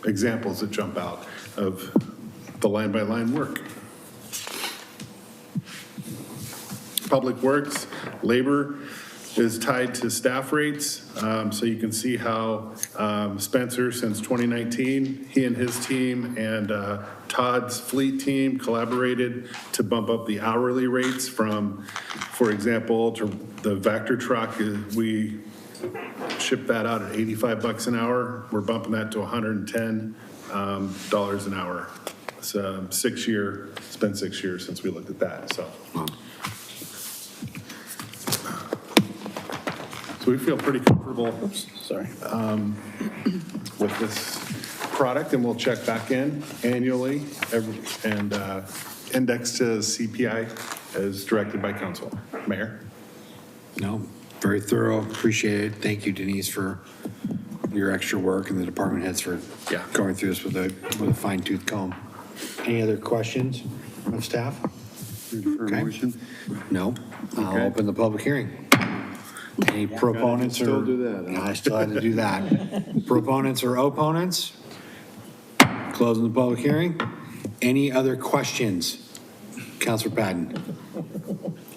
examples that jump out of the line by line work. Public Works, labor is tied to staff rates. So you can see how Spencer, since 2019, he and his team and Todd's fleet team collaborated to bump up the hourly rates from, for example, to the Vector truck, we ship that out at $85 an hour. We're bumping that to $110 an hour. It's 6 year, it's been 6 years since we looked at that, so. So we feel pretty comfortable, with this product, and we'll check back in annually and index to CPI as directed by council. Mayor? No, very thorough, appreciate it. Thank you, Denise, for your extra work, and the department heads for going through this with a fine tooth comb. Any other questions of staff? Okay. No, I'll open the public hearing. Any proponents or? Still do that. Yeah, I still had to do that. Proponents or opponents? Closing the public hearing. Any other questions? Councilor Patton.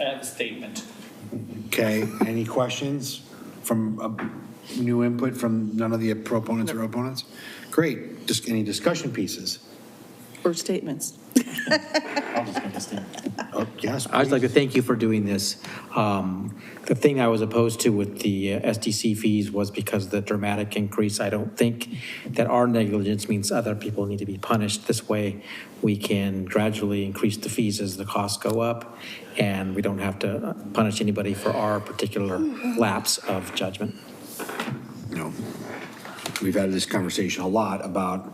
I have a statement. Okay, any questions from new input from none of the proponents or opponents? Great, just any discussion pieces? Or statements. I'll just make a statement. Oh, yes, I'd like to thank you for doing this. The thing I was opposed to with the SDC fees was because of the dramatic increase. I don't think that our negligence means other people need to be punished. This way, we can gradually increase the fees as the costs go up, and we don't have to punish anybody for our particular lapse of judgment. No. We've had this conversation a lot about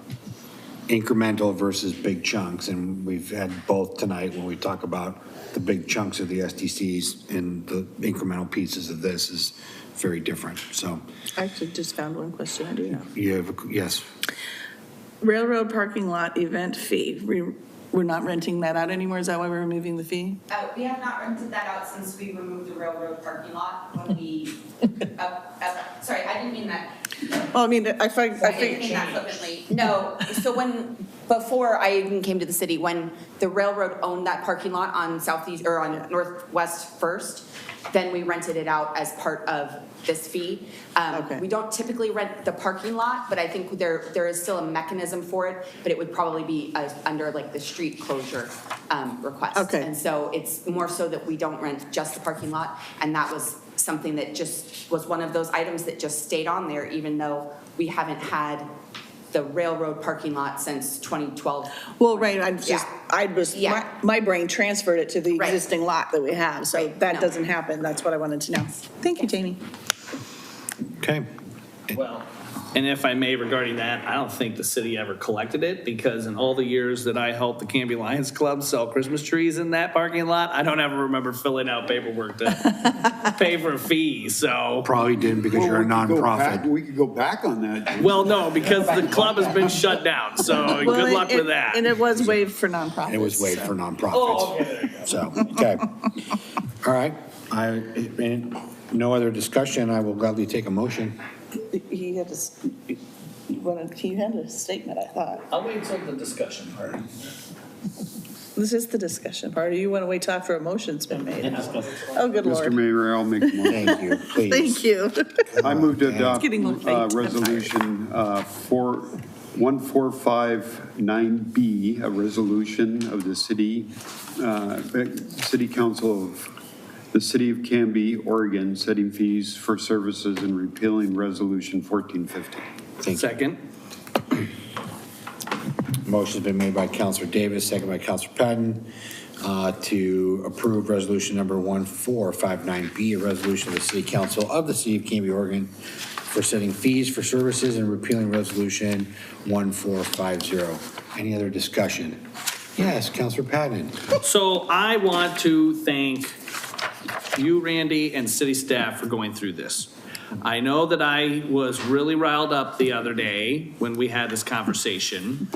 incremental versus big chunks, and we've had both tonight when we talk about the big chunks of the SDCs, and the incremental pieces of this is very different. So I actually just found one question I do know. you have, yes. Railroad parking lot event fee. We're not renting that out anymore? Is that why we're removing the fee? We have not rented that out since we removed the railroad parking lot when we, sorry, I didn't mean that. Well, I mean, I didn't mean that flippantly. No, so before I even came to the city, when the railroad owned that parking lot on Southeast, or on Northwest First, then we rented it out as part of this fee. We don't typically rent the parking lot, but I think there is still a mechanism for it, but it would probably be under like the street closure request. Okay. And so it's more so that we don't rent just the parking lot, and that was something that just was one of those items that just stayed on there, even though we haven't had the railroad parking lot since 2012. Well, right, my brain transferred it to the existing lot that we have, so that doesn't happen. That's what I wanted to know. Thank you, Jamie. Okay. Well, And if I may, regarding that, I don't think the city ever collected it, because in all the years that I helped the Canby Lions Club sell Christmas trees in that parking lot, I don't ever remember filling out paperwork to pay for a fee, so. Probably didn't because you're a nonprofit. We could go back on that. Well, no, because the club has been shut down, so good luck with that. And it was waived for nonprofits. It was waived for nonprofits. Oh, okay, there you go. So, okay. All right. And no other discussion. I will gladly take a motion. He had he had a statement, I thought. I'll wait till the discussion part. This is the discussion part. Or you want to wait till after a motion's been made? Oh, good Mr. Lord. Mayor, I'll make a motion. Thank you, please. Thank you. I move to adopt getting late. resolution 1459B, a resolution of the City Council of the City of Canby, Oregon, setting fees for services and repealing Resolution 1450. Second. Motion's been made by Councilor Davis, second by Councilor Patton, to approve resolution number 1459B, a resolution of the City Council of the City of Canby, Oregon, for setting fees for services and repealing resolution 1450. Any other discussion? Yes, Councilor Patton. So I want to thank you, Randy, and city staff for going through this. I know that I was really riled up the other day when we had this conversation,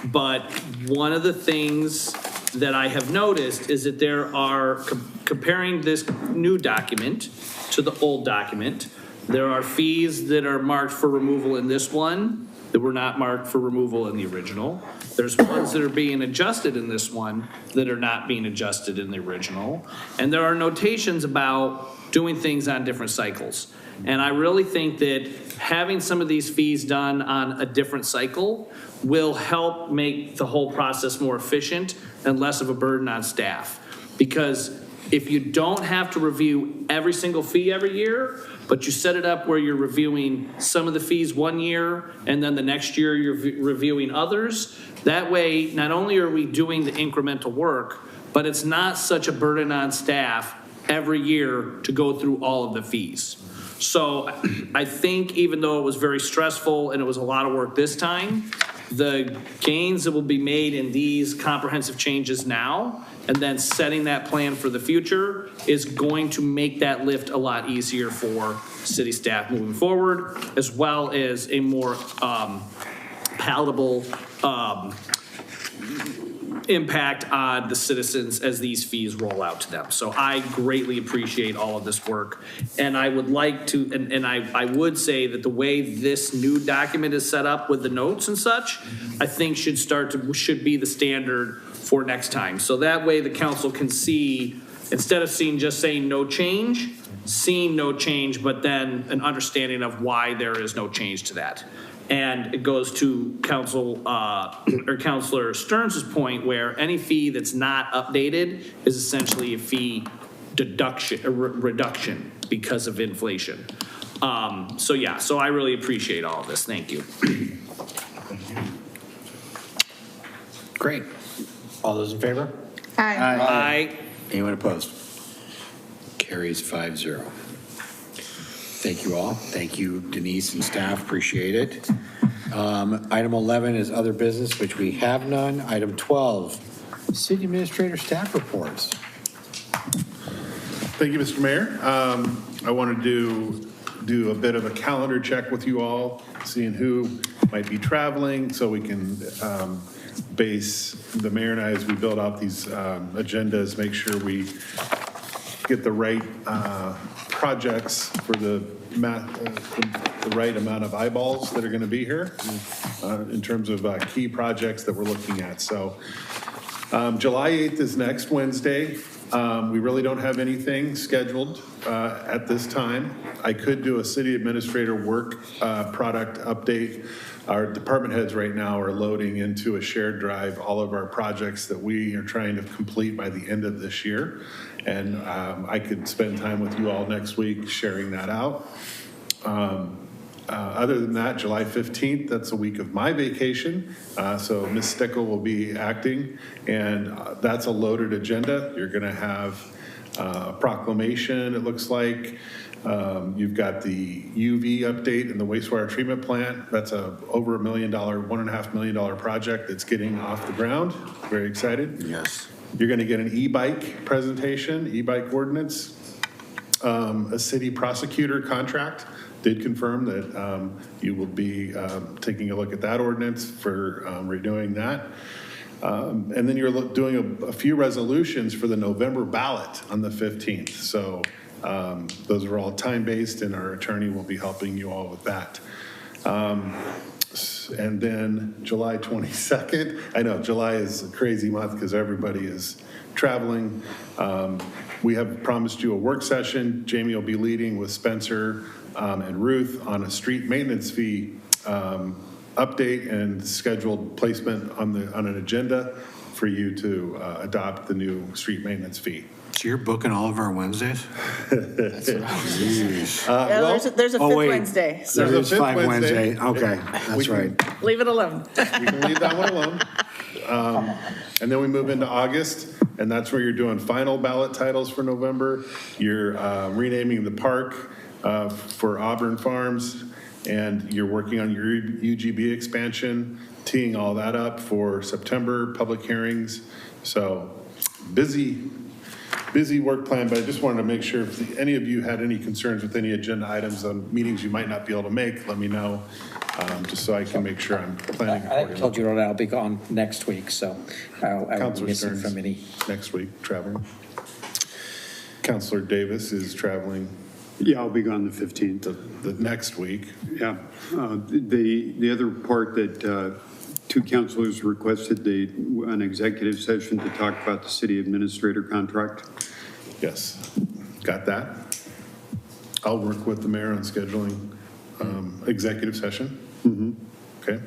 but one of the things that I have noticed is that there are, comparing this new document to the old document, there are fees that are marked for removal in this one that were not marked for removal in the original. There's ones that are being adjusted in this one that are not being adjusted in the original. And there are notations about doing things on different cycles. And I really think that having some of these fees done on a different cycle will help make the whole process more efficient and less of a burden on staff. Because if you don't have to review every single fee every year, but you set it up where you're reviewing some of the fees one year and then the next year you're reviewing others, that way not only are we doing the incremental work, but it's not such a burden on staff every year to go through all of the fees. So I think even though it was very stressful and it was a lot of work this time, the gains that will be made in these comprehensive changes now and then setting that plan for the future is going to make that lift a lot easier for city staff moving forward, as well as a more palatable impact on the citizens as these fees roll out to them. So I greatly appreciate all of this work. And I would like to, and I would say that the way this new document is set up with the notes and such, I think should be the standard for next time. So that way the council can see, instead of saying no change, seeing no change, but then an understanding of why there is no change to that. And it goes to Councilor Stearns' point where any fee that's not updated is essentially a fee reduction because of inflation. So I really appreciate all of this. Thank you. Great. All those in favor? Aye. Aye. Anyone opposed? Carries 5-0. Thank you all. Thank you, Denise and staff. Appreciate it. Item 11 is other business, which we have none. Item 12, city administrator staff reports. Thank you, Mr. Mayor. I want to do a bit of a calendar check with you all, seeing who might be traveling, so we can base the mayor and I, as we build out these agendas, make sure we get the right projects for the right amount of eyeballs that are going to be here in terms of key projects that we're looking at. So July 8th is next Wednesday. We really don't have anything scheduled at this time. I could do a city administrator work product update. Our department heads right now are loading into a shared drive all of our projects that we are trying to complete by the end of this year. And I could spend time with you all next week sharing that out. Other than that, July 15th, that's a week of my vacation. So Ms. Stickle will be acting, and that's a loaded agenda. You're going to have proclamation, it looks like. You've got the UV update in the wastewater treatment plant. That's over $1 million, $1.5 million project that's getting off the ground. Very excited. Yes. You're going to get an e-bike presentation, e-bike ordinance. A city prosecutor contract did confirm that you will be taking a look at that ordinance for renewing that. And then you're doing a few resolutions for the November ballot on the 15th. So those are all time-based, and our attorney will be helping you all with that. And then July 22nd, I know July is a crazy month because everybody is traveling. We have promised you a work session. Jamie will be leading with Spencer and Ruth on a street maintenance fee update and scheduled placement on an agenda for you to adopt the new street maintenance fee. So you're booking all of our Wednesdays? There's a fifth Wednesday. There is 5 Wednesday. Okay, that's right. Leave it alone. We can leave that one alone. And then we move into August, and that's where you're doing final ballot titles for November. You're renaming the park for Auburn Farms, and you're working on your UGB expansion, teeing all that up for September, public hearings. So busy work plan, but I just wanted to make sure if any of you had any concerns with any agenda items on meetings you might not be able to make, let me know, just so I can make sure I'm planning accordingly. I told you I'll be gone next week, so I won't miss it from any. Next week, traveling. Counselor Davis is traveling. Yeah, I'll be gone the 15th. The next week. Yeah. The other part that two councilors requested an executive session to talk about the city administrator contract. Yes, got that. I'll work with the mayor on scheduling executive session. Mm-hmm. Okay.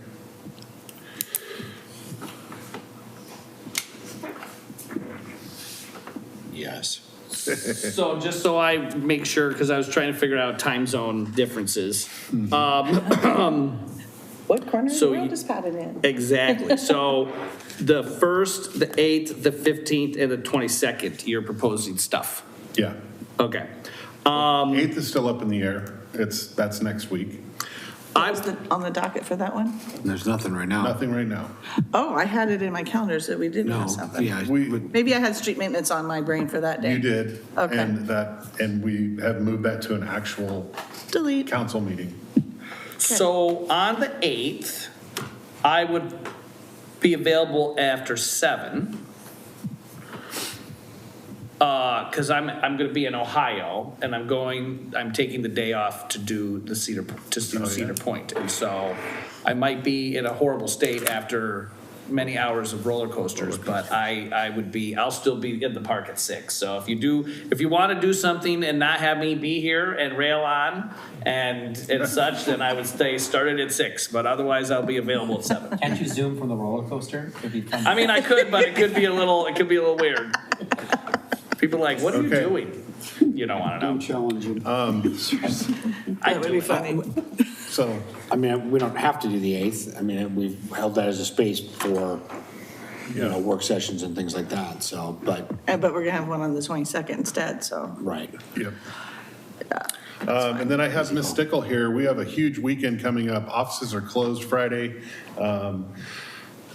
Yes. So just so I make sure, because I was trying to figure out time zone differences. What corner of the So world is Patton in? Exactly. So the 1st, the 8th, the 15th, and the 22nd, you're proposing stuff. Yeah. Okay. 8th is still up in the air. That's next week. I was on the docket for that one. There's nothing right now. Nothing right now. Oh, I had it in my calendars that we didn't have something. Yeah, Maybe I had street maintenance on my brain for that day. You did. Okay. And we have moved that to an actual Delete. council meeting. So on the 8th, I would be available after 7. Because I'm going to be in Ohio, and I'm taking the day off to do the Cedar Point. And so I might be in a horrible state after many hours of roller coasters, but I'll still be in the park at 6. So if you want to do something and not have me be here and rail on and such, then I would started at 6, but otherwise I'll be available at 7. Can't you zoom from the roller coaster? It'd be fun. I mean, I could, but it could be a little weird. People are like, what are you doing? You don't want to know. I'm challenging. That would be funny. So, I mean, we don't have to do the 8th. I mean, we've held that as a space for, work sessions and things like that, so, but. But we're gonna have one on the 22nd instead, so. Right. Yep. And then I have Ms. Stickle here. We have a huge weekend coming up. Offices are closed Friday.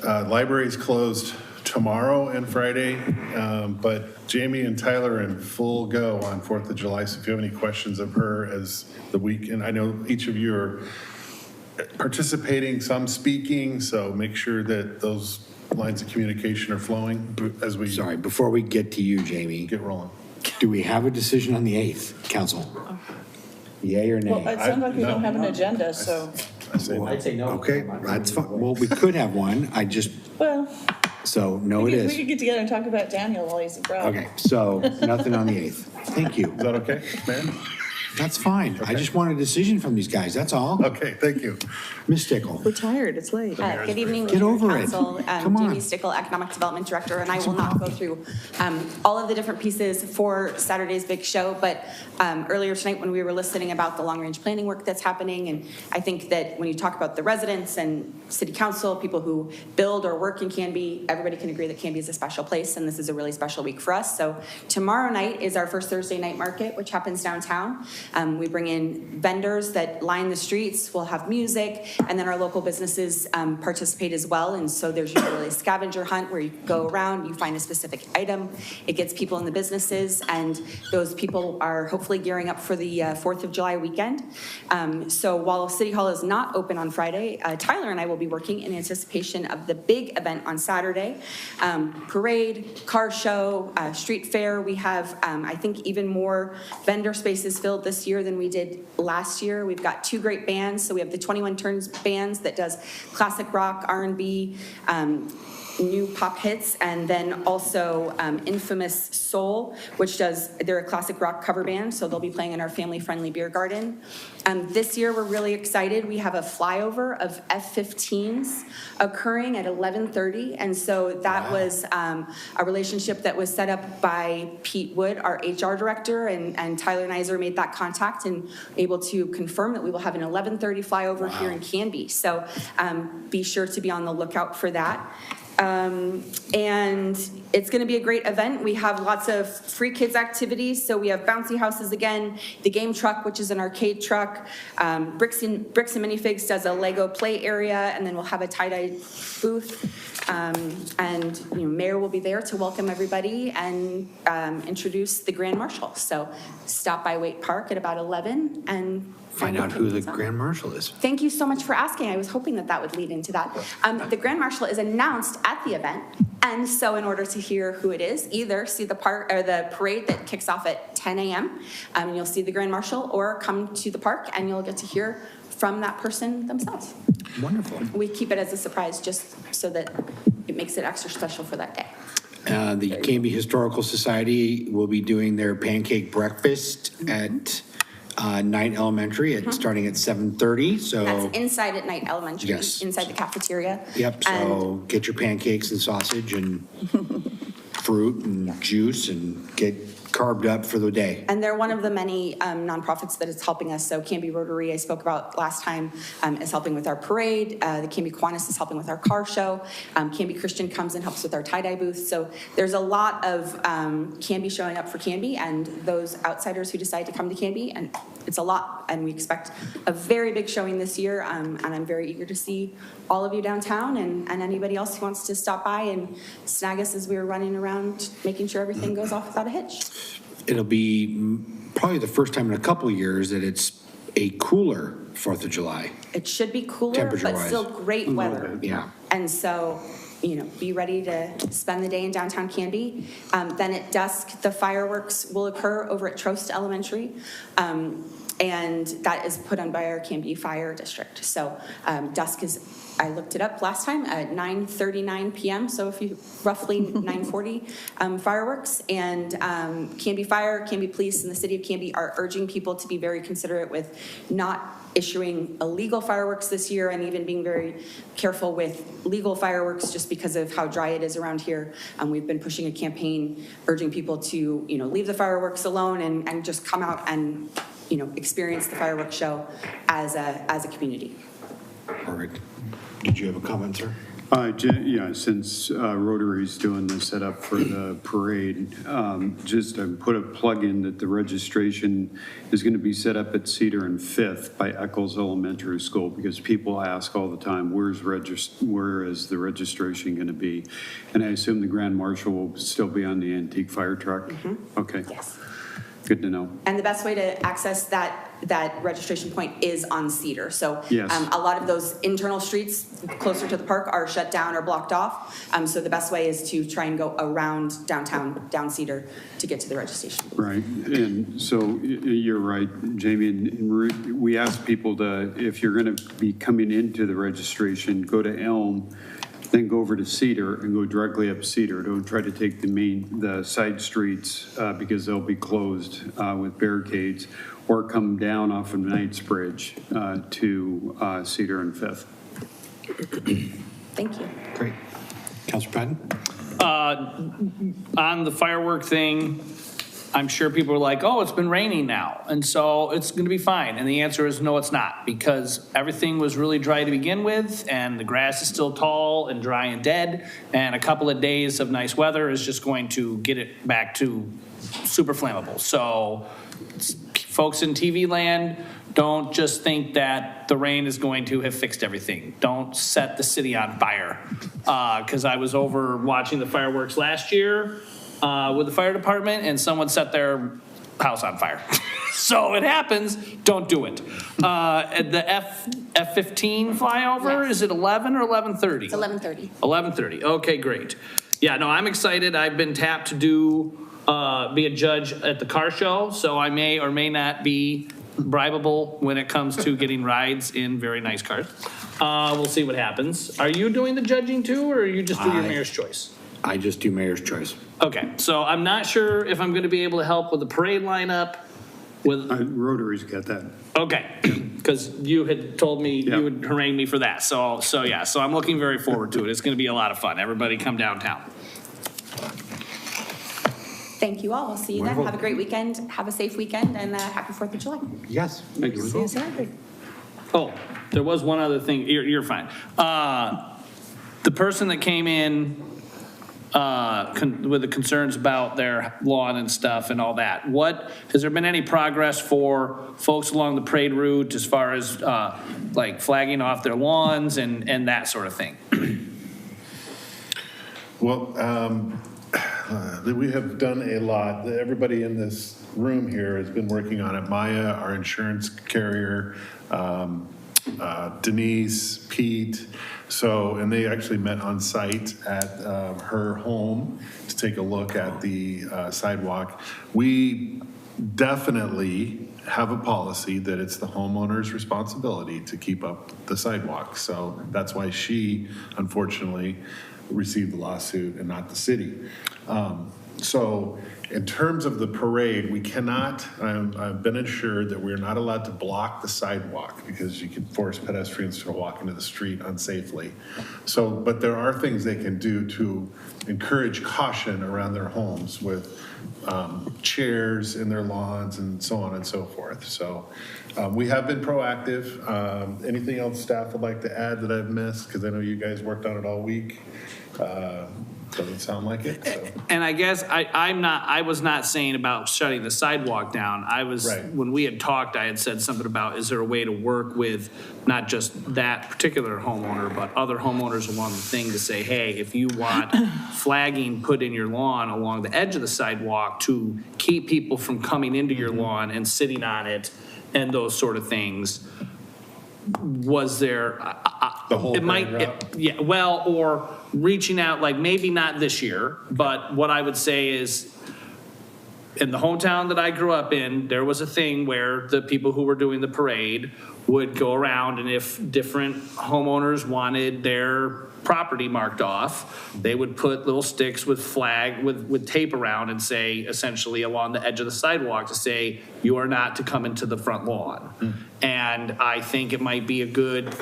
Library's closed tomorrow and Friday, but Jamie and Tyler are in full go on 4th of July, so if you have any questions of her as the weekend, I know each of you are participating, some speaking, so make sure that those lines of communication are flowing as we... Sorry, before we get to you, Jamie. Get rolling. Do we have a decision on the 8th, council? Yay or nay? Well, it sounds like we don't have an agenda, so. I'd say no. Okay, that's fine. Well, we could have one. Well. So, no, it We is. could get together and talk about Daniel while he's abroad. Okay, so nothing on the 8th. Thank you. Is that okay, man? That's fine. I just want a decision from these guys, that's all. Okay, thank you. Ms. Stickle. We're tired, it's late. Good evening, Get Mayor and over it. Council. Come on. Jamie Stickle, Economic Development Director, and I will not go through all of the different pieces for Saturday's big show, but earlier tonight when we were listening about the long-range planning work that's happening, and I think that when you talk about the residents and city council, people who build or work in Canby, everybody can agree that Canby is a special place, and this is a really special week for us. So tomorrow night is our first Thursday night market, which happens downtown. We bring in vendors that line the streets. We'll have music, and then our local businesses participate as well. And so there's usually a scavenger hunt where you go around, you find a specific item. It gets people in the businesses, and those people are hopefully gearing up for the 4th of July weekend. So while City Hall is not open on Friday, Tyler and I will be working in anticipation of the big event on Saturday. Parade, car show, street fair. We have, I think, even more vendor spaces filled this year than we did last year. We've got 2 great bands. So we have the 21 Turns bands that does classic rock, R&B, new pop hits, and then also Infamous Soul, which they're a classic rock cover band, so they'll be playing in our family-friendly beer garden. This year, we're really excited. We have a flyover of F-15s occurring at 11:30, and so that was a relationship that was set up by Pete Wood, our HR director, and Tyler Nizer made that contact and able to confirm that we will have an 11:30 flyover here in Canby. So be sure to be on the lookout for that. And it's going to be a great event. We have lots of free kids activities. So we have bouncy houses again, the game truck, which is an arcade truck. Bricks and Minifigs does a Lego play area, and then we'll have a tie-dye booth. And Mayor will be there to welcome everybody and introduce the Grand Marshal. So stop by Waite Park at about 11 and Find out who the Grand Marshal is. Thank you so much for asking. I was hoping that would lead into that. The Grand Marshal is announced at the event, and so in order to hear who it is, either see the parade that kicks off at 10 a.m. And you'll see the Grand Marshal, or come to the park and you'll get to hear from that person themselves. Wonderful. We keep it as a surprise just so that it makes it extra special for that day. The Canby Historical Society will be doing their pancake breakfast at Knight Elementary starting at 7:30. So that's inside at Knight Elementary, yes, inside the cafeteria. Yep. So get your pancakes and sausage and fruit and juice and get carved up for the day. And they're one of the many nonprofits that is helping us. So Canby Rotary, I spoke about last time, is helping with our parade. The Canby Kiwanis is helping with our car show. Canby Christian comes and helps with our tie-dye booth. So there's a lot of Canby showing up for Canby and those outsiders who decide to come to Canby. And it's a lot. And we expect a very big showing this year. And I'm very eager to see all of you downtown and anybody else who wants to stop by and snag us as we're running around, making sure everything goes off without a hitch. It'll be probably the first time in a couple of years that it's a cooler 4th of July. It should be cooler, but still great weather. Yeah. And so, be ready to spend the day in downtown Canby. Then at dusk, the fireworks will occur over at Trost Elementary. And that is put on by our Canby Fire District. So dusk is, I looked it up last time, at 9:39 p.m. So if you roughly 9:40 fireworks. And Canby Fire, Canby Police, and the City of Canby are urging people to be very considerate with not issuing illegal fireworks this year, and even being very careful with legal fireworks just because of how dry it is around here. We've been pushing a campaign urging people to leave the fireworks alone and just come out and experience the fireworks show as a community. Perfect. Did you have a comment, sir? Yeah, since Rotary's doing the setup for the parade, just to put a plug in that the registration is going to be set up at Cedar and 5th by Eccles Elementary School, because people ask all the time, where is the registration going to be? And I assume the Grand Marshal will still be on the antique fire truck? Mm-hmm. Okay. Yes. Good to know. And the best way to access that registration point is on Cedar. So yes. A lot of those internal streets closer to the park are shut down or blocked off. So the best way is to try and go around downtown, down Cedar, to get to the registration. Right. And so you're right, Jamie. And we ask people to, if you're going to be coming into the registration, go to Elm then go over to Cedar and go directly up Cedar. Don't try to take the side streets because they'll be closed with barricades, or come down off of Knightsbridge to Cedar and Fifth. Thank you. Great. Councilor Patton? On the firework thing, I'm sure people are like, oh, it's been raining now, and so it's going to be fine. And the answer is no, it's not, because everything was really dry to begin with, and the grass is still tall and dry and dead, and a couple of days of nice weather is just going to get it back to super flammable. So folks in TV land, don't just think that the rain is going to have fixed everything. Don't set the city on fire. Because I was over watching the fireworks last year with the fire department, and someone set their house on fire. So it happens. Don't do it. The F-15 flyover, Yes. is it 11 or 11:30? It's 11:30. 11:30. Okay, great. Yeah, no, I'm excited. I've been tapped to be a judge at the car show, so I may or may not be bribable when it comes to getting rides in very nice cars. We'll see what happens. Are you doing the judging too, or are you just doing your mayor's choice? I just do mayor's choice. Okay, so I'm not sure if I'm going to be able to help with the parade lineup. With Rotary's got that. Okay, because you had told me Yeah. you would harangue me for that. So I'm looking very forward to it. It's going to be a lot of fun. Everybody come downtown. Thank you all. We'll see you then. Have a great weekend. Have a safe weekend, and happy 4th of July. Yes. Thank you. See you Saturday. Oh, there was one other thing. You're fine. The person that came in with the concerns about their lawn and stuff and all that, has there been any progress for folks along the parade route as far as like flagging off their lawns and that sort of thing? Well, we have done a lot. Everybody in this room here has been working on it. Maya, our insurance carrier, Denise, Pete. And they actually met on site at her home to take a look at the sidewalk. We definitely have a policy that it's the homeowner's responsibility to keep up the sidewalk. So that's why she, unfortunately, received the lawsuit and not the city. So in terms of the parade, we cannot, I've been assured that we're not allowed to block the sidewalk because you can force pedestrians to walk into the street unsafely. But there are things they can do to encourage caution around their homes with chairs in their lawns and so on and so forth. So we have been proactive. Anything else staff would like to add that I've missed? Because I know you guys worked on it all week. Doesn't sound like it. So. And I guess I was not saying about shutting the sidewalk down. I was, Right. When we had talked, I had said something about, is there a way to work with not just that particular homeowner, but other homeowners along the thing to say, hey, if you want flagging put in your lawn along the edge of the sidewalk to keep people from coming into your lawn and sitting on it and those sort of things, was there The whole or reaching out, like maybe not this year, but what I would say is in the hometown that I grew up in, there was a thing where the people who were doing the parade would go around, and if different homeowners wanted their property marked off, they would put little sticks with tape around and say, essentially along the edge of the sidewalk, to say, you are not to come into the front lawn. And I think it might be a good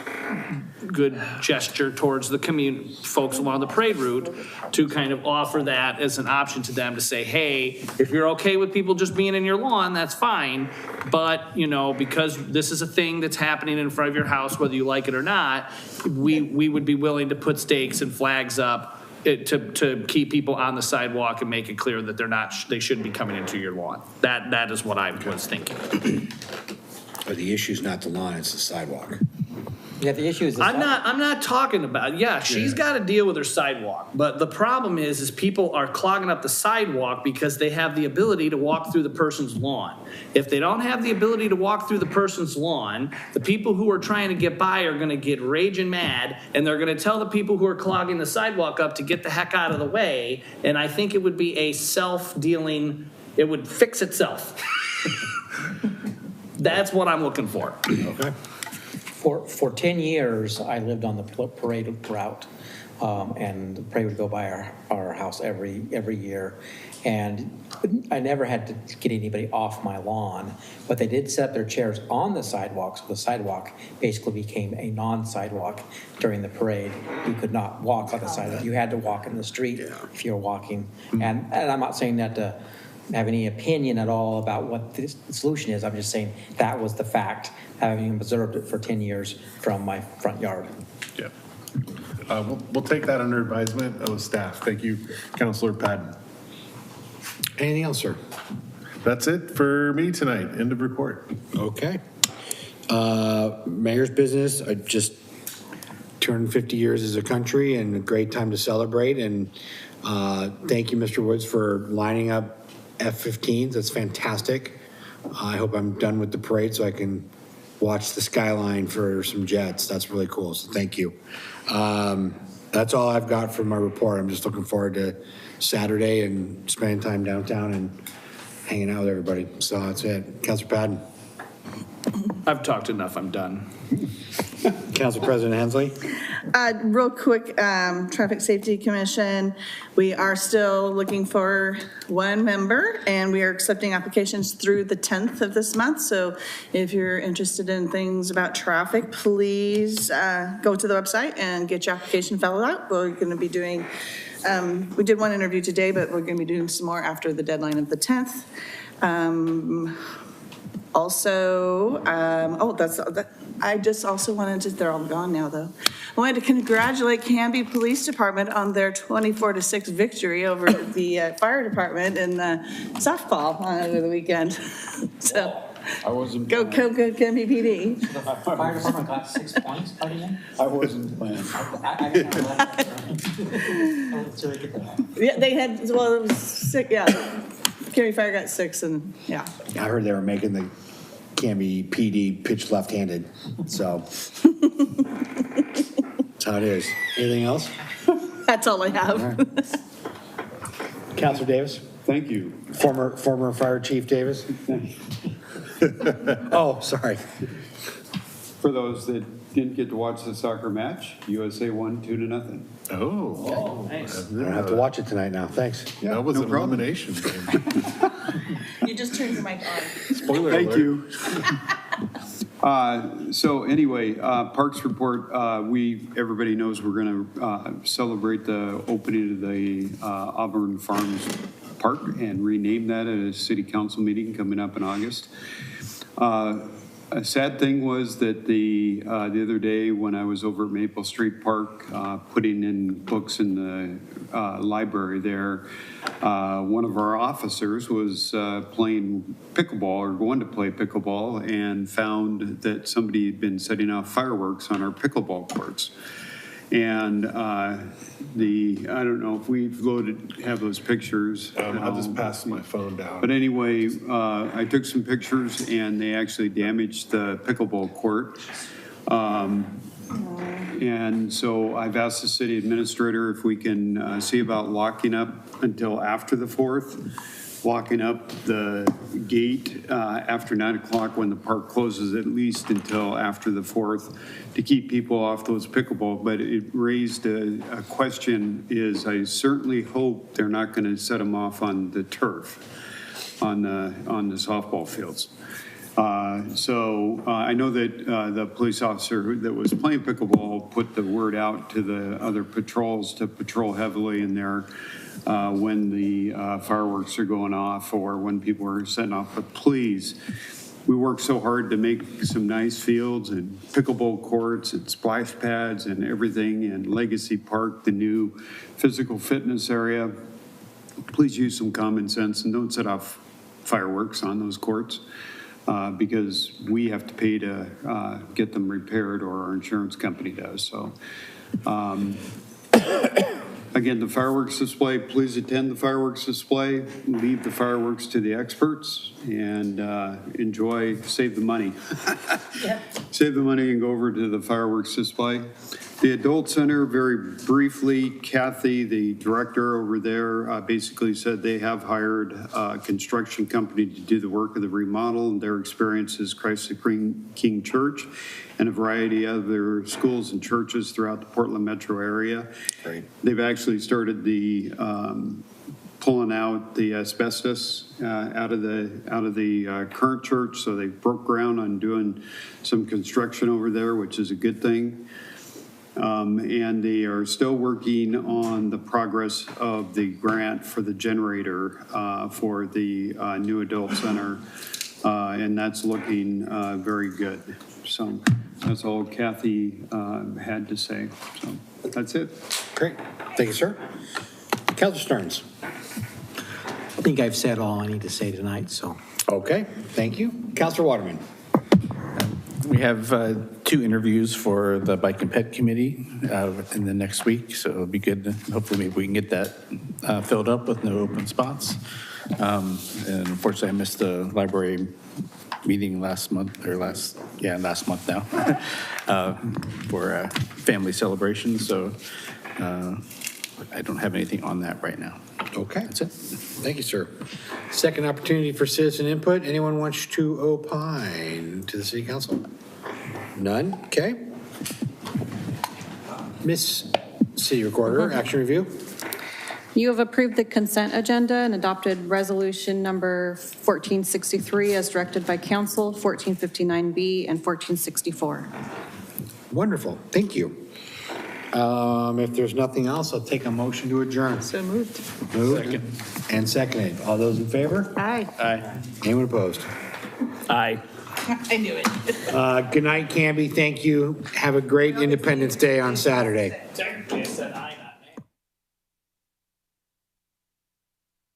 gesture towards the community, folks along the parade route, to kind of offer that as an option to them to say, hey, if you're okay with people just being in your lawn, that's fine. But, because this is a thing that's happening in front of your house, whether you like it or not, we would be willing to put stakes and flags up to keep people on the sidewalk and make it clear that they shouldn't be coming into your lawn. That is what I was thinking. But the issue's not the lawn, it's the sidewalk. Yeah, the issue is. I'm not talking about. She's got to deal with her sidewalk, but the problem is people are clogging up the sidewalk because they have the ability to walk through the person's lawn. If they don't have the ability to walk through the person's lawn, the people who are trying to get by are going to get raging mad, and they're going to tell the people who are clogging the sidewalk up to get the heck out of the way. And I think it would be a self-dealing. It would fix itself. That's what I'm looking for. Okay. For 10 years, I lived on the parade route. and the parade would go by our house every year. And I never had to get anybody off my lawn, but they did set their chairs on the sidewalk, so the sidewalk basically became a non-sidewalk during the parade. You could not walk on the sidewalk. You had to walk in the street if you were walking. And I'm not saying that to have any opinion at all about what the solution is. I'm just saying that was the fact, having observed it for 10 years from my front yard. Yeah. We'll take that under advisement of staff. Thank you, Councilor Patton. Anything else, sir? That's it for me tonight. End of report. Okay. Mayor's business, just turned 50 years as a country and a great time to celebrate. And thank you, Mr. Woods, for lining up F-15s. That's fantastic. I hope I'm done with the parade so I can watch the skyline for some jets. That's really cool. So thank you. That's all I've got for my report. I'm just looking forward to Saturday and spending time downtown and hanging out with everybody. So that's it. Councilor Patton. I've talked enough. I'm done. Council President Hensley. Real quick, Traffic Safety Commission, we are still looking for one member, and we are accepting applications through the 10th of this month. So if you're interested in things about traffic, please go to the website and get your application filled out. We're going to be doing, we did one interview today, but we're going to be doing some more after the deadline of the 10th. I just also wanted to, they're all gone now though. I wanted to congratulate Canby Police Department on their 24-6 victory over the fire department in the softball over the weekend. So I wasn't go Canby PD. The fire department got 6 points by the end? I wasn't playing. Yeah, they had, well, it was 6, yeah. Canby Fire got 6 and yeah. I heard they were making the Canby PD pitch left-handed, so that's how it is. Anything else? That's all I have. Councilor Davis? Thank you. Former Fire Chief Davis? Oh, sorry. For those that didn't get to watch the soccer match, USA won 2-0. Oh, nice. I don't have to watch it tonight now, thanks. Yeah, that was no an problem. elimination game. You just turned your mic on. Spoiler Thank alert. you. So anyway, Parks report, everybody knows we're going to celebrate the opening of the Auburn Farms Park and rename that at a city council meeting coming up in August. A sad thing was that the other day when I was over at Maple Street Park putting in books in the library there, one of our officers was playing pickleball or going to play pickleball and found that somebody had been setting off fireworks on our pickleball courts. And I don't know if we've have those pictures. I'll just pass my phone down. But anyway, I took some pictures and they actually damaged the pickleball court. And so I've asked the city administrator if we can see about locking up until after the 4th, locking up the gate after 9 o'clock when the park closes, at least until after the 4th, to keep people off those pickleball. But it raised a question is I certainly hope they're not going to set them off on the turf, on the softball fields. So I know that the police officer that was playing pickleball put the word out to the other patrols to patrol heavily in there when the fireworks are going off or when people are setting off. But please, we work so hard to make some nice fields and pickleball courts and splash pads and everything, and Legacy Park, the new physical fitness area. Please use some common sense and don't set off fireworks on those courts. Because we have to pay to get them repaired, or our insurance company does. So, again, the fireworks display, please attend the fireworks display, leave the fireworks to the experts, and enjoy, save the money. Save the money and go over to the fireworks display. The Adult Center, very briefly, Kathy, the director over there, basically said they have hired a construction company to do the work of the remodel, and their experience is Christ the King Church and a variety of other schools and churches throughout the Portland metro area. Great. They've actually started the pulling out the asbestos out of the current church, so they broke ground on doing some construction over there, which is a good thing. And they are still working on the progress of the grant for the generator for the new adult center, and that's looking very good. So that's all Kathy had to say. So that's it. Great. Thank you, sir. Councilor Stearns. I think I've said all I need to say tonight, so. Okay, thank you. Councilor Waterman. We have 2 interviews for the Bike and Pet Committee in the next week, so it'll be good. Hopefully, maybe we can get that filled up with no open spots. And unfortunately, I missed the library meeting last month now for family celebration. So I don't have anything on that right now. Okay. That's it. Thank you, sir. Second opportunity for citizen input. Anyone wants to opine to the city council? None? Okay. Miss City Recorder, action review. You have approved the consent agenda and adopted resolution number 1463 as directed by council, 1459B and 1464. Wonderful. Thank you. If there's nothing else, I'll take a motion to adjourn. So moved. Moved and seconded. All those in favor? Aye. Aye. Anyone opposed? Aye. I knew it. Good night, Canby. Thank you. Have a great Independence Day on Saturday.